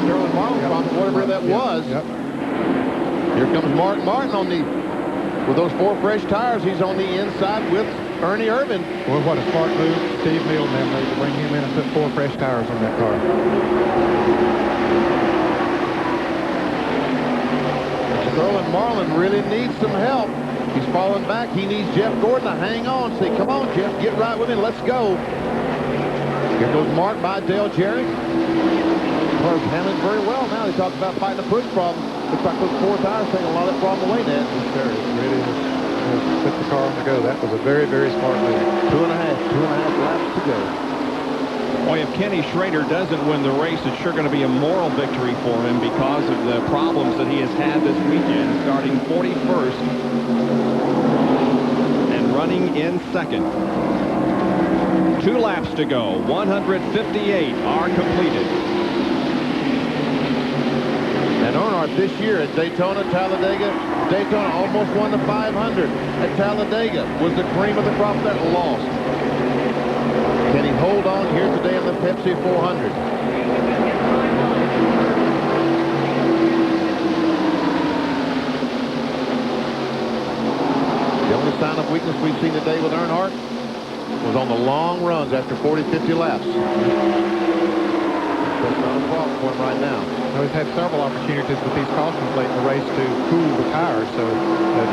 Sterling Marlin, whatever that was. Yep. Here comes Mark Martin on with those 4 fresh tires. He's on the inside with Ernie Irvin. Well, what a smart move. Steve Milne made to bring him in and put 4 fresh tires on that car. Sterling Marlin really needs some help. He's falling back. He needs Jeff Gordon to hang on. Say, come on, Jeff, get right with me. Let's go. Here goes Mark by Dale Jarrett. Car's handling very well now. They talk about fighting a push problem. Looks like those 4 tires taking a lot of that problem away, Ned. Sure, it really has put the car on the go. That was a very, very smart move. 2.5 laps to go. Boy, if Kenny Schrader doesn't win the race, it's sure going to be a moral victory for him because of the problems that he has had this weekend, starting 41st and running in 2nd. 2 laps to go. 158 are completed. And Earnhardt this year at Daytona, Talladega, Daytona almost won the 500. At Talladega was the cream of the crop that lost. Can he hold on here today in the Pepsi 400? The only sign of weakness we've seen today with Earnhardt was on the long runs after 40, 50 laps. That's not a problem for him right now. So he's had several opportunities with these cautions late in the race to cool the tires. So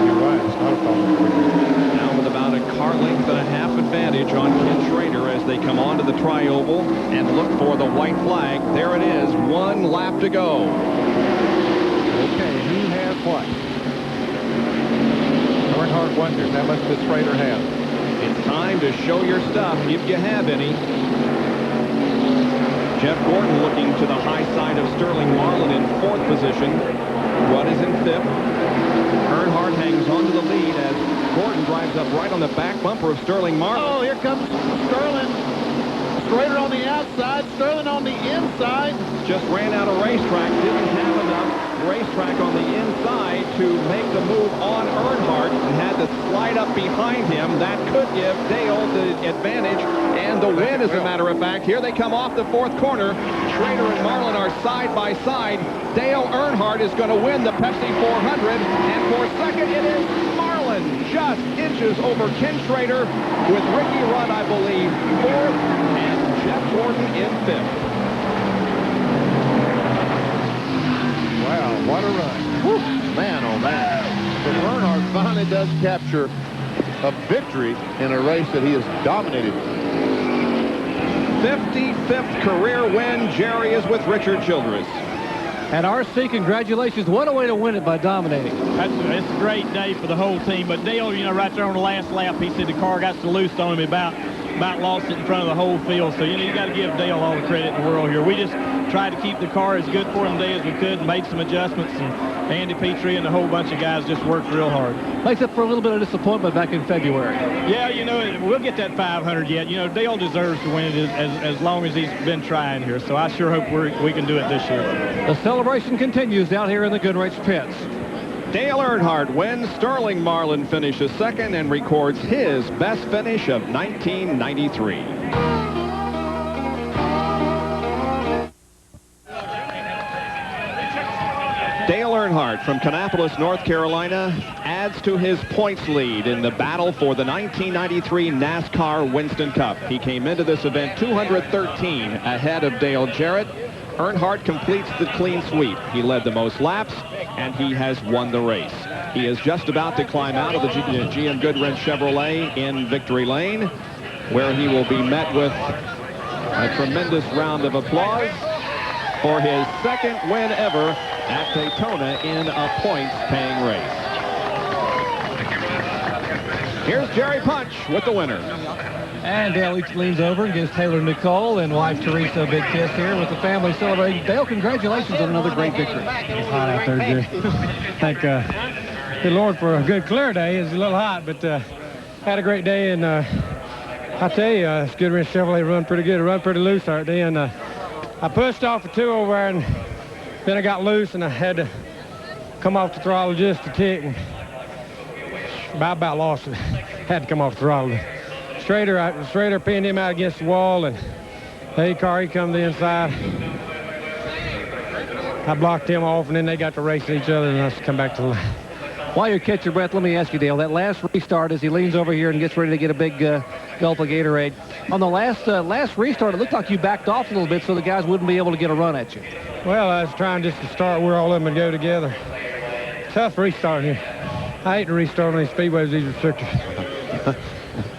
you're right, it's not a problem for him. Now with about a car length and a half advantage on Ken Schrader as they come onto the tri-oval and look for the white flag. There it is, 1 lap to go. Okay, who has what? Earnhardt wonders how much does Schrader have. It's time to show your stuff if you have any. Jeff Gordon looking to the high side of Sterling Marlin in 4th position. Rudd is in 5th. Earnhardt hangs on to the lead as Gordon drives up right on the back bumper of Sterling Marlin. Oh, here comes Sterling. Schrader on the outside, Sterling on the inside. Just ran out of racetrack, didn't have enough racetrack on the inside to make the move on Earnhardt and had to slide up behind him. That could give Dale the advantage and the win, as a matter of fact. Here they come off the 4th corner. Schrader and Marlin are side by side. Dale Earnhardt is going to win the Pepsi 400, and for second it is Marlin, just inches over Ken Schrader, with Ricky Rudd, I believe, 4th, and Jeff Gordon in 5th. Wow, what a run. Woo. Man, oh man. But Earnhardt finally does capture a victory in a race that he has dominated. 55th career win. Jerry is with Richard Childress. And RC, congratulations. What a way to win it by dominating. It's a great day for the whole team. But Dale, you know, right there on the last lap, he said the car got so loose on him, about lost it in front of the whole field. So, you know, you got to give Dale all the credit in the world here. We just tried to keep the car as good for him today as we could and made some adjustments. And Andy Petrie and a whole bunch of guys just worked real hard. Makes up for a little bit of disappointment back in February. Yeah, you know, we'll get that 500 yet. You know, Dale deserves to win it as long as he's been trying here. So I sure hope we can do it this year. The celebration continues out here in the Goodrich pits. Dale Earnhardt wins. Sterling Marlin finishes 2nd and records his best finish of 1993. Dale Earnhardt from Kannapolis, North Carolina, adds to his points lead in the battle for the 1993 NASCAR Winston Cup. He came into this event 213 ahead of Dale Jarrett. Earnhardt completes the clean sweep. He led the most laps, and he has won the race. He is just about to climb out of the GM Goodwrench Chevrolet in Victory Lane, where he will be met with a tremendous round of applause for his 2nd win ever at Daytona in a points-paying race. Here's Jerry Punch with the winner. And Dale leans over and gives Taylor Nicole and wife Teresa a big kiss here with the family celebrating. Dale, congratulations on another great victory. It's hot out there, Jerry. Thank good Lord for a good clear day. It's a little hot, but had a great day. And I tell you, Goodwrench Chevrolet run pretty good. It run pretty loose out there. And I pushed off for 2 over there, and then I got loose, and I had to come off the throttle just a tick. And about lost it. Had to come off the throttle. Schrader pinned him out against the wall, and the car, he come to the inside. I blocked him off, and then they got to racing each other, and I come back to the line. While you catch your breath, let me ask you, Dale, that last restart as he leans over here and gets ready to get a big gulp of Gatorade. On the last restart, it looked like you backed off a little bit so the guys wouldn't be able to get a run at you. Well, I was trying just to start where all of them would go together. Tough restarting here. I hate to restart on these speedways, these restrictors.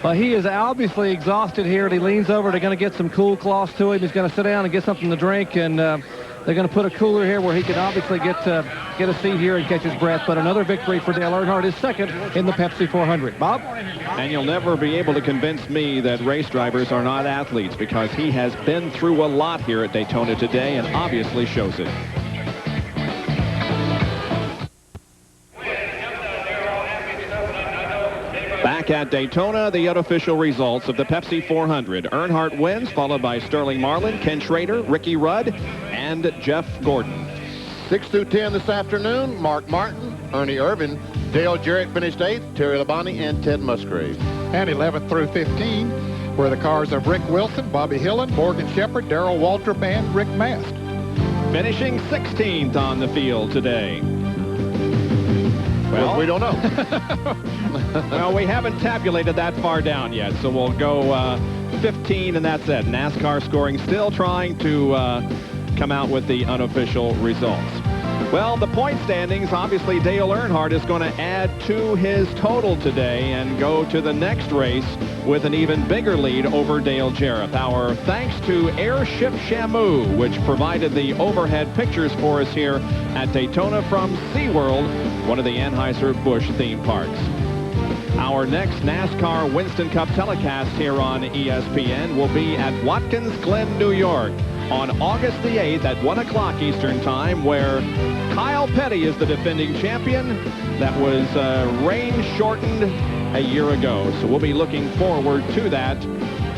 Well, he is obviously exhausted here, and he leans over. They're going to get some cool cloths to him. He's going to sit down and get something to drink, and they're going to put a cooler here where he can obviously get a seat here and catch his breath. But another victory for Dale Earnhardt, his 2nd in the Pepsi 400. Bob? And you'll never be able to convince me that race drivers are not athletes, because he has been through a lot here at Daytona today and obviously shows it. Back at Daytona, the unofficial results of the Pepsi 400. Earnhardt wins, followed by Sterling Marlin, Ken Schrader, Ricky Rudd, and Jeff Gordon. 6 through 10 this afternoon, Mark Martin, Ernie Irvin, Dale Jarrett finished 8th, Terry Labonte, and Ted Musgrave. And 11th through 15 were the cars of Rick Wilson, Bobby Hillen, Morgan Shepherd, Darrell Waltrip, and Rick Mast. Finishing 16th on the field today. Well, we don't know. Well, we haven't tabulated that far down yet, so we'll go 15, and that's it. NASCAR scoring, still trying to come out with the unofficial results. Well, the point standings, obviously Dale Earnhardt is going to add to his total today and go to the next race with an even bigger lead over Dale Jarrett. Our thanks to Airship Shamu, which provided the overhead pictures for us here at Daytona from SeaWorld, one of the Anheuser-Busch theme parks. Our next NASCAR Winston Cup telecast here on ESPN will be at Watkins Glen, New York on August the 8th at 1 o'clock Eastern Time, where Kyle Petty is the defending champion that was rain-shortened a year ago. So we'll be looking forward to that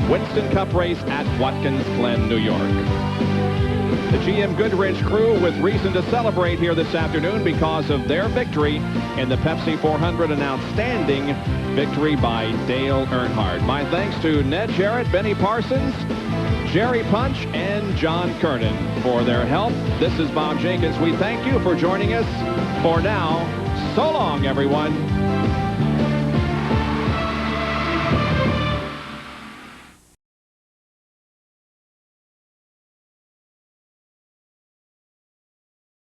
Winston Cup race at Watkins Glen, New York. The GM Goodrich crew with reason to celebrate here this afternoon because of their victory in the Pepsi 400, an outstanding victory by Dale Earnhardt. My thanks to Ned Jarrett, Benny Parsons, Jerry Punch, and John Kernan for their help. This is Bob Jenkins. We thank you for joining us. For now, so long, everyone.